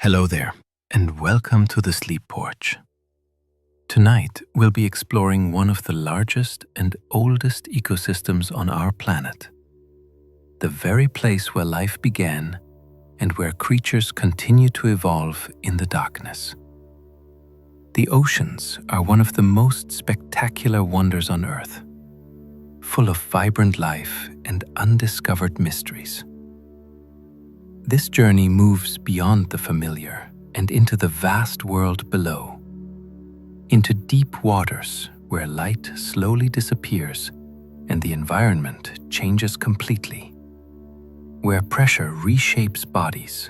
Hello there, and welcome to the Sleep Porch. Tonight, we'll be exploring one of the largest and oldest ecosystems on our planet. The very place where life began and where creatures continue to evolve in the darkness. The oceans are one of the most spectacular wonders on Earth, full of vibrant life and undiscovered mysteries. This journey moves beyond the familiar and into the vast world below, into deep waters where light slowly disappears and the environment changes completely, where pressure reshapes bodies,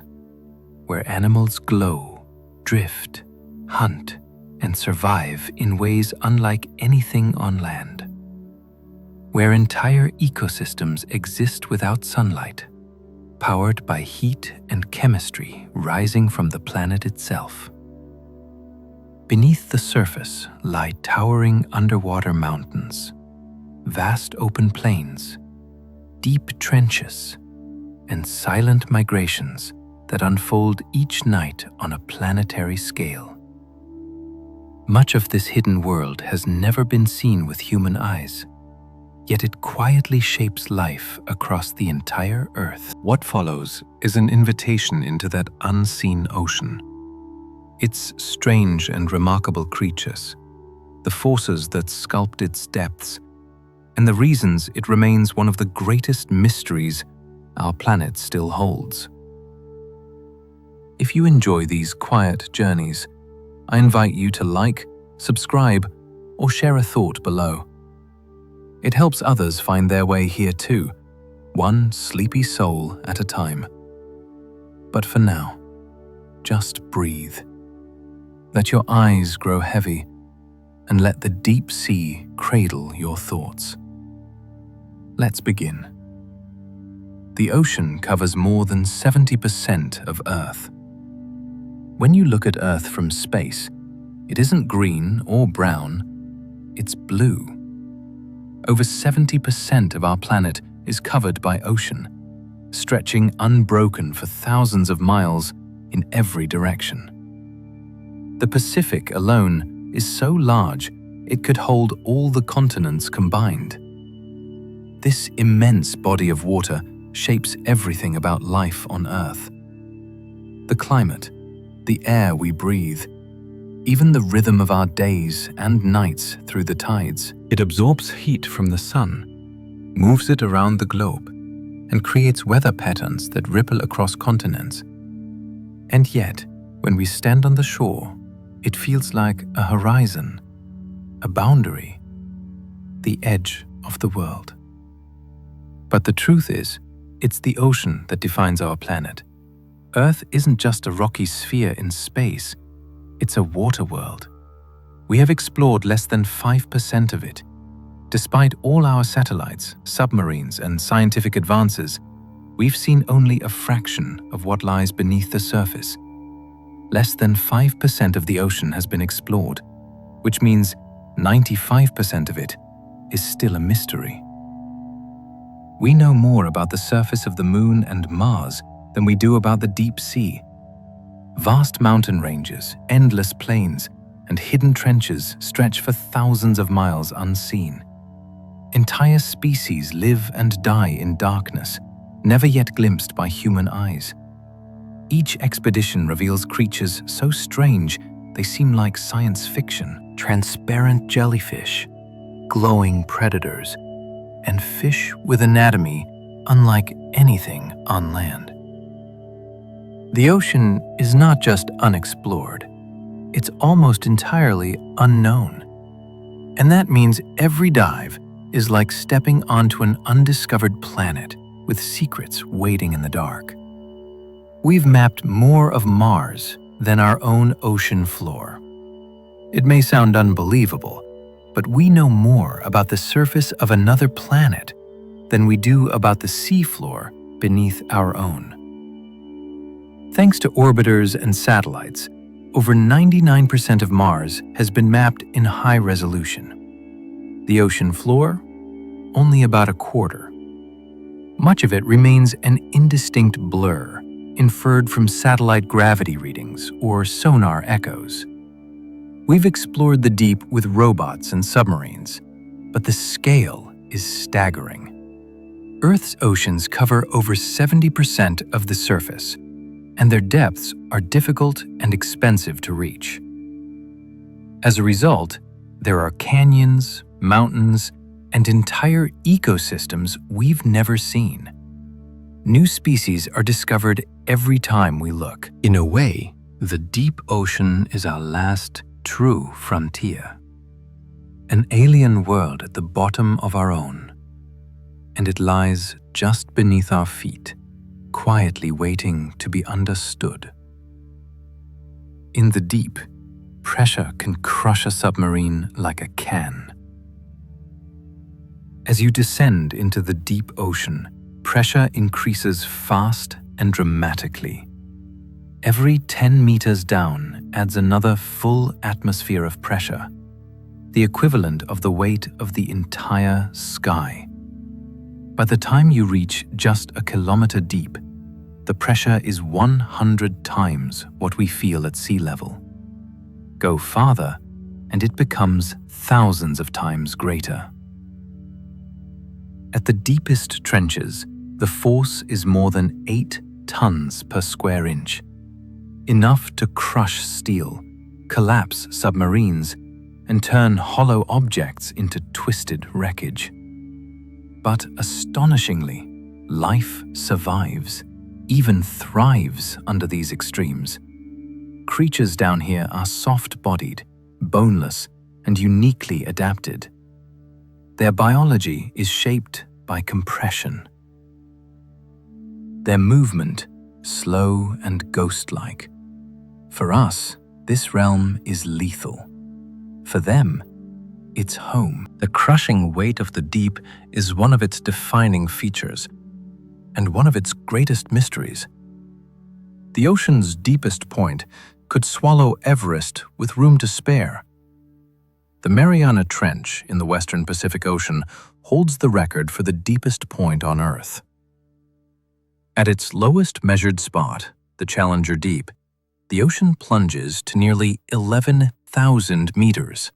where animals glow, drift, hunt, and survive in ways unlike anything on land, where entire ecosystems exist without sunlight, powered by heat and chemistry rising from the planet itself. Beneath the surface lie towering underwater mountains, vast open plains, deep trenches, and silent migrations that unfold each night on a planetary scale. Much of this hidden world has never been seen with human eyes, yet it quietly shapes life across the entire Earth. What follows is an invitation into that unseen ocean. Its strange and remarkable creatures, the forces that sculpt its depths, and the reasons it remains one of the greatest mysteries our planet still holds. If you enjoy these quiet journeys, I invite you to like, subscribe, or share a thought below. It helps others find their way here too, one sleepy soul at a time. But for now, just breathe. Let your eyes grow heavy and let the deep sea cradle your thoughts. Let's begin. The ocean covers more than 70% of Earth. When you look at Earth from space, it isn't green or brown, it's blue. Over 70% of our planet is covered by ocean, stretching unbroken for thousands of miles in every direction. The Pacific alone is so large it could hold all the continents combined. This immense body of water shapes everything about life on Earth. The climate, the air we breathe, even the rhythm of our days and nights through the tides. It absorbs heat from the sun, moves it around the globe, and creates weather patterns that ripple across continents. And yet, when we stand on the shore, it feels like a horizon, a boundary, the edge of the world. But the truth is, it's the ocean that defines our planet. Earth isn't just a rocky sphere in space, it's a water world. We have explored less than 5% of it. Despite all our satellites, submarines, and scientific advances, we've seen only a fraction of what lies beneath the surface. Less than 5% of the ocean has been explored, which means 95% of it is still a mystery. We know more about the surface of the Moon and Mars than we do about the deep sea. Vast mountain ranges, endless plains, and hidden trenches stretch for thousands of miles unseen. Entire species live and die in darkness, never yet glimpsed by human eyes. Each expedition reveals creatures so strange they seem like science fiction. Transparent jellyfish, glowing predators, and fish with anatomy unlike anything on land. The ocean is not just unexplored, it's almost entirely unknown. And that means every dive is like stepping onto an undiscovered planet with secrets waiting in the dark. We've mapped more of Mars than our own ocean floor. It may sound unbelievable, but we know more about the surface of another planet than we do about the seafloor beneath our own. Thanks to orbiters and satellites, over 99% of Mars has been mapped in high resolution. The ocean floor, only about a quarter. Much of it remains an indistinct blur, inferred from satellite gravity readings or sonar echoes. We've explored the deep with robots and submarines, but the scale is staggering. Earth's oceans cover over 70% of the surface, and their depths are difficult and expensive to reach. As a result, there are canyons, mountains, and entire ecosystems we've never seen. New species are discovered every time we look. In a way, the deep ocean is our last true frontier. An alien world at the bottom of our own. And it lies just beneath our feet, quietly waiting to be understood. In the deep, pressure can crush a submarine like a can. As you descend into the deep ocean, pressure increases fast and dramatically. Every 10 meters down adds another full atmosphere of pressure, the equivalent of the weight of the entire sky. By the time you reach just a kilometer deep, the pressure is 100 times what we feel at sea level. Go farther, and it becomes thousands of times greater. At the deepest trenches, the force is more than 8 tons per square inch, enough to crush steel, collapse submarines, and turn hollow objects into twisted wreckage. But astonishingly, life survives, even thrives under these extremes. Creatures down here are soft-bodied, boneless, and uniquely adapted. Their biology is shaped by compression. Their movement, slow and ghost-like. For us, this realm is lethal. For them, it's home. The crushing weight of the deep is one of its defining features, and one of its greatest mysteries. The ocean's deepest point could swallow Everest with room to spare. The Mariana Trench in the western Pacific Ocean holds the record for the deepest point on Earth. At its lowest measured spot, the Challenger Deep, the ocean plunges to nearly 11,000 meters.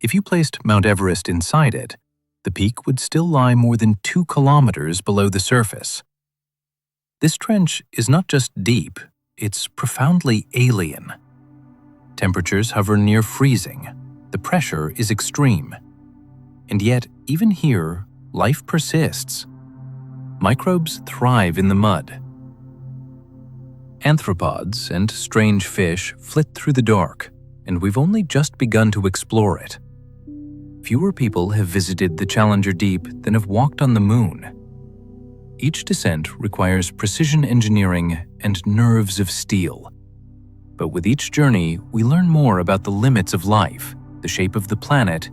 If you placed Mount Everest inside it, the peak would still lie more than 2 kilometers below the surface. This trench is not just deep, it's profoundly alien. Temperatures hover near freezing. The pressure is extreme. And yet, even here, life persists. Microbes thrive in the mud. Arthropods and strange fish flit through the dark, and we've only just begun to explore it. Fewer people have visited the Challenger Deep than have walked on the moon. Each descent requires precision engineering and nerves of steel. But with each journey, we learn more about the limits of life, the shape of the planet,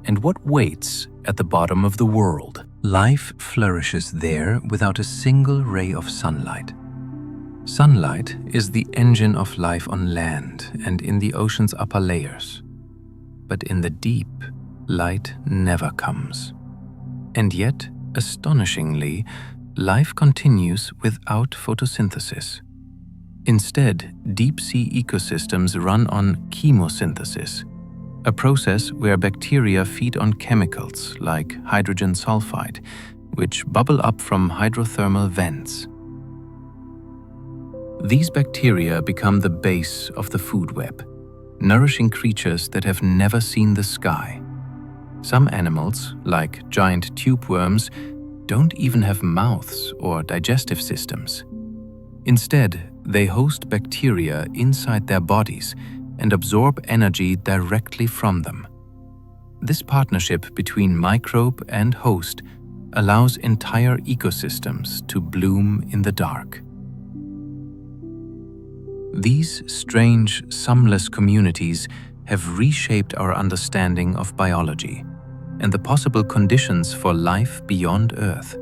and what waits at the bottom of the world. Life flourishes there without a single ray of sunlight. Sunlight is the engine of life on land and in the ocean's upper layers. But in the deep, light never comes. And yet, astonishingly, life continues without photosynthesis. Instead, deep-sea ecosystems run on chemosynthesis, a process where bacteria feed on chemicals like hydrogen sulfide, which bubble up from hydrothermal vents. These bacteria become the base of the food web, nourishing creatures that have never seen the sky. Some animals, like giant tube worms, don't even have mouths or digestive systems. Instead, they host bacteria inside their bodies and absorb energy directly from them. This partnership between microbe and host allows entire ecosystems to bloom in the dark. These strange, sumless communities have reshaped our understanding of biology and the possible conditions for life beyond Earth.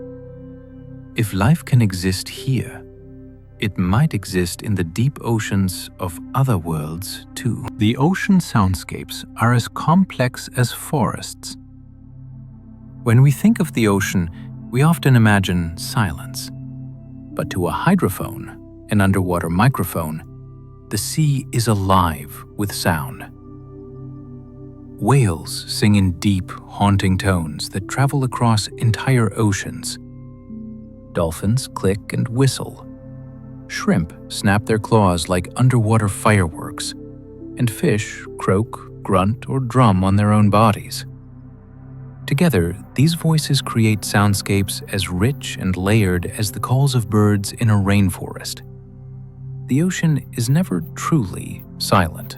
If life can exist here, it might exist in the deep oceans of other worlds too. The ocean soundscapes are as complex as forests. When we think of the ocean, we often imagine silence. But to a hydrophone, an underwater microphone, the sea is alive with sound. Whales sing in deep, haunting tones that travel across entire oceans. Dolphins click and whistle. Shrimp snap their claws like underwater fireworks, and fish croak, grunt, or drum on their own bodies. Together, these voices create soundscapes as rich and layered as the calls of birds in a rainforest. The ocean is never truly silent.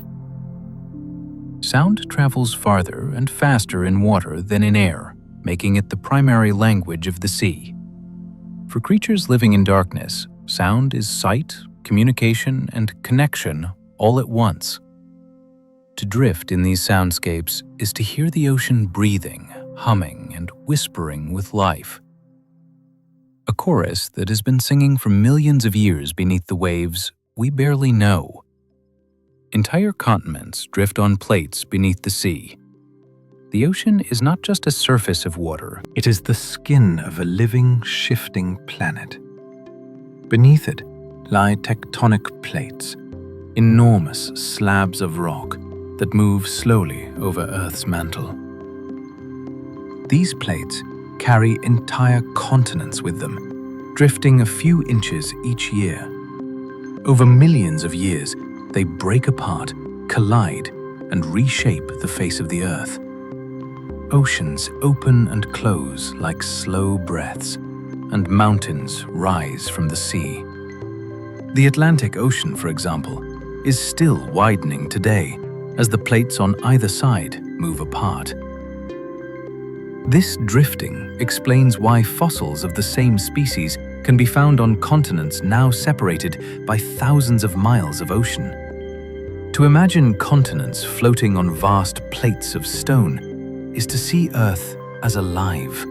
Sound travels farther and faster in water than in air, making it the primary language of the sea. For creatures living in darkness, sound is sight, communication, and connection all at once. To drift in these soundscapes is to hear the ocean breathing, humming, and whispering with life. A chorus that has been singing for millions of years beneath the waves we barely know. Entire continents drift on plates beneath the sea. The ocean is not just a surface of water, it is the skin of a living, shifting planet. Beneath it lie tectonic plates, enormous slabs of rock that move slowly over Earth's mantle. These plates carry entire continents with them, drifting a few inches each year. Over millions of years, they break apart, collide, and reshape the face of the Earth. Oceans open and close like slow breaths, and mountains rise from the sea. The Atlantic Ocean, for example, is still widening today as the plates on either side move apart. This drifting explains why fossils of the same species can be found on continents now separated by thousands of miles of ocean. To imagine continents floating on vast plates of stone is to see Earth as alive,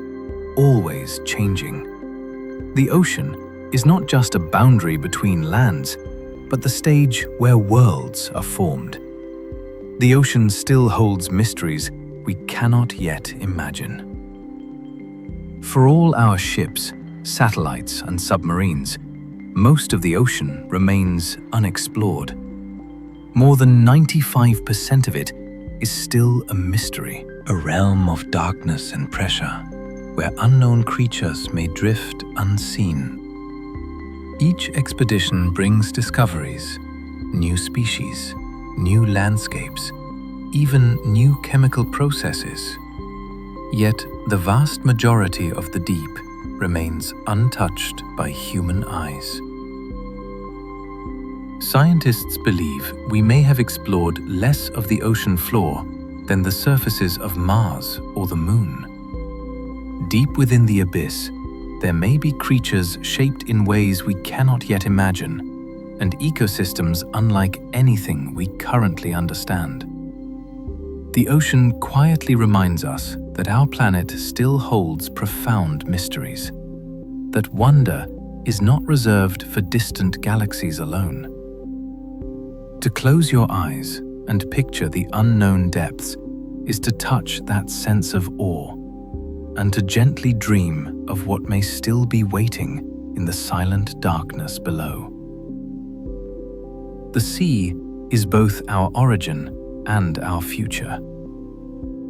always changing. The ocean is not just a boundary between lands, but the stage where worlds are formed. The ocean still holds mysteries we cannot yet imagine. For all our ships, satellites, and submarines, most of the ocean remains unexplored. More than 95% of it is still a mystery, a realm of darkness and pressure, where unknown creatures may drift unseen. Each expedition brings discoveries, new species, new landscapes, even new chemical processes. Yet the vast majority of the deep remains untouched by human eyes. Scientists believe we may have explored less of the ocean floor than the surfaces of Mars or the Moon. Deep within the abyss, there may be creatures shaped in ways we cannot yet imagine, and ecosystems unlike anything we currently understand. The ocean quietly reminds us that our planet still holds profound mysteries, that wonder is not reserved for distant galaxies alone. To close your eyes and picture the unknown depths is to touch that sense of awe, and to gently dream of what may still be waiting in the silent darkness below. The sea is both our origin and our future.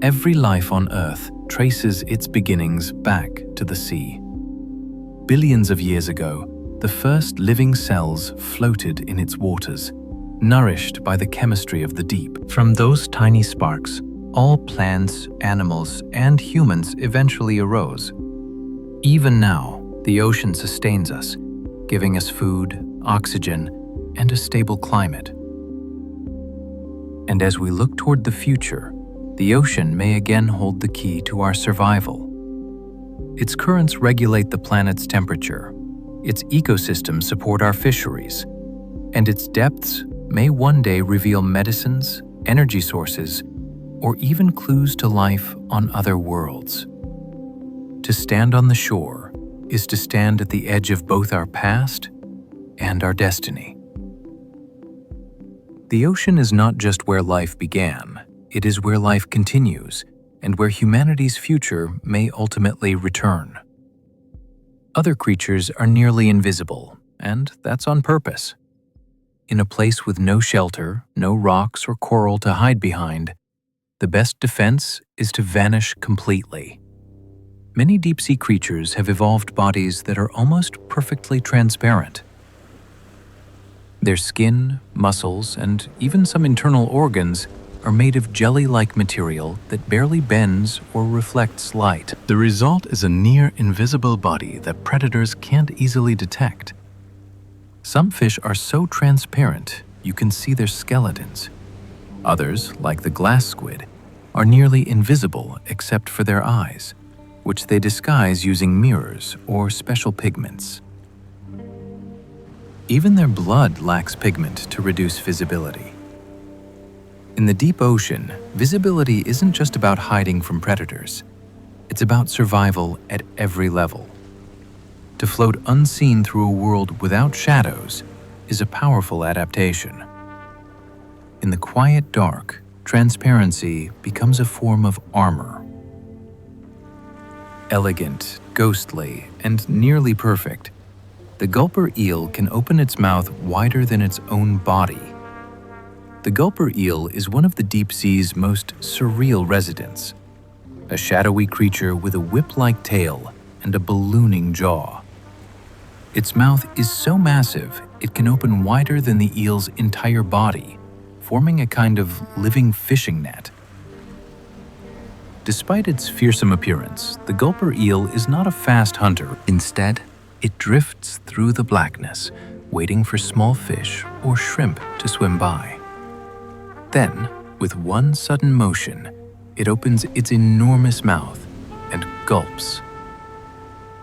Every life on Earth traces its beginnings back to the sea. Billions of years ago, the first living cells floated in its waters, nourished by the chemistry of the deep. From those tiny sparks, all plants, animals, and humans eventually arose. Even now, the ocean sustains us, giving us food, oxygen, and a stable climate. And as we look toward the future, the ocean may again hold the key to our survival. Its currents regulate the planet's temperature, its ecosystems support our fisheries, and its depths may one day reveal medicines, energy sources, or even clues to life on other worlds. To stand on the shore is to stand at the edge of both our past and our destiny. The ocean is not just where life began, it is where life continues and where humanity's future may ultimately return. Other creatures are nearly invisible, and that's on purpose. In a place with no shelter, no rocks or coral to hide behind, the best defense is to vanish completely. Many deep-sea creatures have evolved bodies that are almost perfectly transparent. Their skin, muscles, and even some internal organs are made of jelly-like material that barely bends or reflects light. The result is a near-invisible body that predators can't easily detect. Some fish are so transparent you can see their skeletons. Others, like the glass squid, are nearly invisible except for their eyes, which they disguise using mirrors or special pigments. Even their blood lacks pigment to reduce visibility. In the deep ocean, visibility isn't just about hiding from predators. It's about survival at every level. To float unseen through a world without shadows is a powerful adaptation. In the quiet dark, transparency becomes a form of armor. Elegant, ghostly, and nearly perfect, the gulper eel can open its mouth wider than its own body. The gulper eel is one of the deep sea's most surreal residents, a shadowy creature with a whip-like tail and a ballooning jaw. Its mouth is so massive it can open wider than the eel's entire body, forming a kind of living fishing net. Despite its fearsome appearance, the gulper eel is not a fast hunter. Instead, it drifts through the blackness, waiting for small fish or shrimp to swim by. Then, with one sudden motion, it opens its enormous mouth and gulps.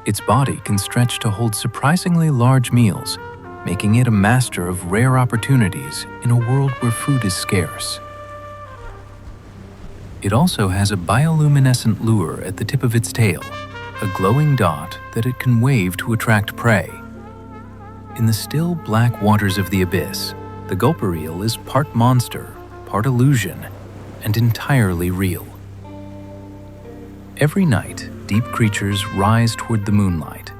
Its body can stretch to hold surprisingly large meals, making it a master of rare opportunities in a world where food is scarce. It also has a bioluminescent lure at the tip of its tail, a glowing dot that it can wave to attract prey. In the still black waters of the abyss, the gulper eel is part monster, part illusion, and entirely real. Every night, deep creatures rise toward the moonlight.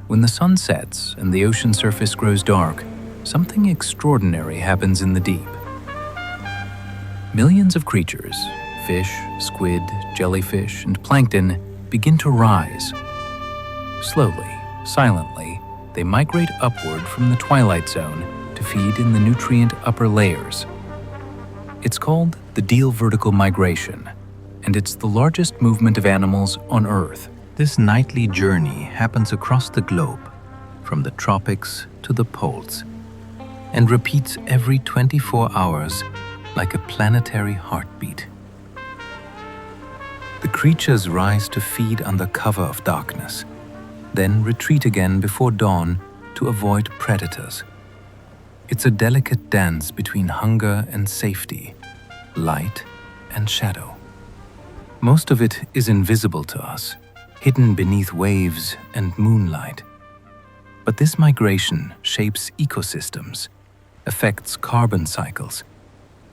When the sun sets and the ocean surface grows dark, something extraordinary happens in the deep. Millions of creatures, fish, squid, jellyfish, and plankton, begin to rise. Slowly, silently, they migrate upward from the twilight zone to feed in the nutrient upper layers. It's called the Deal vertical migration, and it's the largest movement of animals on Earth. This nightly journey happens across the globe, from the tropics to the poles, and repeats every 24 hours like a planetary heartbeat. The creatures rise to feed under cover of darkness, then retreat again before dawn to avoid predators. It's a delicate dance between hunger and safety, light and shadow. Most of it is invisible to us, hidden beneath waves and moonlight. But this migration shapes ecosystems, affects carbon cycles,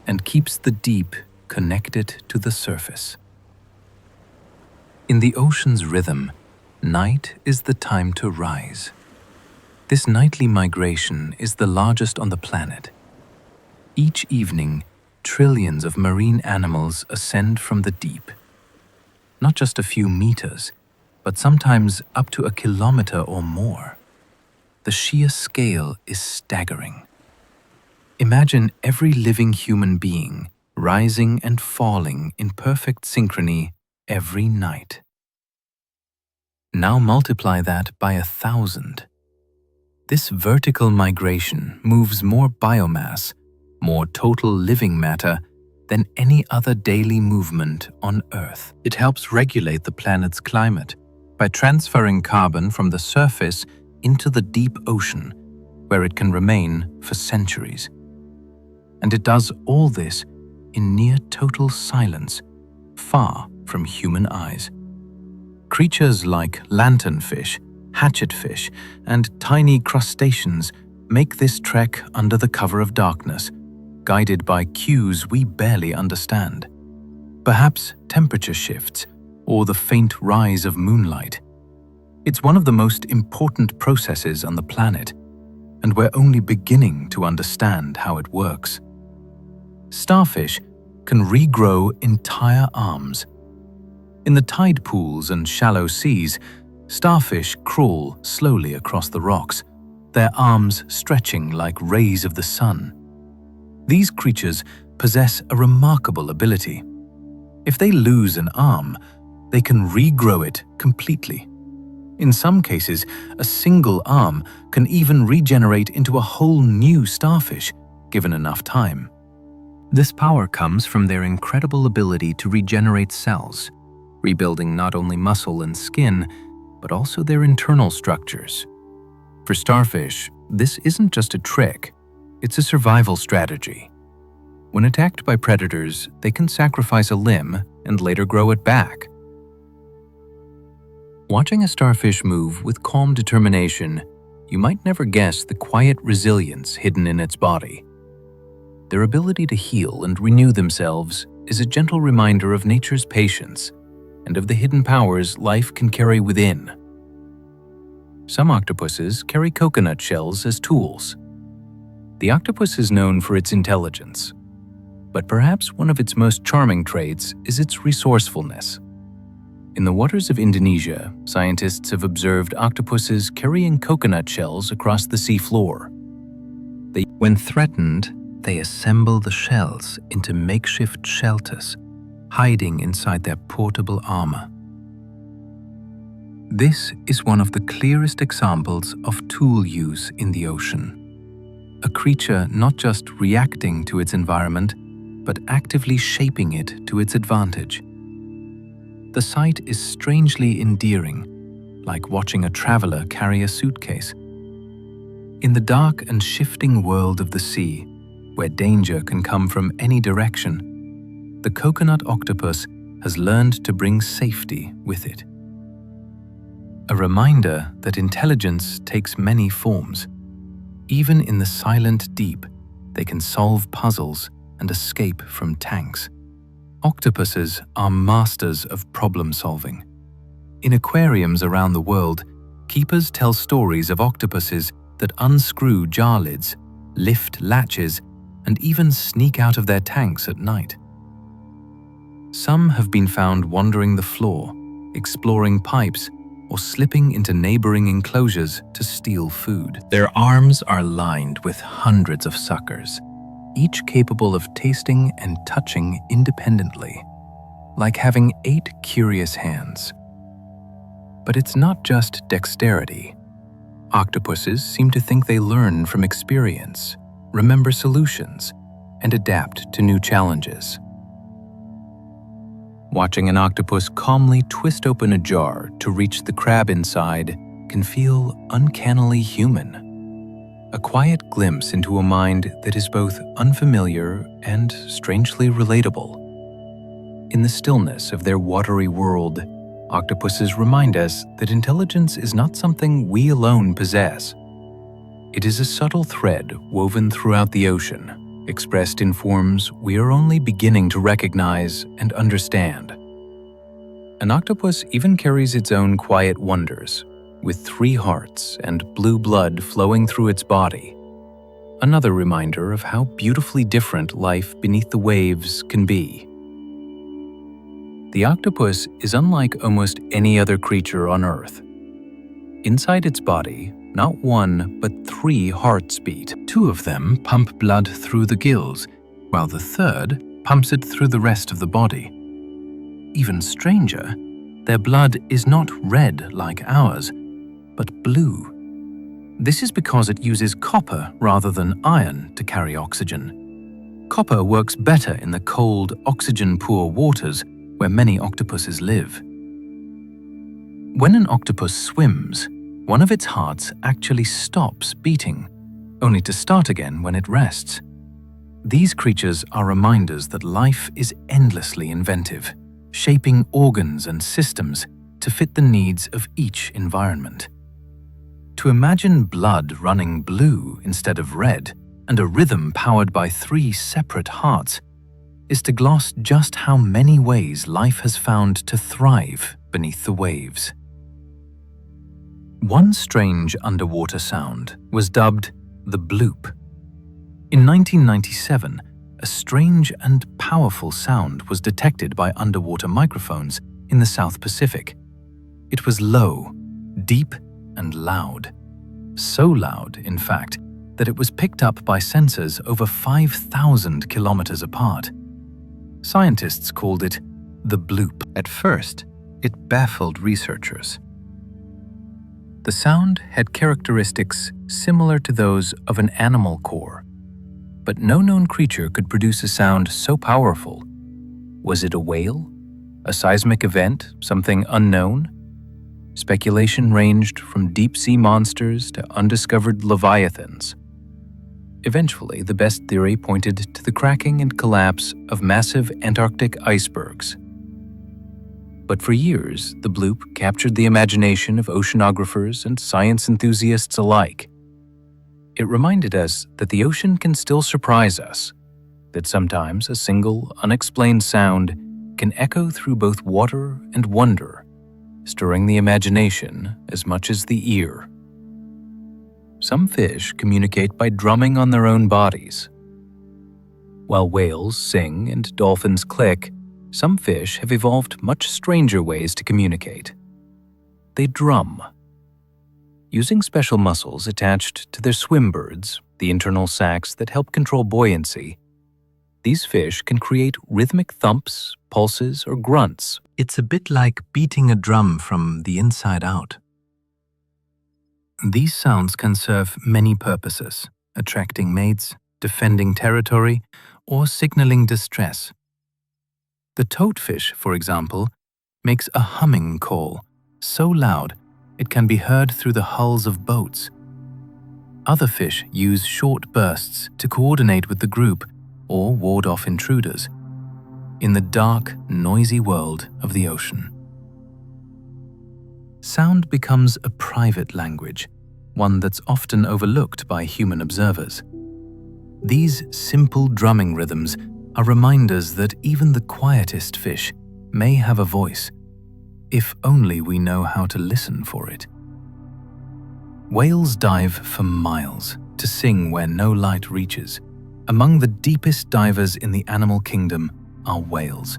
and keeps the deep connected to the surface. In the ocean's rhythm, night is the time to rise. This nightly migration is the largest on the planet. Each evening, trillions of marine animals ascend from the deep. Not just a few meters, but sometimes up to a kilometer or more. The sheer scale is staggering. Imagine every living human being rising and falling in perfect synchrony every night. Now multiply that by 1,000. This vertical migration moves more biomass, more total living matter than any other daily movement on Earth. It helps regulate the planet's climate by transferring carbon from the surface into the deep ocean, where it can remain for centuries. And it does all this in near total silence, far from human eyes. Creatures like lanternfish, hatchetfish, and tiny crustaceans make this trek under the cover of darkness, guided by cues we barely understand. Perhaps temperature shifts or the faint rise of moonlight. It's one of the most important processes on the planet, and we're only beginning to understand how it works. Starfish can regrow entire arms. In the tide pools and shallow seas, starfish crawl slowly across the rocks, their arms stretching like rays of the sun. These creatures possess a remarkable ability. If they lose an arm, they can regrow it completely. In some cases, a single arm can even regenerate into a whole new starfish, given enough time. This power comes from their incredible ability to regenerate cells, rebuilding not only muscle and skin, but also their internal structures. For starfish, this isn't just a trick, it's a survival strategy. When attacked by predators, they can sacrifice a limb and later grow it back. Watching a starfish move with calm determination, you might never guess the quiet resilience hidden in its body. Their ability to heal and renew themselves is a gentle reminder of nature's patience and of the hidden powers life can carry within. Some octopuses carry coconut shells as tools. The octopus is known for its intelligence, but perhaps one of its most charming traits is its resourcefulness. In the waters of Indonesia, scientists have observed octopuses carrying coconut shells across the seafloor. When threatened, they assemble the shells into makeshift shelters, hiding inside their portable armor. This is one of the clearest examples of tool use in the ocean. A creature not just reacting to its environment, but actively shaping it to its advantage. The sight is strangely endearing, like watching a traveler carry a suitcase. In the dark and shifting world of the sea, where danger can come from any direction, the coconut octopus has learned to bring safety with it. A reminder that intelligence takes many forms. Even in the silent deep, they can solve puzzles and escape from tanks. Octopuses are masters of problem solving. In aquariums around the world, keepers tell stories of octopuses that unscrew jar lids, lift latches, and even sneak out of their tanks at night. Some have been found wandering the floor, exploring pipes, or slipping into neighboring enclosures to steal food. Their arms are lined with hundreds of suckers, each capable of tasting and touching independently, like having 8 curious hands. But it's not just dexterity. Octopuses seem to think they learn from experience, remember solutions, and adapt to new challenges. Watching an octopus calmly twist open a jar to reach the crab inside can feel uncannily human. A quiet glimpse into a mind that is both unfamiliar and strangely relatable. In the stillness of their watery world, octopuses remind us that intelligence is not something we alone possess. It is a subtle thread woven throughout the ocean, expressed in forms we are only beginning to recognize and understand. An octopus even carries its own quiet wonders, with 3 hearts and blue blood flowing through its body. Another reminder of how beautifully different life beneath the waves can be. The octopus is unlike almost any other creature on Earth. Inside its body, not 1 but 3 hearts beat. 2 of them pump blood through the gills, while the third pumps it through the rest of the body. Even stranger, their blood is not red like ours, but blue. This is because it uses copper rather than iron to carry oxygen. Copper works better in the cold, oxygen-poor waters where many octopuses live. When an octopus swims, one of its hearts actually stops beating, only to start again when it rests. These creatures are reminders that life is endlessly inventive, shaping organs and systems to fit the needs of each environment. To imagine blood running blue instead of red and a rhythm powered by 3 separate hearts is to gloss just how many ways life has found to thrive beneath the waves. One strange underwater sound was dubbed the bloop. In 1997, a strange and powerful sound was detected by underwater microphones in the South Pacific. It was low, deep, and loud. So loud, in fact, that it was picked up by sensors over 5,000 kilometers apart. Scientists called it the bloop. At first, it baffled researchers. The sound had characteristics similar to those of an animal core, but no known creature could produce a sound so powerful. Was it a whale? A seismic event? Something unknown? Speculation ranged from deep-sea monsters to undiscovered leviathans. Eventually, the best theory pointed to the cracking and collapse of massive Antarctic icebergs. But for years, the bloop captured the imagination of oceanographers and science enthusiasts alike. It reminded us that the ocean can still surprise us, that sometimes a single, unexplained sound can echo through both water and wonder, stirring the imagination as much as the ear. Some fish communicate by drumming on their own bodies. While whales sing and dolphins click, some fish have evolved much stranger ways to communicate. They drum. Using special muscles attached to their swim birds, the internal sacs that help control buoyancy, these fish can create rhythmic thumps, pulses, or grunts. It's a bit like beating a drum from the inside out. These sounds can serve many purposes: attracting mates, defending territory, or signaling distress. The toadfish, for example, makes a humming call, so loud it can be heard through the hulls of boats. Other fish use short bursts to coordinate with the group or ward off intruders in the dark, noisy world of the ocean. Sound becomes a private language, one that's often overlooked by human observers. These simple drumming rhythms are reminders that even the quietest fish may have a voice, if only we know how to listen for it. Whales dive for miles to sing where no light reaches. Among the deepest divers in the animal kingdom are whales,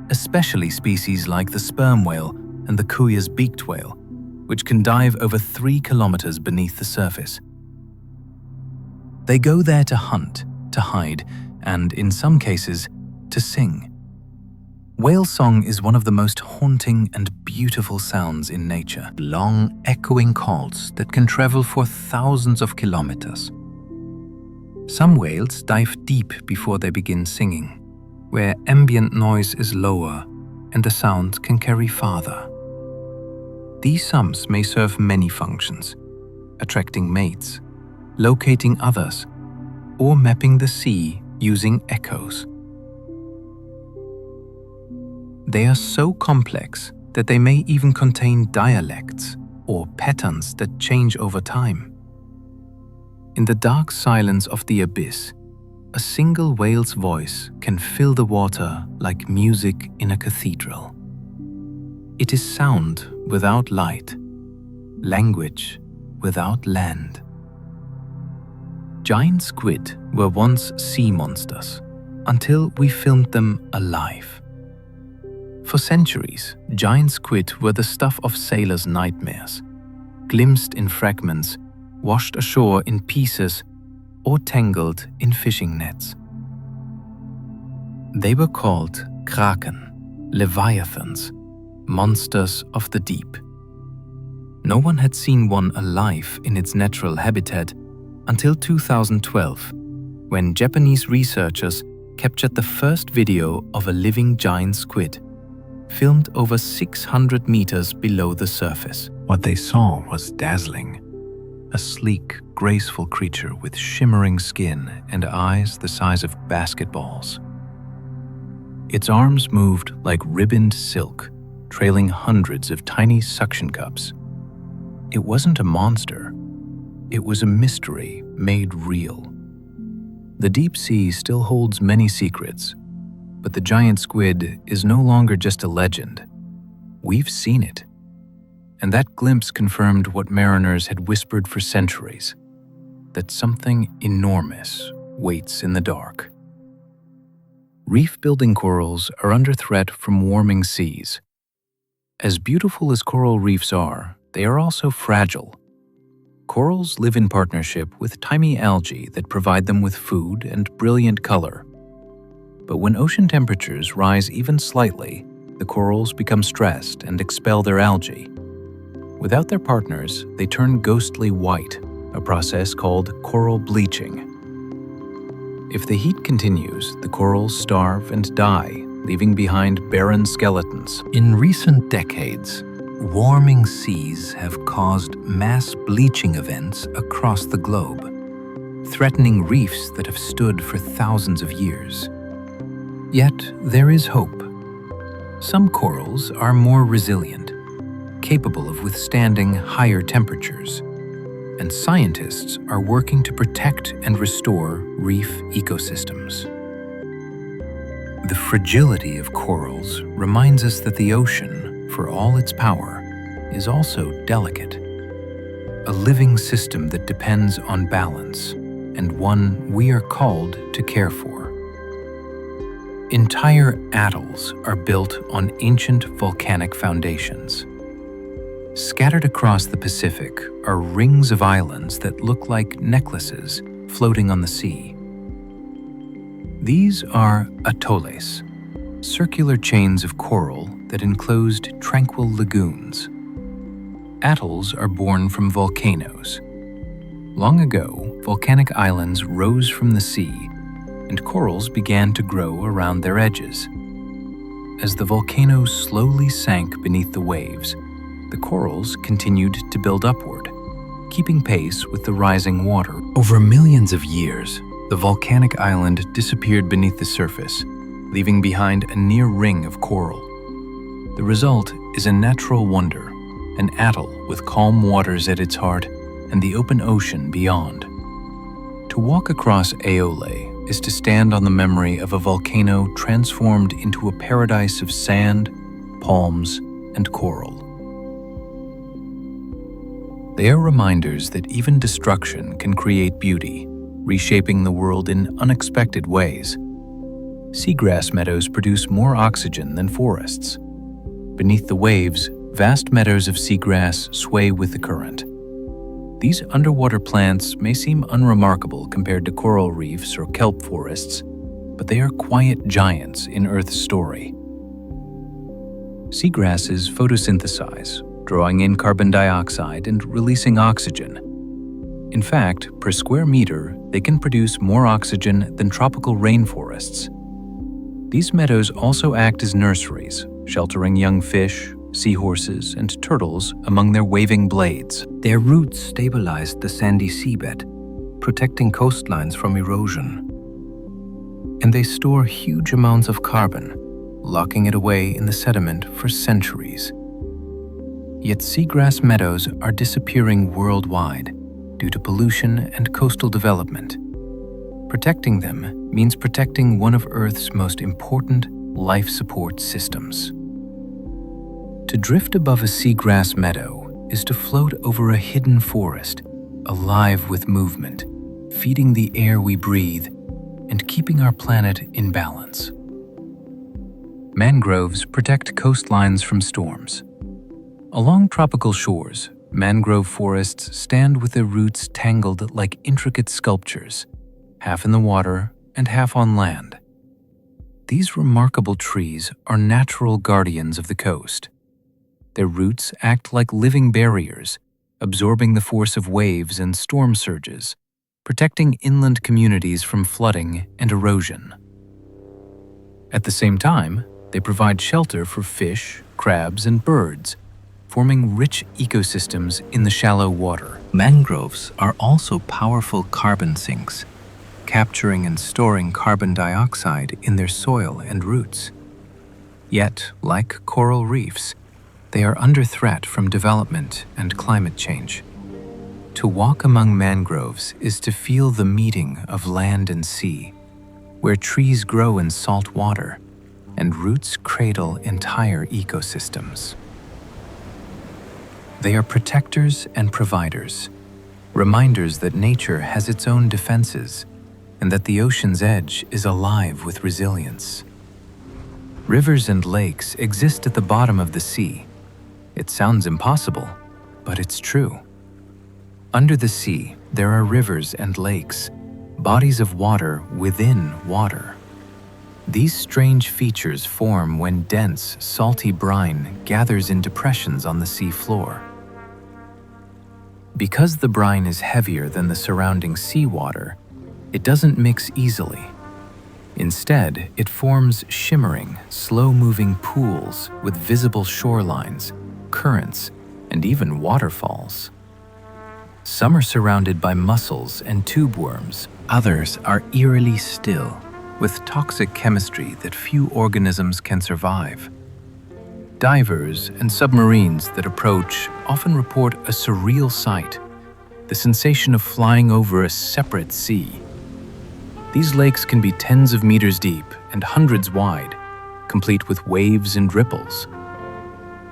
especially species like the sperm whale and the Kuyu's beaked whale, which can dive over 3 kilometers beneath the surface. They go there to hunt, to hide, and in some cases, to sing. Whale song is one of the most haunting and beautiful sounds in nature. Long, echoing calls that can travel for thousands of kilometers. Some whales dive deep before they begin singing, where ambient noise is lower and the sound can carry farther. These sums may serve many functions: attracting mates, locating others, or mapping the sea using echoes. They are so complex that they may even contain dialects or patterns that change over time. In the dark silence of the abyss, a single whale's voice can fill the water like music in a cathedral. It is sound without light, language without land. Giant squid were once sea monsters, until we filmed them alive. For centuries, giant squid were the stuff of sailors' nightmares, glimpsed in fragments, washed ashore in pieces, or tangled in fishing nets. They were called kraken, leviathans, monsters of the deep. No one had seen one alive in its natural habitat until 2012, when Japanese researchers captured the first video of a living giant squid, filmed over 600 meters below the surface. What they saw was dazzling. A sleek, graceful creature with shimmering skin and eyes the size of basketballs. Its arms moved like ribboned silk, trailing hundreds of tiny suction cups. It wasn't a monster. It was a mystery made real. The deep sea still holds many secrets, but the giant squid is no longer just a legend. We've seen it. And that glimpse confirmed what mariners had whispered for centuries, that something enormous waits in the dark. Reef-building corals are under threat from warming seas. As beautiful as coral reefs are, they are also fragile. Corals live in partnership with tiny algae that provide them with food and brilliant color. But when ocean temperatures rise even slightly, the corals become stressed and expel their algae. Without their partners, they turn ghostly white, a process called coral bleaching. If the heat continues, the corals starve and die, leaving behind barren skeletons. In recent decades, warming seas have caused mass bleaching events across the globe, threatening reefs that have stood for thousands of years. Yet there is hope. Some corals are more resilient, capable of withstanding higher temperatures, and scientists are working to protect and restore reef ecosystems. The fragility of corals reminds us that the ocean, for all its power, is also delicate. A living system that depends on balance, and one we are called to care for. Entire atolls are built on ancient volcanic foundations. Scattered across the Pacific are rings of islands that look like necklaces floating on the sea. These are atolls, circular chains of coral that enclosed tranquil lagoons. Atolls are born from volcanoes. Long ago, volcanic islands rose from the sea, and corals began to grow around their edges. As the volcano slowly sank beneath the waves, the corals continued to build upward, keeping pace with the rising water. Over millions of years, the volcanic island disappeared beneath the surface, leaving behind a near ring of coral. The result is a natural wonder, an atoll with calm waters at its heart and the open ocean beyond. To walk across Aole is to stand on the memory of a volcano transformed into a paradise of sand, palms, and coral. They are reminders that even destruction can create beauty, reshaping the world in unexpected ways. Seagrass meadows produce more oxygen than forests. Beneath the waves, vast meadows of seagrass sway with the current. These underwater plants may seem unremarkable compared to coral reefs or kelp forests, but they are quiet giants in Earth's story. Seagrasses photosynthesize, drawing in carbon dioxide and releasing oxygen. In fact, per square meter, they can produce more oxygen than tropical rainforests. These meadows also act as nurseries, sheltering young fish, seahorses, and turtles among their waving blades. Their roots stabilize the sandy seabed, protecting coastlines from erosion. And they store huge amounts of carbon, locking it away in the sediment for centuries. Yet seagrass meadows are disappearing worldwide due to pollution and coastal development. Protecting them means protecting one of Earth's most important life support systems. To drift above a seagrass meadow is to float over a hidden forest, alive with movement, feeding the air we breathe and keeping our planet in balance. Mangroves protect coastlines from storms. Along tropical shores, mangrove forests stand with their roots tangled like intricate sculptures, half in the water and half on land. These remarkable trees are natural guardians of the coast. Their roots act like living barriers, absorbing the force of waves and storm surges, protecting inland communities from flooding and erosion. At the same time, they provide shelter for fish, crabs, and birds, forming rich ecosystems in the shallow water. Mangroves are also powerful carbon sinks, capturing and storing carbon dioxide in their soil and roots. Yet, like coral reefs, they are under threat from development and climate change. To walk among mangroves is to feel the meeting of land and sea, where trees grow in salt water and roots cradle entire ecosystems. They are protectors and providers, reminders that nature has its own defenses and that the ocean's edge is alive with resilience. Rivers and lakes exist at the bottom of the sea. It sounds impossible, but it's true. Under the sea, there are rivers and lakes, bodies of water within water. These strange features form when dense, salty brine gathers in depressions on the sea floor. Because the brine is heavier than the surrounding seawater, it doesn't mix easily. Instead, it forms shimmering, slow-moving pools with visible shorelines, currents, and even waterfalls. Some are surrounded by mussels and tube worms. Others are eerily still, with toxic chemistry that few organisms can survive. Divers and submarines that approach often report a surreal sight, the sensation of flying over a separate sea. These lakes can be tens of meters deep and hundreds wide, complete with waves and ripples.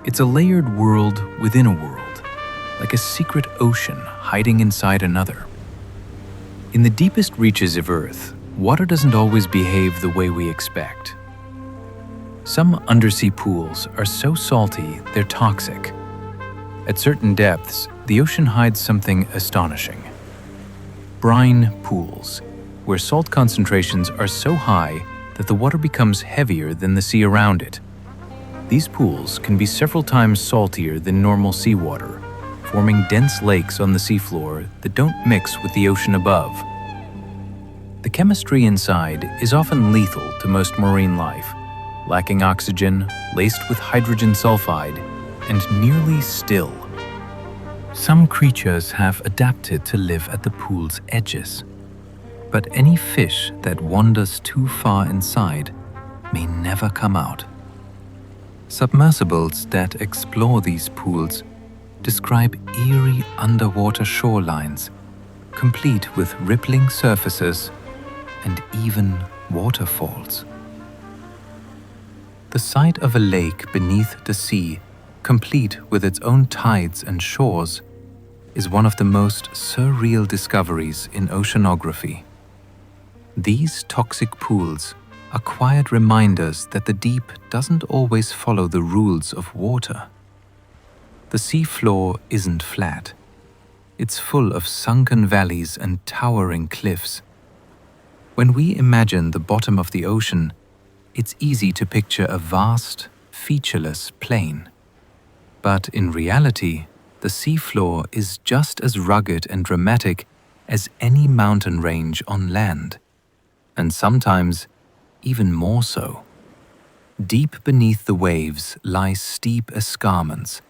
It's a layered world within a world, like a secret ocean hiding inside another. In the deepest reaches of Earth, water doesn't always behave the way we expect. Some undersea pools are so salty they're toxic. At certain depths, the ocean hides something astonishing. Brine pools, where salt concentrations are so high that the water becomes heavier than the sea around it. These pools can be several times saltier than normal seawater, forming dense lakes on the seafloor that don't mix with the ocean above. The chemistry inside is often lethal to most marine life, lacking oxygen, laced with hydrogen sulfide, and nearly still. Some creatures have adapted to live at the pool's edges, but any fish that wanders too far inside may never come out. Submersibles that explore these pools describe eerie underwater shorelines, complete with rippling surfaces and even waterfalls. The sight of a lake beneath the sea, complete with its own tides and shores, is one of the most surreal discoveries in oceanography. These toxic pools are quiet reminders that the deep doesn't always follow the rules of water. The sea floor isn't flat. It's full of sunken valleys and towering cliffs. When we imagine the bottom of the ocean, it's easy to picture a vast, featureless plain. But in reality, the seafloor is just as rugged and dramatic as any mountain range on land, and sometimes even more so. Deep beneath the waves lie steep escarpments,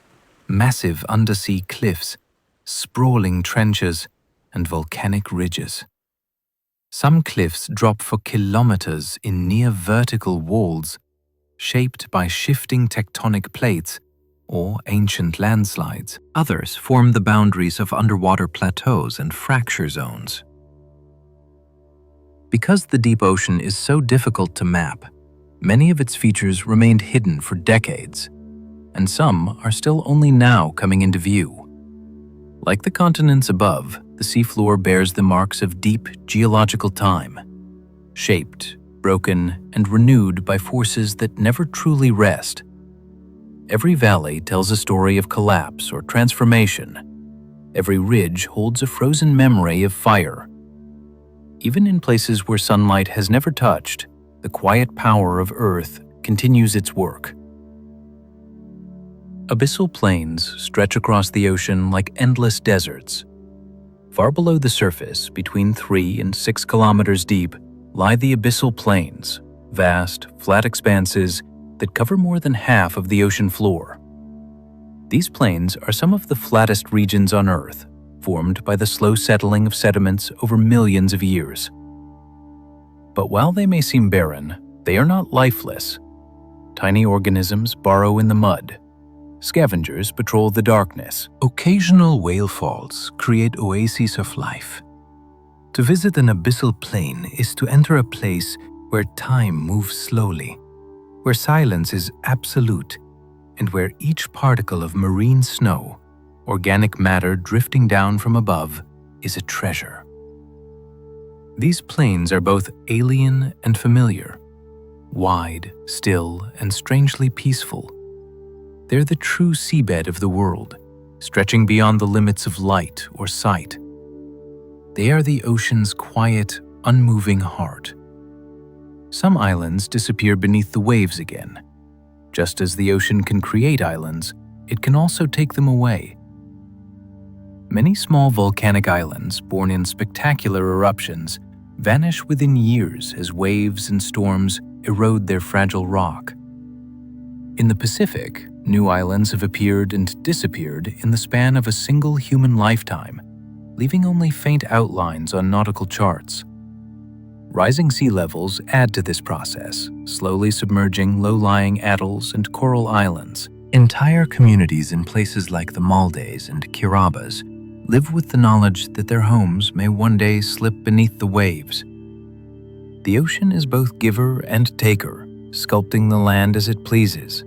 massive undersea cliffs, sprawling trenches, and volcanic ridges. Some cliffs drop for kilometers in near vertical walls, shaped by shifting tectonic plates or ancient landslides. Others form the boundaries of underwater plateaus and fracture zones. Because the deep ocean is so difficult to map, many of its features remained hidden for decades, and some are still only now coming into view. Like the continents above, the seafloor bears the marks of deep geological time, shaped, broken, and renewed by forces that never truly rest. Every valley tells a story of collapse or transformation. Every ridge holds a frozen memory of fire. Even in places where sunlight has never touched, the quiet power of Earth continues its work. Abyssal plains stretch across the ocean like endless deserts. Far below the surface, between 3 and 6 kilometers deep, lie the abyssal plains, vast, flat expanses that cover more than half of the ocean floor. These plains are some of the flattest regions on Earth, formed by the slow settling of sediments over millions of years. But while they may seem barren, they are not lifeless. Tiny organisms burrow in the mud. Scavengers patrol the darkness. Occasional whale falls create oases of life. To visit an abyssal plain is to enter a place where time moves slowly, where silence is absolute, and where each particle of marine snow organic matter drifting down from above is a treasure. These plains are both alien and familiar, wide, still, and strangely peaceful. They're the true seabed of the world, stretching beyond the limits of light or sight. They are the ocean's quiet, unmoving heart. Some islands disappear beneath the waves again. Just as the ocean can create islands, it can also take them away. Many small volcanic islands, born in spectacular eruptions, vanish within years as waves and storms erode their fragile rock. In the Pacific, new islands have appeared and disappeared in the span of a single human lifetime, leaving only faint outlines on nautical charts. Rising sea levels add to this process, slowly submerging low-lying atolls and coral islands. Entire communities in places like the Maldives and Kiribati live with the knowledge that their homes may one day slip beneath the waves. The ocean is both giver and taker, sculpting the land as it pleases.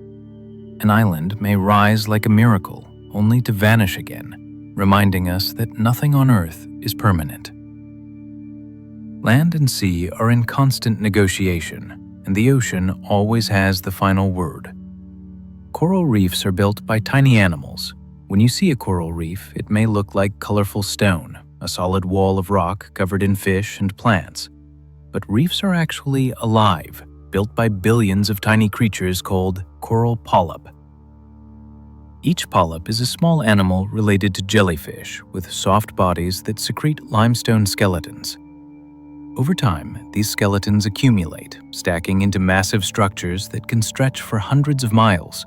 An island may rise like a miracle, only to vanish again, reminding us that nothing on Earth is permanent. Land and sea are in constant negotiation, and the ocean always has the final word. Coral reefs are built by tiny animals. When you see a coral reef, it may look like colorful stone, a solid wall of rock covered in fish and plants. But reefs are actually alive, built by billions of tiny creatures called coral polyp. Each polyp is a small animal related to jellyfish with soft bodies that secrete limestone skeletons. Over time, these skeletons accumulate, stacking into massive structures that can stretch for hundreds of miles.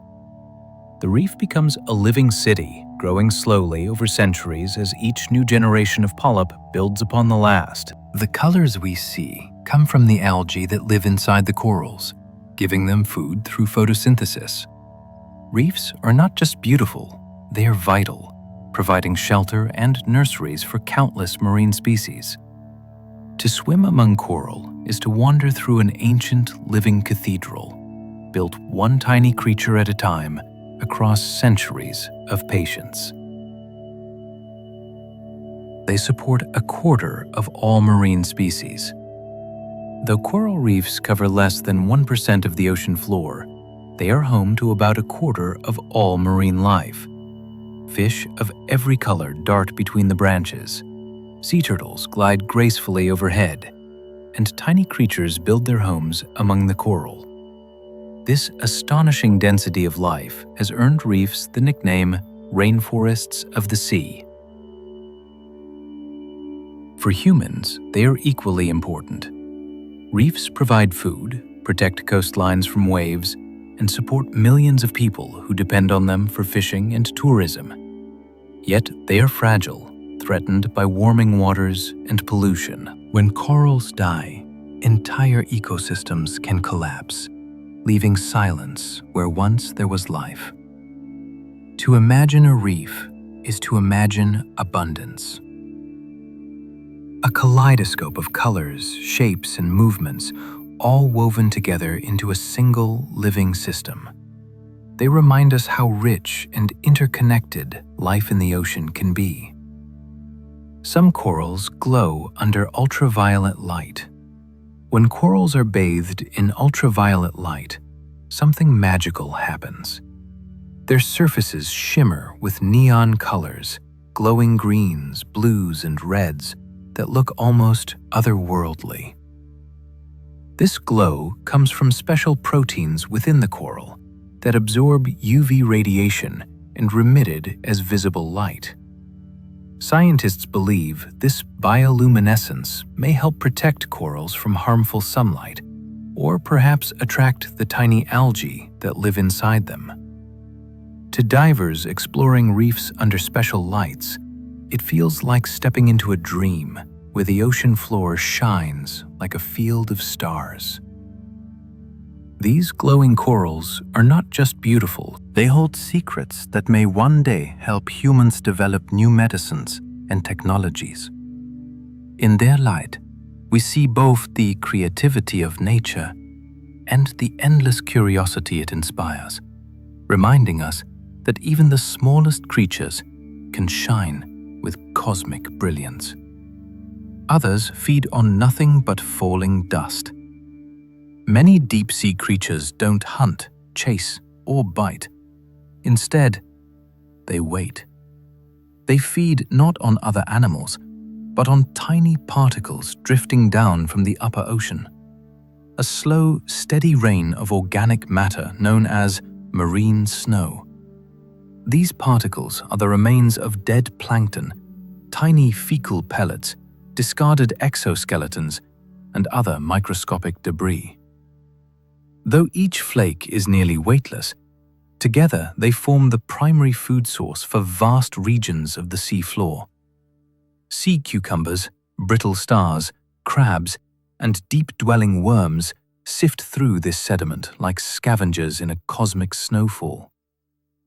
The reef becomes a living city, growing slowly over centuries as each new generation of polyp builds upon the last. The colors we see come from the algae that live inside the corals, giving them food through photosynthesis. Reefs are not just beautiful, they are vital, providing shelter and nurseries for countless marine species. To swim among coral is to wander through an ancient living cathedral, built one tiny creature at a time across centuries of patience. They support a quarter of all marine species. Though coral reefs cover less than 1% of the ocean floor, they are home to about a quarter of all marine life. Fish of every color dart between the branches. Sea turtles glide gracefully overhead, and tiny creatures build their homes among the coral. This astonishing density of life has earned reefs the nickname rainforests of the sea. For humans, they are equally important. Reefs provide food, protect coastlines from waves, and support millions of people who depend on them for fishing and tourism. Yet they are fragile, threatened by warming waters and pollution. When corals die, entire ecosystems can collapse, leaving silence where once there was life. To imagine a reef is to imagine abundance. A kaleidoscope of colors, shapes, and movements, all woven together into a single living system. They remind us how rich and interconnected life in the ocean can be. Some corals glow under ultraviolet light. When corals are bathed in ultraviolet light, something magical happens. Their surfaces shimmer with neon colors, glowing greens, blues, and reds that look almost otherworldly. This glow comes from special proteins within the coral that absorb UV radiation and remit it as visible light. Scientists believe this bioluminescence may help protect corals from harmful sunlight, or perhaps attract the tiny algae that live inside them. To divers exploring reefs under special lights, it feels like stepping into a dream where the ocean floor shines like a field of stars. These glowing corals are not just beautiful, they hold secrets that may one day help humans develop new medicines and technologies. In their light, we see both the creativity of nature and the endless curiosity it inspires, reminding us that even the smallest creatures can shine with cosmic brilliance. Others feed on nothing but falling dust. Many deep-sea creatures don't hunt, chase, or bite. Instead, they wait. They feed not on other animals, but on tiny particles drifting down from the upper ocean. A slow, steady rain of organic matter known as marine snow. These particles are the remains of dead plankton, tiny fecal pellets, discarded exoskeletons, and other microscopic debris. Though each flake is nearly weightless, together they form the primary food source for vast regions of the sea floor. Sea cucumbers, brittle stars, crabs, and deep-dwelling worms sift through this sediment like scavengers in a cosmic snowfall.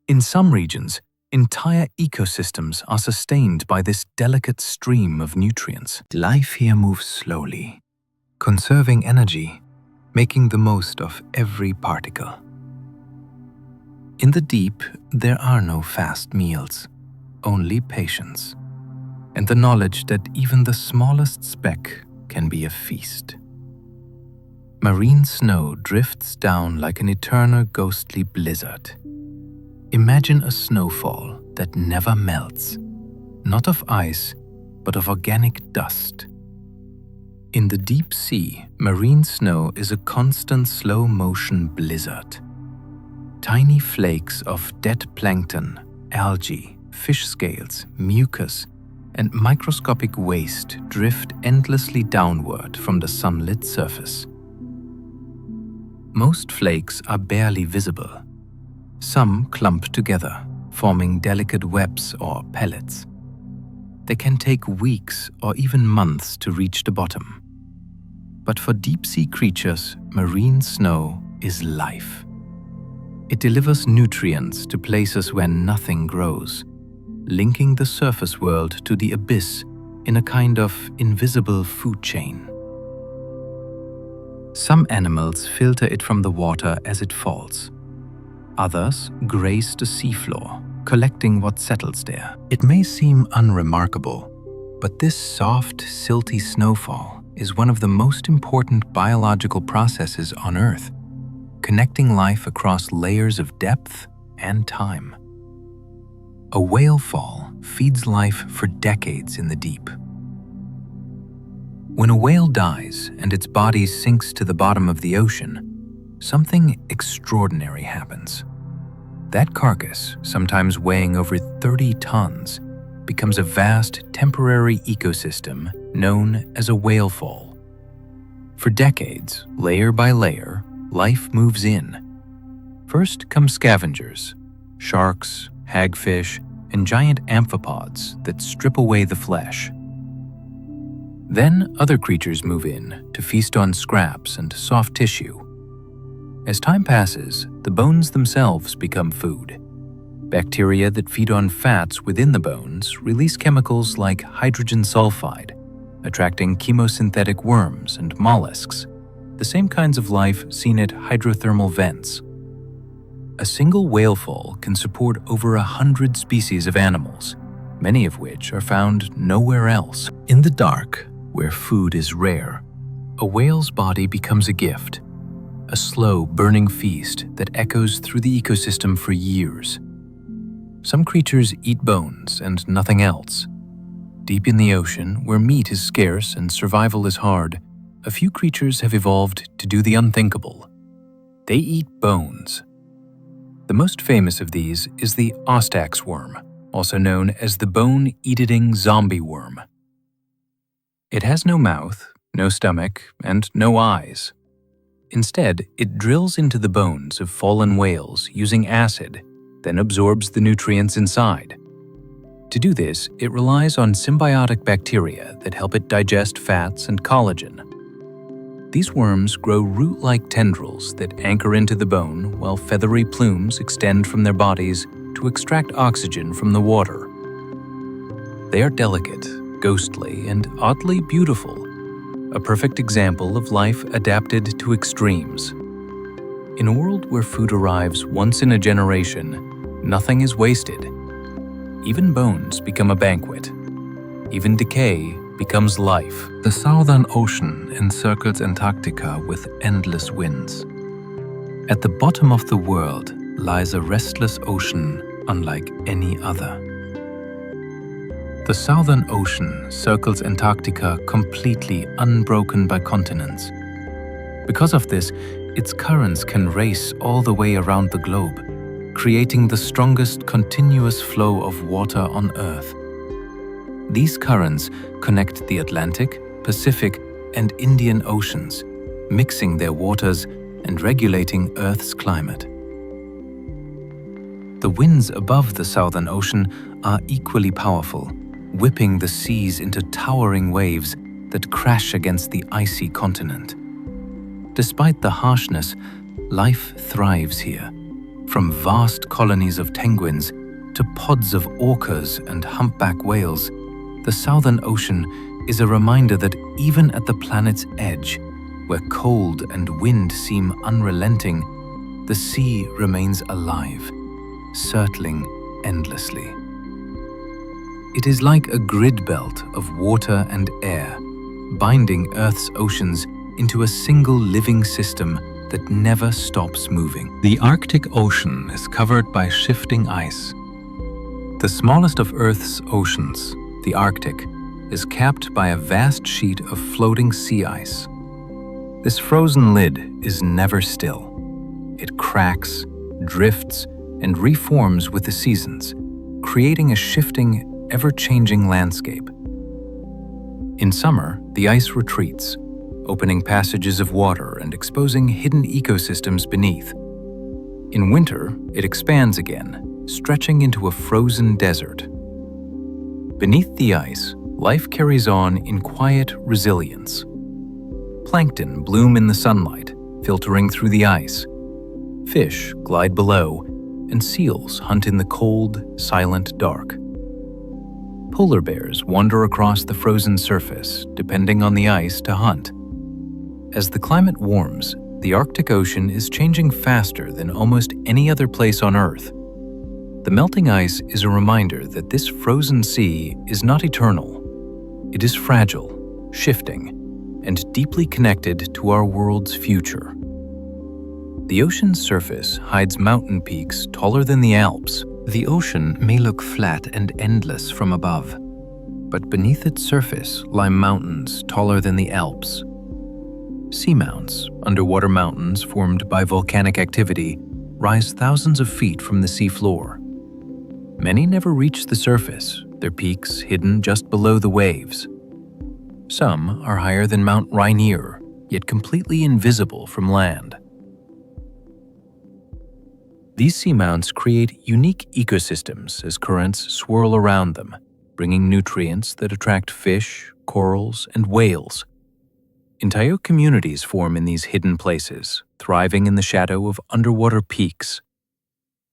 In some regions, entire ecosystems are sustained by this delicate stream of nutrients. Life here moves slowly, conserving energy, making the most of every particle. In the deep, there are no fast meals, only patience, and the knowledge that even the smallest speck can be a feast. Marine snow drifts down like an eternal ghostly blizzard. Imagine a snowfall that never melts, not of ice, but of organic dust. In the deep sea, marine snow is a constant slow-motion blizzard. Tiny flakes of dead plankton, algae, fish scales, mucus, and microscopic waste drift endlessly downward from the sunlit surface. Most flakes are barely visible. Some clump together, forming delicate webs or pellets. They can take weeks or even months to reach the bottom. But for deep-sea creatures, marine snow is life. It delivers nutrients to places where nothing grows, linking the surface world to the abyss in a kind of invisible food chain. Some animals filter it from the water as it falls. Others graze the seafloor, collecting what settles there. It may seem unremarkable, but this soft, silty snowfall is one of the most important biological processes on Earth, connecting life across layers of depth and time. A whale fall feeds life for decades in the deep. When a whale dies and its body sinks to the bottom of the ocean, something extraordinary happens. That carcass, sometimes weighing over 30 tons, becomes a vast temporary ecosystem known as a whale fall. For decades, layer by layer, life moves in. First come scavengers, sharks, hagfish, and giant amphipods that strip away the flesh. Then other creatures move in to feast on scraps and soft tissue. As time passes, the bones themselves become food. Bacteria that feed on fats within the bones release chemicals like hydrogen sulfide, attracting chemosynthetic worms and mollusks, the same kinds of life seen at hydrothermal vents. A single whale fall can support over 100 species of animals, many of which are found nowhere else. In the dark, where food is rare, a whale's body becomes a gift, a slow, burning feast that echoes through the ecosystem for years. Some creatures eat bones and nothing else. Deep in the ocean, where meat is scarce and survival is hard, a few creatures have evolved to do the unthinkable. They eat bones. The most famous of these is the Ostax worm, also known as the bone-eating zombie worm. It has no mouth, no stomach, and no eyes. Instead, it drills into the bones of fallen whales using acid, then absorbs the nutrients inside. To do this, it relies on symbiotic bacteria that help it digest fats and collagen. These worms grow root-like tendrils that anchor into the bone while feathery plumes extend from their bodies to extract oxygen from the water. They are delicate, ghostly, and oddly beautiful, a perfect example of life adapted to extremes. In a world where food arrives once in a generation, nothing is wasted. even bones become a banquet. Even decay becomes life. The Southern Ocean encircles Antarctica with endless winds. At the bottom of the world lies a restless ocean unlike any other. The Southern Ocean circles Antarctica completely unbroken by continents. Because of this, its currents can race all the way around the globe, creating the strongest continuous flow of water on Earth. These currents connect the Atlantic, Pacific, and Indian Oceans, mixing their waters and regulating Earth's climate. The winds above the Southern Ocean are equally powerful, whipping the seas into towering waves that crash against the icy continent. Despite the harshness, life thrives here, from vast colonies of penguins to pods of orcas and humpback whales. The Southern Ocean is a reminder that even at the planet's edge, where cold and wind seem unrelenting, the sea remains alive, circling endlessly. It is like a grid belt of water and air, binding Earth's oceans into a single living system that never stops moving. The Arctic Ocean is covered by shifting ice. The smallest of Earth's oceans, the Arctic, is capped by a vast sheet of floating sea ice. This frozen lid is never still. It cracks, drifts, and reforms with the seasons, creating a shifting, ever-changing landscape. In summer, the ice retreats, opening passages of water and exposing hidden ecosystems beneath. In winter, it expands again, stretching into a frozen desert. Beneath the ice, life carries on in quiet resilience. Plankton bloom in the sunlight, filtering through the ice. Fish glide below, and seals hunt in the cold, silent dark. Polar bears wander across the frozen surface, depending on the ice to hunt. As the climate warms, the Arctic Ocean is changing faster than almost any other place on Earth. The melting ice is a reminder that this frozen sea is not eternal. It is fragile, shifting, and deeply connected to our world's future. The ocean's surface hides mountain peaks taller than the Alps. The ocean may look flat and endless from above, but beneath its surface lie mountains taller than the Alps. Seamounts, underwater mountains formed by volcanic activity, rise thousands of feet from the seafloor. Many never reach the surface, their peaks hidden just below the waves. Some are higher than Mount Rainier, yet completely invisible from land. These seamounts create unique ecosystems as currents swirl around them, bringing nutrients that attract fish, corals, and whales. Entire communities form in these hidden places, thriving in the shadow of underwater peaks.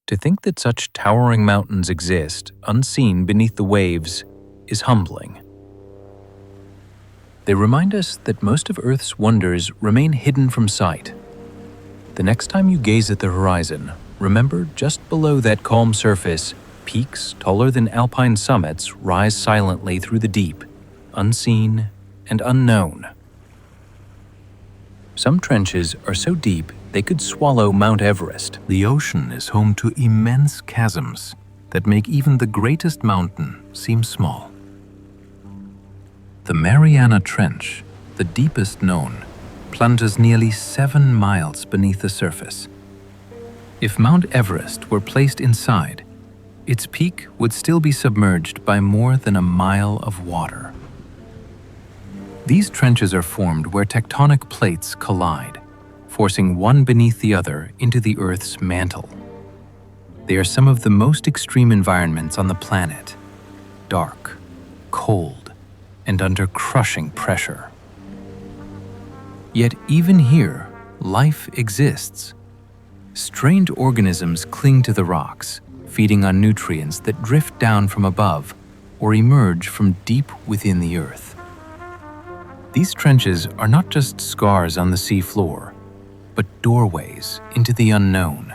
To think that such towering mountains exist, unseen beneath the waves, is humbling. They remind us that most of Earth's wonders remain hidden from sight. The next time you gaze at the horizon, remember just below that calm surface, peaks taller than alpine summits rise silently through the deep, unseen and unknown. Some trenches are so deep they could swallow Mount Everest. The ocean is home to immense chasms that make even the greatest mountain seem small. The Mariana Trench, the deepest known, plunges nearly 7 miles beneath the surface. If Mount Everest were placed inside, its peak would still be submerged by more than a mile of water. These trenches are formed where tectonic plates collide, forcing one beneath the other into the Earth's mantle. They are some of the most extreme environments on the planet: dark, cold, and under crushing pressure. Yet even here, life exists. Strange organisms cling to the rocks, feeding on nutrients that drift down from above or emerge from deep within the earth. These trenches are not just scars on the sea floor, but doorways into the unknown.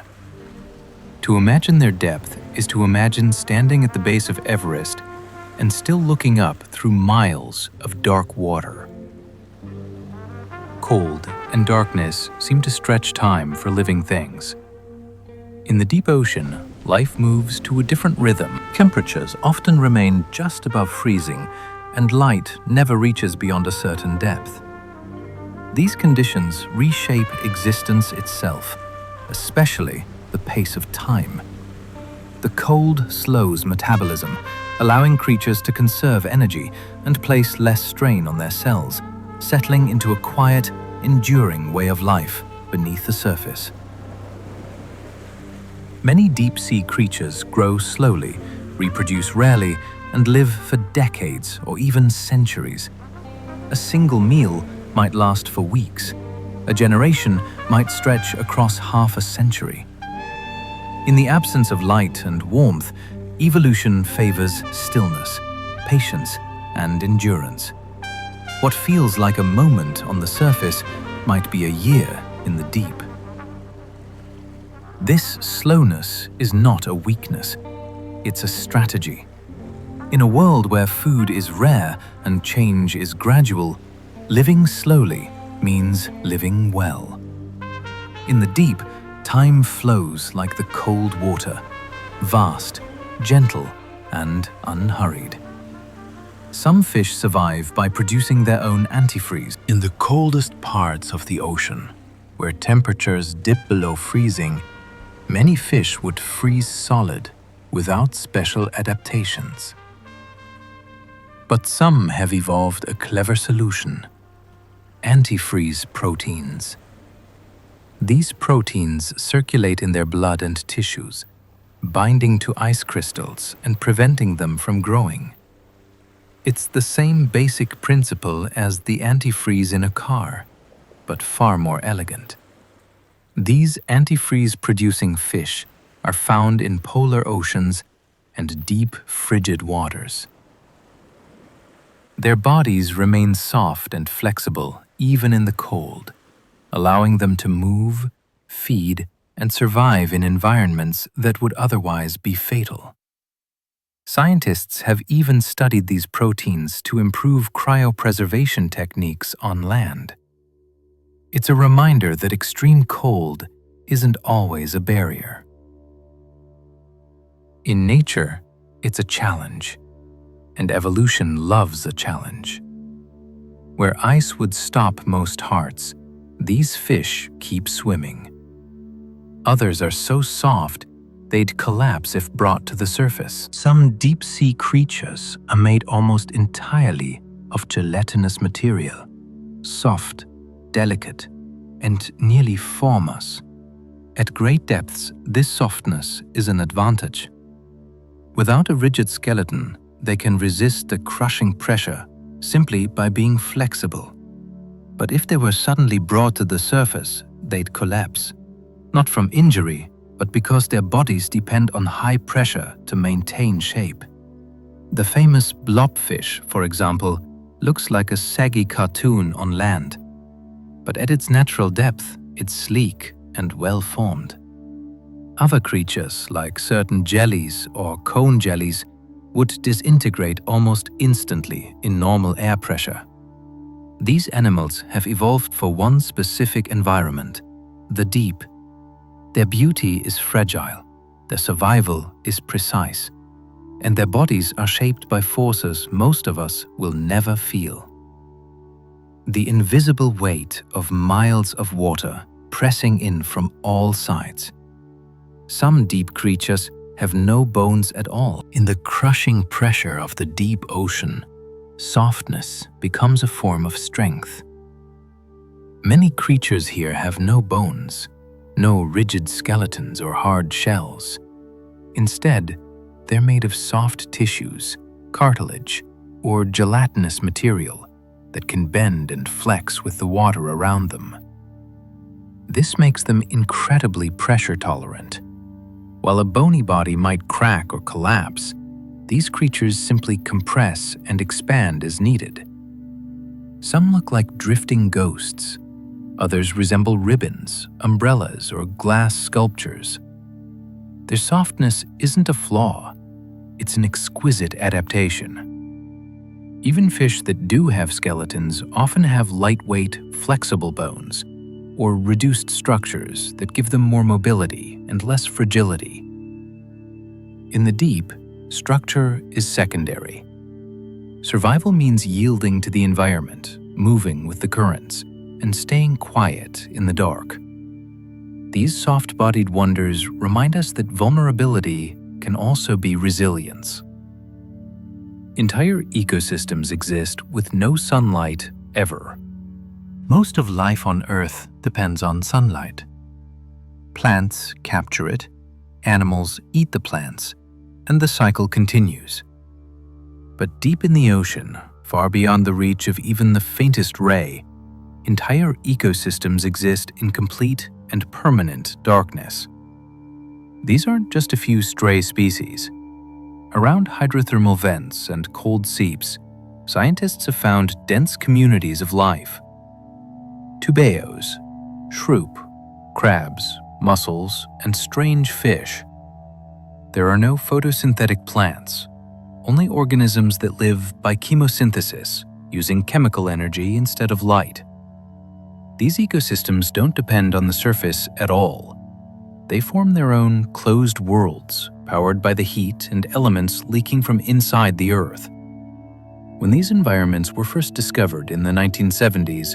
To imagine their depth is to imagine standing at the base of Everest and still looking up through miles of dark water. Cold and darkness seem to stretch time for living things. In the deep ocean, life moves to a different rhythm. Temperatures often remain just above freezing, and light never reaches beyond a certain depth. These conditions reshape existence itself, especially the pace of time. The cold slows metabolism, allowing creatures to conserve energy and place less strain on their cells, settling into a quiet, enduring way of life beneath the surface. Many deep-sea creatures grow slowly, reproduce rarely, and live for decades or even centuries. A single meal might last for weeks. A generation might stretch across half a century. In the absence of light and warmth, evolution favors stillness, patience, and endurance. What feels like a moment on the surface might be a year in the deep. This slowness is not a weakness, it's a strategy. In a world where food is rare and change is gradual, living slowly means living well. In the deep, time flows like the cold water, vast, gentle, and unhurried. Some fish survive by producing their own antifreeze. In the coldest parts of the ocean, where temperatures dip below freezing, many fish would freeze solid without special adaptations. But some have evolved a clever solution: antifreeze proteins. These proteins circulate in their blood and tissues, binding to ice crystals and preventing them from growing. It's the same basic principle as the antifreeze in a car, but far more elegant. These antifreeze-producing fish are found in polar oceans and deep, frigid waters. Their bodies remain soft and flexible even in the cold, allowing them to move, feed, and survive in environments that would otherwise be fatal. Scientists have even studied these proteins to improve cryopreservation techniques on land. It's a reminder that extreme cold isn't always a barrier. In nature, it's a challenge, and evolution loves a challenge. Where ice would stop most hearts, these fish keep swimming. Others are so soft, they'd collapse if brought to the surface. Some deep-sea creatures are made almost entirely of gelatinous material, soft, delicate, and nearly formless. At great depths, this softness is an advantage. Without a rigid skeleton, they can resist the crushing pressure simply by being flexible. But if they were suddenly brought to the surface, they'd collapse, not from injury, but because their bodies depend on high pressure to maintain shape. The famous blobfish, for example, looks like a saggy cartoon on land, but at its natural depth, it's sleek and well-formed. Other creatures, like certain jellies or cone jellies, would disintegrate almost instantly in normal air pressure. These animals have evolved for one specific environment, the deep. Their beauty is fragile, their survival is precise, and their bodies are shaped by forces most of us will never feel. The invisible weight of miles of water pressing in from all sides. Some deep creatures have no bones at all. In the crushing pressure of the deep ocean, softness becomes a form of strength. Many creatures here have no bones, no rigid skeletons or hard shells. Instead, they're made of soft tissues, cartilage, or gelatinous material that can bend and flex with the water around them. This makes them incredibly pressure tolerant. While a bony body might crack or collapse, these creatures simply compress and expand as needed. Some look like drifting ghosts. Others resemble ribbons, umbrellas, or glass sculptures. Their softness isn't a flaw, it's an exquisite adaptation. Even fish that do have skeletons often have lightweight, flexible bones, or reduced structures that give them more mobility and less fragility. In the deep, structure is secondary. Survival means yielding to the environment, moving with the currents, and staying quiet in the dark. These soft-bodied wonders remind us that vulnerability can also be resilience. Entire ecosystems exist with no sunlight ever. Most of life on Earth depends on sunlight. Plants capture it, animals eat the plants, and the cycle continues. But deep in the ocean, far beyond the reach of even the faintest ray, entire ecosystems exist in complete and permanent darkness. These aren't just a few stray species. Around hydrothermal vents and cold seeps, scientists have found dense communities of life. Tubeos, shroop, crabs, mussels, and strange fish. There are no photosynthetic plants, only organisms that live by chemosynthesis, using chemical energy instead of light. These ecosystems don't depend on the surface at all. They form their own closed worlds, powered by the heat and elements leaking from inside the Earth. When these environments were first discovered in the 1970s,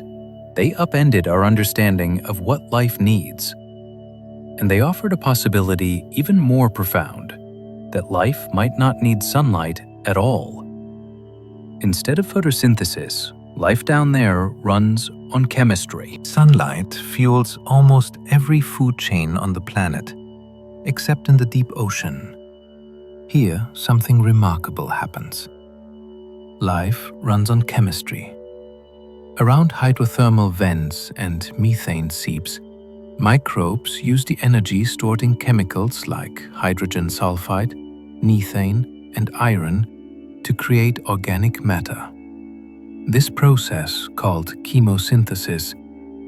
they upended our understanding of what life needs. And they offered a possibility even more profound, that life might not need sunlight at all. Instead of photosynthesis, life down there runs on chemistry. Sunlight fuels almost every food chain on the planet, except in the deep ocean. Here, something remarkable happens. Life runs on chemistry. Around hydrothermal vents and methane seeps, microbes use the energy stored in chemicals like hydrogen sulfide, methane, and iron to create organic matter. This process, called chemosynthesis,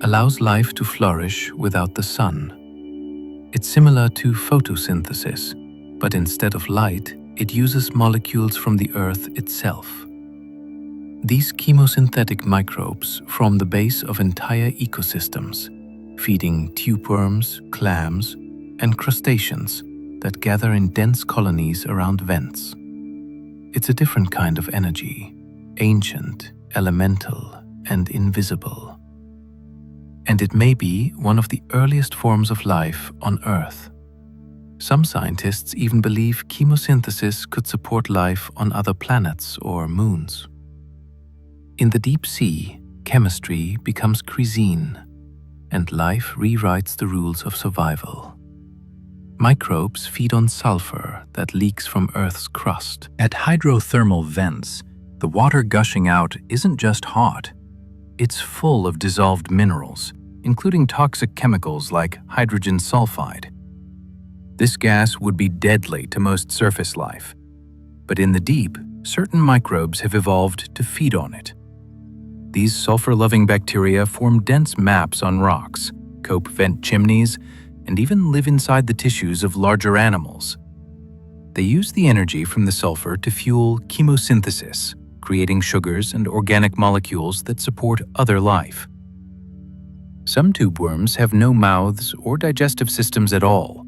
allows life to flourish without the sun. It's similar to photosynthesis, but instead of light, it uses molecules from the Earth itself. These chemosynthetic microbes form the base of entire ecosystems, feeding tubeworms, clams, and crustaceans that gather in dense colonies around vents. It's a different kind of energy, ancient, elemental, and invisible. And it may be one of the earliest forms of life on Earth. Some scientists even believe chemosynthesis could support life on other planets or moons. In the deep sea, chemistry becomes cuisine, and life rewrites the rules of survival. Microbes feed on sulfur that leaks from Earth's crust. At hydrothermal vents, the water gushing out isn't just hot. It's full of dissolved minerals, including toxic chemicals like hydrogen sulfide. This gas would be deadly to most surface life, but in the deep, certain microbes have evolved to feed on it. These sulfur-loving bacteria form dense maps on rocks, cope vent chimneys, and even live inside the tissues of larger animals. They use the energy from the sulfur to fuel chemosynthesis, creating sugars and organic molecules that support other life. Some tubeworms have no mouths or digestive systems at all.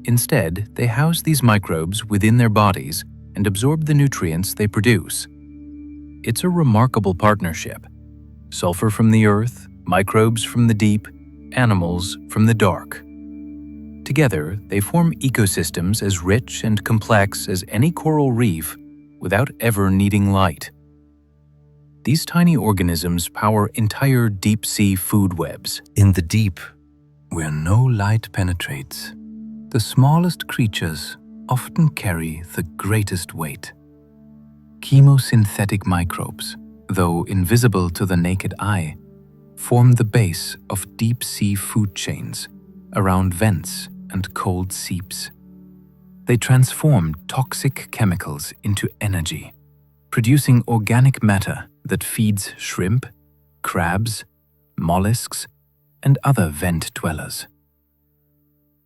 Instead, they house these microbes within their bodies and absorb the nutrients they produce. It's a remarkable partnership. Sulfur from the earth, microbes from the deep, animals from the dark. Together, they form ecosystems as rich and complex as any coral reef without ever needing light. These tiny organisms power entire deep-sea food webs. In the deep, where no light penetrates, the smallest creatures often carry the greatest weight. Chemosynthetic microbes, though invisible to the naked eye, form the base of deep-sea food chains around vents and cold seeps. They transform toxic chemicals into energy, producing organic matter that feeds shrimp, crabs, mollusks, and other vent dwellers.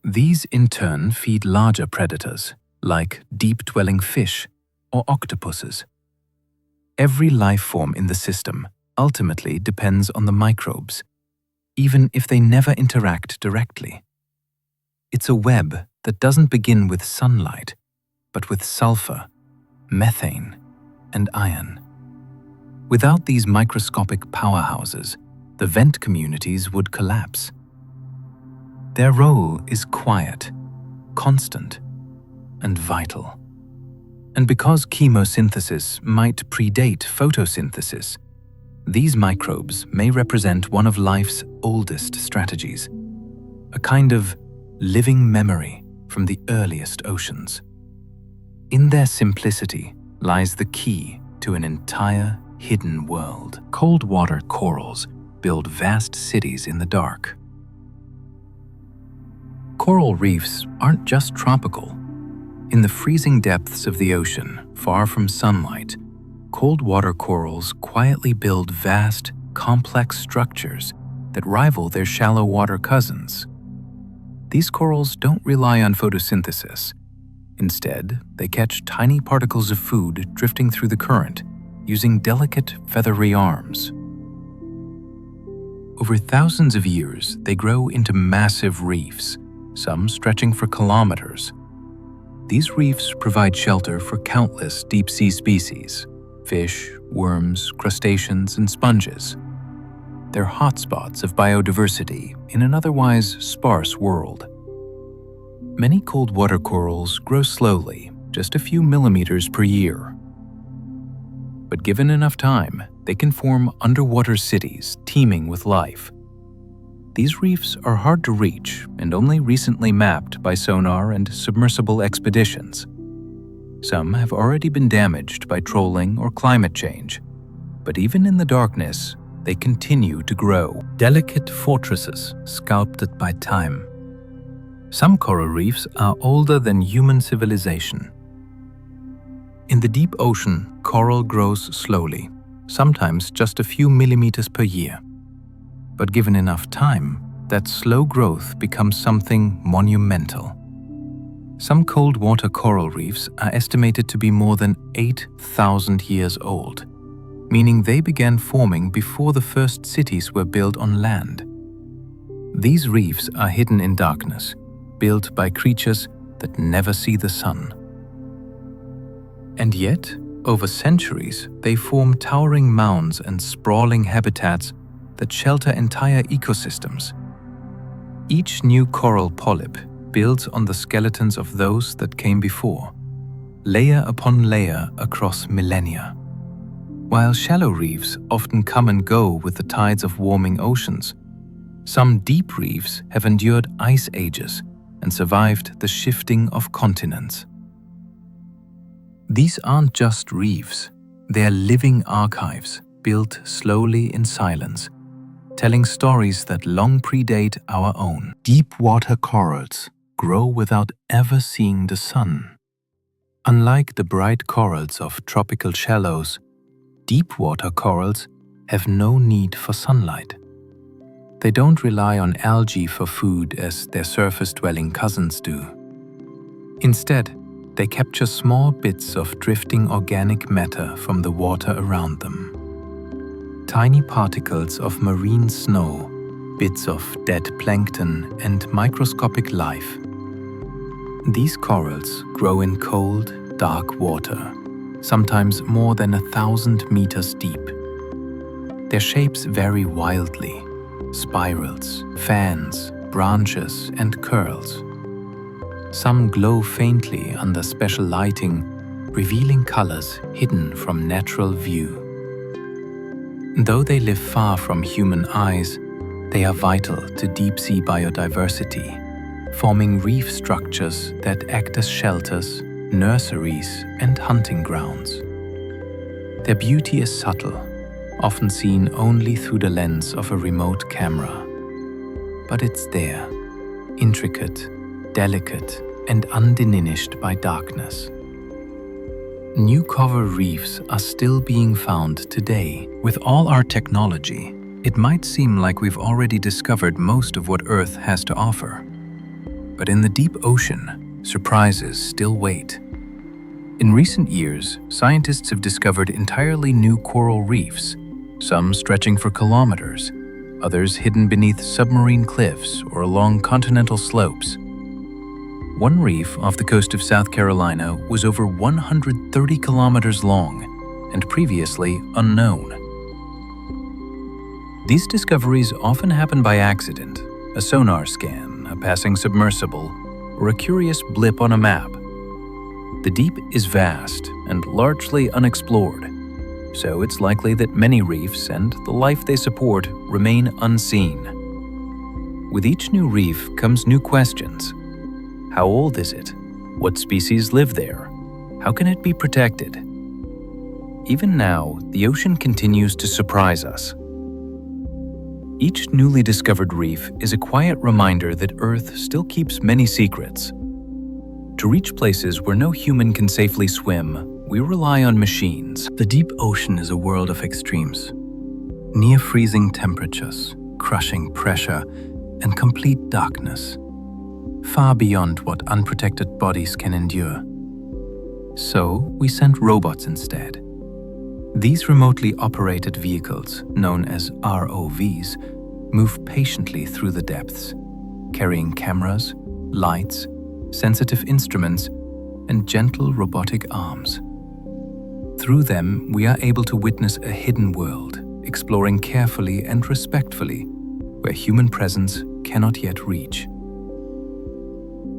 These in turn feed larger predators, like deep-dwelling fish or octopuses. Every life form in the system ultimately depends on the microbes, even if they never interact directly. It's a web that doesn't begin with sunlight, but with sulfur, methane, and iron. Without these microscopic powerhouses, the vent communities would collapse. Their role is quiet, constant, and vital. And because chemosynthesis might predate photosynthesis, these microbes may represent one of life's oldest strategies, a kind of living memory from the earliest oceans. In their simplicity lies the key to an entire hidden world. Cold water corals build vast cities in the dark. Coral reefs aren't just tropical. In the freezing depths of the ocean, far from sunlight, cold water corals quietly build vast, complex structures that rival their shallow water cousins. These corals don't rely on photosynthesis. Instead, they catch tiny particles of food drifting through the current, using delicate, feathery arms. Over thousands of years, they grow into massive reefs, some stretching for kilometers. These reefs provide shelter for countless deep-sea species: fish, worms, crustaceans, and sponges. They're hotspots of biodiversity in an otherwise sparse world. Many cold water corals grow slowly, just a few millimeters per year. But given enough time, they can form underwater cities teeming with life. These reefs are hard to reach and only recently mapped by sonar and submersible expeditions. Some have already been damaged by trolling or climate change, but even in the darkness, they continue to grow. Delicate fortresses sculpted by time. Some coral reefs are older than human civilization. In the deep ocean, coral grows slowly, sometimes just a few millimeters per year. But given enough time, that slow growth becomes something monumental. Some cold water coral reefs are estimated to be more than 8,000 years old, meaning they began forming before the first cities were built on land. These reefs are hidden in darkness, built by creatures that never see the sun. And yet, over centuries, they form towering mounds and sprawling habitats that shelter entire ecosystems. Each new coral polyp builds on the skeletons of those that came before, layer upon layer across millennia. While shallow reefs often come and go with the tides of warming oceans, some deep reefs have endured ice ages and survived the shifting of continents. These aren't just reefs, they're living archives built slowly in silence, telling stories that long predate our own. Deep water corals grow without ever seeing the sun. Unlike the bright corals of tropical shallows, deep water corals have no need for sunlight. They don't rely on algae for food as their surface-dwelling cousins do. Instead, they capture small bits of drifting organic matter from the water around them. Tiny particles of marine snow, bits of dead plankton, and microscopic life. These corals grow in cold, dark water, sometimes more than 1,000 meters deep. Their shapes vary wildly: spirals, fans, branches, and curls. Some glow faintly under special lighting, revealing colors hidden from natural view. Though they live far from human eyes, they are vital to deep-sea biodiversity, forming reef structures that act as shelters, nurseries, and hunting grounds. Their beauty is subtle, often seen only through the lens of a remote camera. But it's there, intricate, delicate, and undiminished by darkness. New coral reefs are still being found today. With all our technology, it might seem like we've already discovered most of what Earth has to offer. But in the deep ocean, surprises still wait. In recent years, scientists have discovered entirely new coral reefs, some stretching for kilometers, others hidden beneath submarine cliffs or along continental slopes. One reef off the coast of South Carolina was over 130 kilometers long and previously unknown. These discoveries often happen by accident: a sonar scan, a passing submersible, or a curious blip on a map. The deep is vast and largely unexplored, so it's likely that many reefs and the life they support remain unseen. With each new reef comes new questions. How old is it? What species live there? How can it be protected? Even now, the ocean continues to surprise us. Each newly discovered reef is a quiet reminder that Earth still keeps many secrets. To reach places where no human can safely swim, we rely on machines. The deep ocean is a world of extremes. Near freezing temperatures, crushing pressure, and complete darkness. Far beyond what unprotected bodies can endure. So, we sent robots instead. These remotely operated vehicles, known as ROVs, move patiently through the depths, carrying cameras, lights, sensitive instruments, and gentle robotic arms. Through them, we are able to witness a hidden world, exploring carefully and respectfully, where human presence cannot yet reach.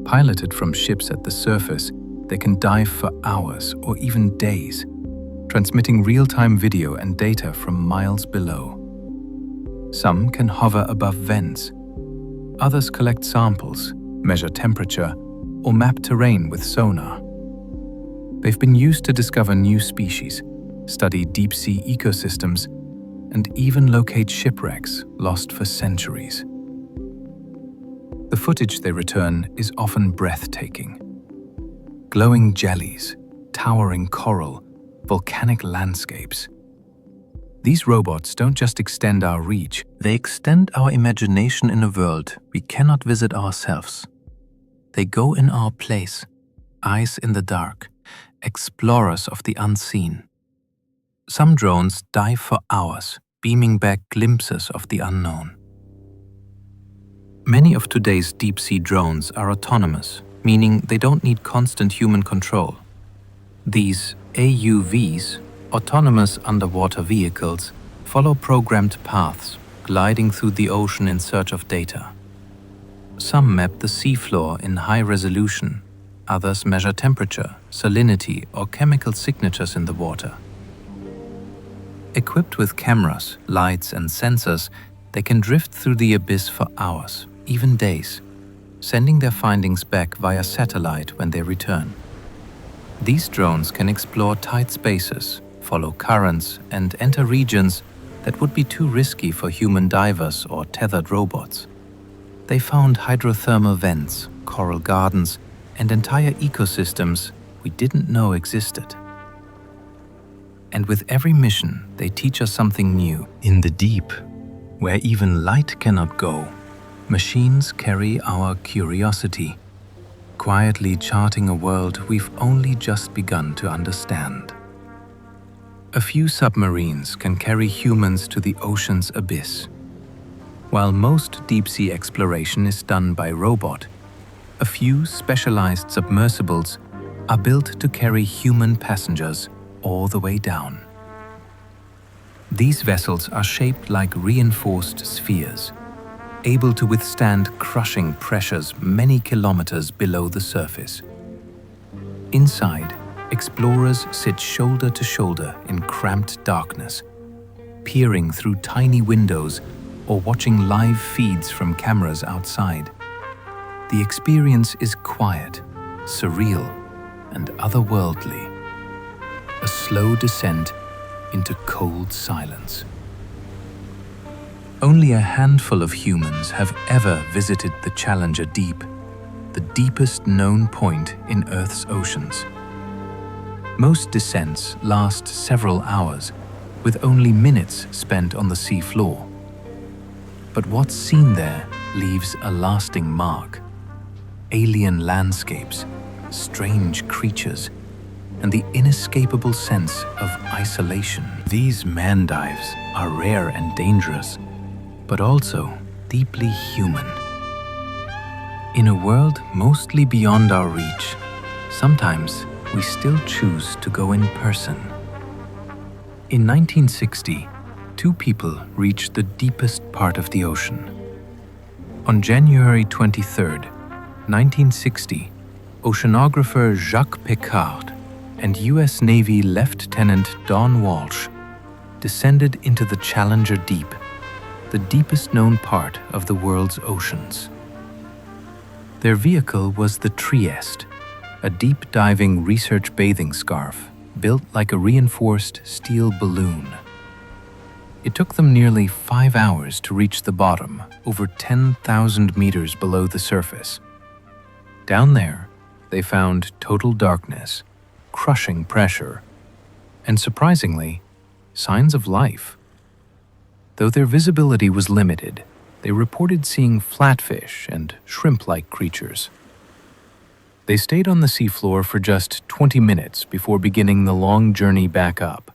Piloted from ships at the surface, they can dive for hours or even days, transmitting real-time video and data from miles below. Some can hover above vents. Others collect samples, measure temperature, or map terrain with sonar. They've been used to discover new species, study deep-sea ecosystems, and even locate shipwrecks lost for centuries. The footage they return is often breathtaking. Glowing jellies, towering coral, volcanic landscapes. These robots don't just extend our reach, they extend our imagination in a world we cannot visit ourselves. They go in our place, eyes in the dark, explorers of the unseen. Some drones dive for hours, beaming back glimpses of the unknown. Many of today's deep-sea drones are autonomous, meaning they don't need constant human control. These AUVs, autonomous underwater vehicles, follow programmed paths, gliding through the ocean in search of data. Some map the seafloor in high resolution, others measure temperature, salinity, or chemical signatures in the water. Equipped with cameras, lights, and sensors, they can drift through the abyss for hours, even days, sending their findings back via satellite when they return. These drones can explore tight spaces, follow currents, and enter regions that would be too risky for human divers or tethered robots. They found hydrothermal vents, coral gardens, and entire ecosystems we didn't know existed. And with every mission, they teach us something new. In the deep, where even light cannot go, machines carry our curiosity, quietly charting a world we've only just begun to understand. A few submarines can carry humans to the ocean's abyss. While most deep-sea exploration is done by robot, a few specialized submersibles are built to carry human passengers all the way down. These vessels are shaped like reinforced spheres, able to withstand crushing pressures many kilometers below the surface. Inside, explorers sit shoulder to shoulder in cramped darkness, peering through tiny windows or watching live feeds from cameras outside. The experience is quiet, surreal, and otherworldly. A slow descent into cold silence. Only a handful of humans have ever visited the Challenger Deep, the deepest known point in Earth's oceans. Most descents last several hours, with only minutes spent on the sea floor. But what's seen there leaves a lasting mark. alien landscapes, strange creatures, and the inescapable sense of isolation. These man dives are rare and dangerous, but also deeply human. In a world mostly beyond our reach, sometimes we still choose to go in person. In 1960, two people reached the deepest part of the ocean. On January 23, 1960, oceanographer Jacques Piccard and U.S. Navy Lieutenant Don Walsh descended into the Challenger Deep, the deepest known part of the world's oceans. Their vehicle was the Trieste, a deep-diving research bathing scarf built like a reinforced steel balloon. It took them nearly 5 hours to reach the bottom, over 10,000 meters below the surface. Down there, they found total darkness, crushing pressure, and surprisingly, signs of life. Though their visibility was limited, they reported seeing flatfish and shrimp-like creatures. They stayed on the seafloor for just 20 minutes before beginning the long journey back up.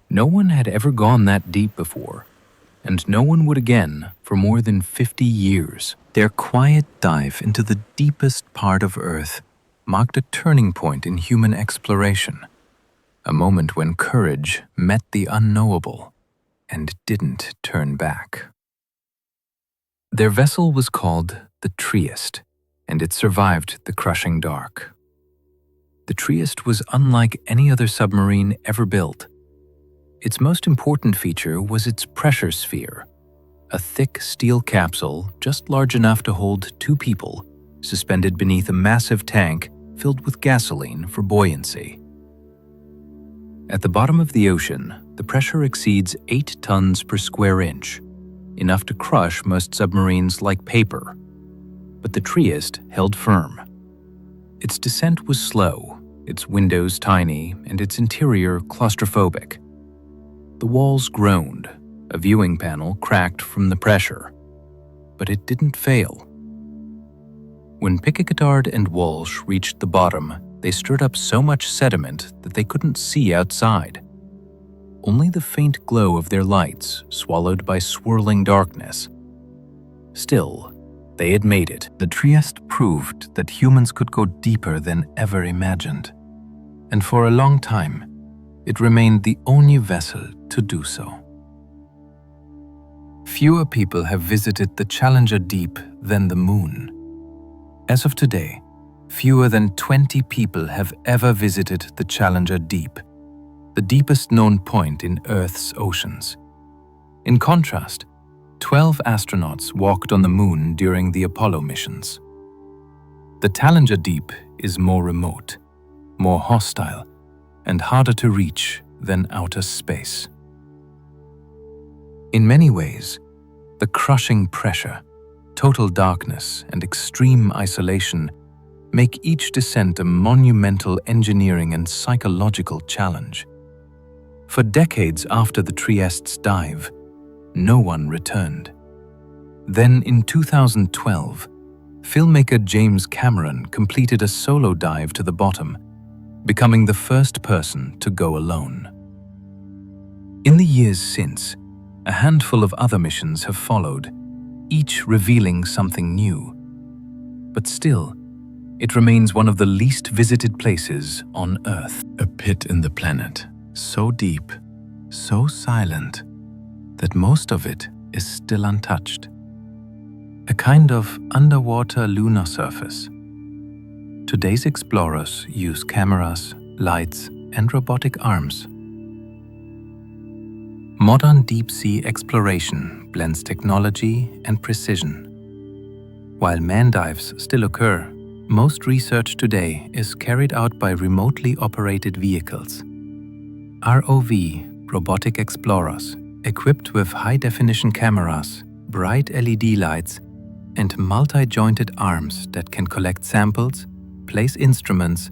No one had ever gone that deep before, and no one would again for more than 50 years. Their quiet dive into the deepest part of Earth marked a turning point in human exploration, a moment when courage met the unknowable and didn't turn back. Their vessel was called the Trieste, and it survived the crushing dark. The Trieste was unlike any other submarine ever built. Its most important feature was its pressure sphere, a thick steel capsule just large enough to hold two people, suspended beneath a massive tank filled with gasoline for buoyancy. At the bottom of the ocean, the pressure exceeds 8 tons per square inch, enough to crush most submarines like paper. But the Trieste held firm. Its descent was slow, its windows tiny, and its interior claustrophobic. The walls groaned, a viewing panel cracked from the pressure. But it didn't fail. When Piccard and Walsh reached the bottom, they stirred up so much sediment that they couldn't see outside. Only the faint glow of their lights swallowed by swirling darkness. Still, they had made it. The Trieste proved that humans could go deeper than ever imagined. And for a long time, it remained the only vessel to do so. Fewer people have visited the Challenger Deep than the Moon. As of today, fewer than 20 people have ever visited the Challenger Deep, the deepest known point in Earth's oceans. In contrast, 12 astronauts walked on the Moon during the Apollo missions. The Challenger Deep is more remote, more hostile, and harder to reach than outer space. In many ways, the crushing pressure, total darkness, and extreme isolation make each descent a monumental engineering and psychological challenge. For decades after the Trieste's dive, no one returned. Then in 2012, filmmaker James Cameron completed a solo dive to the bottom, becoming the first person to go alone. In the years since, a handful of other missions have followed, each revealing something new. But still, it remains one of the least visited places on Earth. A pit in the planet, so deep, so silent, that most of it is still untouched. A kind of underwater lunar surface. Today's explorers use cameras, lights, and robotic arms. Modern deep-sea exploration blends technology and precision. While man dives still occur, most research today is carried out by remotely operated vehicles. ROV, robotic explorers, equipped with high-definition cameras, bright LED lights, and multi-jointed arms that can collect samples, place instruments,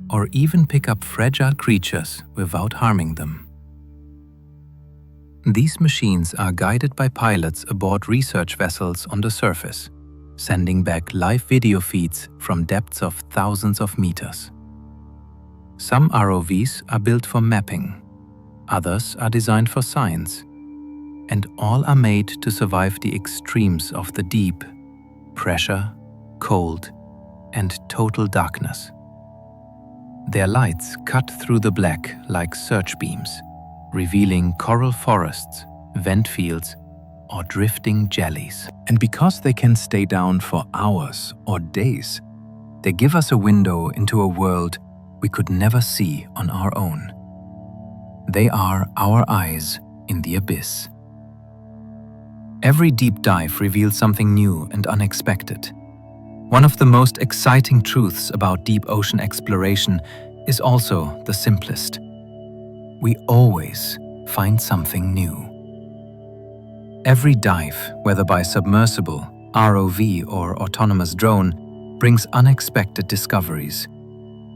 or even pick up fragile creatures without harming them. These machines are guided by pilots aboard research vessels on the surface. sending back live video feeds from depths of thousands of meters. Some ROVs are built for mapping, others are designed for science, and all are made to survive the extremes of the deep: pressure, cold, and total darkness. Their lights cut through the black like search beams, revealing coral forests, vent fields, or drifting jellies. And because they can stay down for hours or days, they give us a window into a world we could never see on our own. They are our eyes in the abyss. Every deep dive reveals something new and unexpected. One of the most exciting truths about deep ocean exploration is also the simplest. We always find something new. Every dive, whether by submersible, ROV, or autonomous drone, brings unexpected discoveries.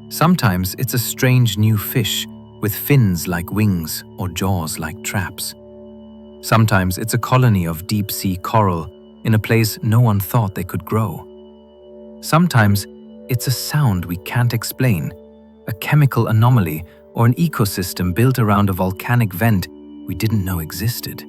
Sometimes it's a strange new fish with fins like wings or jaws like traps. Sometimes it's a colony of deep-sea coral in a place no one thought they could grow. Sometimes it's a sound we can't explain, a chemical anomaly, or an ecosystem built around a volcanic vent we didn't know existed.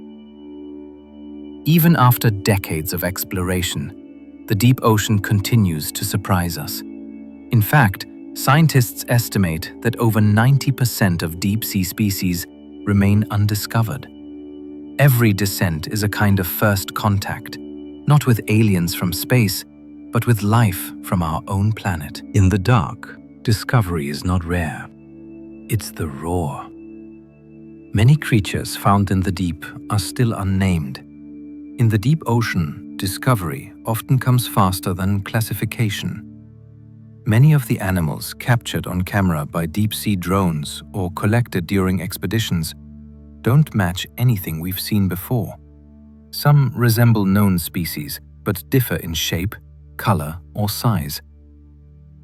Even after decades of exploration, the deep ocean continues to surprise us. In fact, scientists estimate that over 90% of deep-sea species remain undiscovered. Every descent is a kind of first contact, not with aliens from space, but with life from our own planet. In the dark, discovery is not rare. It's the roar. Many creatures found in the deep are still unnamed. In the deep ocean, discovery often comes faster than classification. Many of the animals captured on camera by deep-sea drones or collected during expeditions don't match anything we've seen before. Some resemble known species, but differ in shape, color, or size.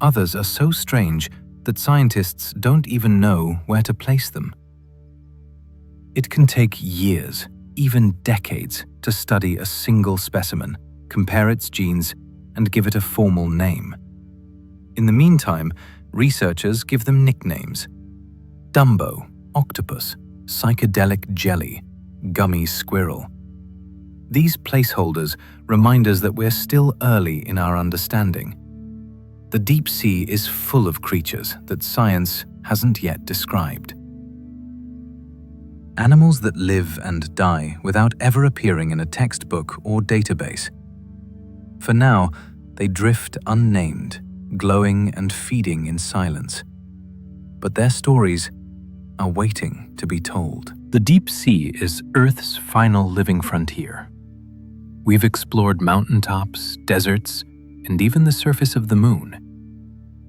Others are so strange that scientists don't even know where to place them. It can take years, even decades, to study a single specimen, compare its genes, and give it a formal name. In the meantime, researchers give them nicknames: Dumbo, octopus, psychedelic jelly, gummy squirrel. These placeholders remind us that we're still early in our understanding. The deep sea is full of creatures that science hasn't yet described. Animals that live and die without ever appearing in a textbook or database. For now, they drift unnamed, glowing and feeding in silence. But their stories are waiting to be told. The deep sea is Earth's final living frontier. We've explored mountaintops, deserts, and even the surface of the moon.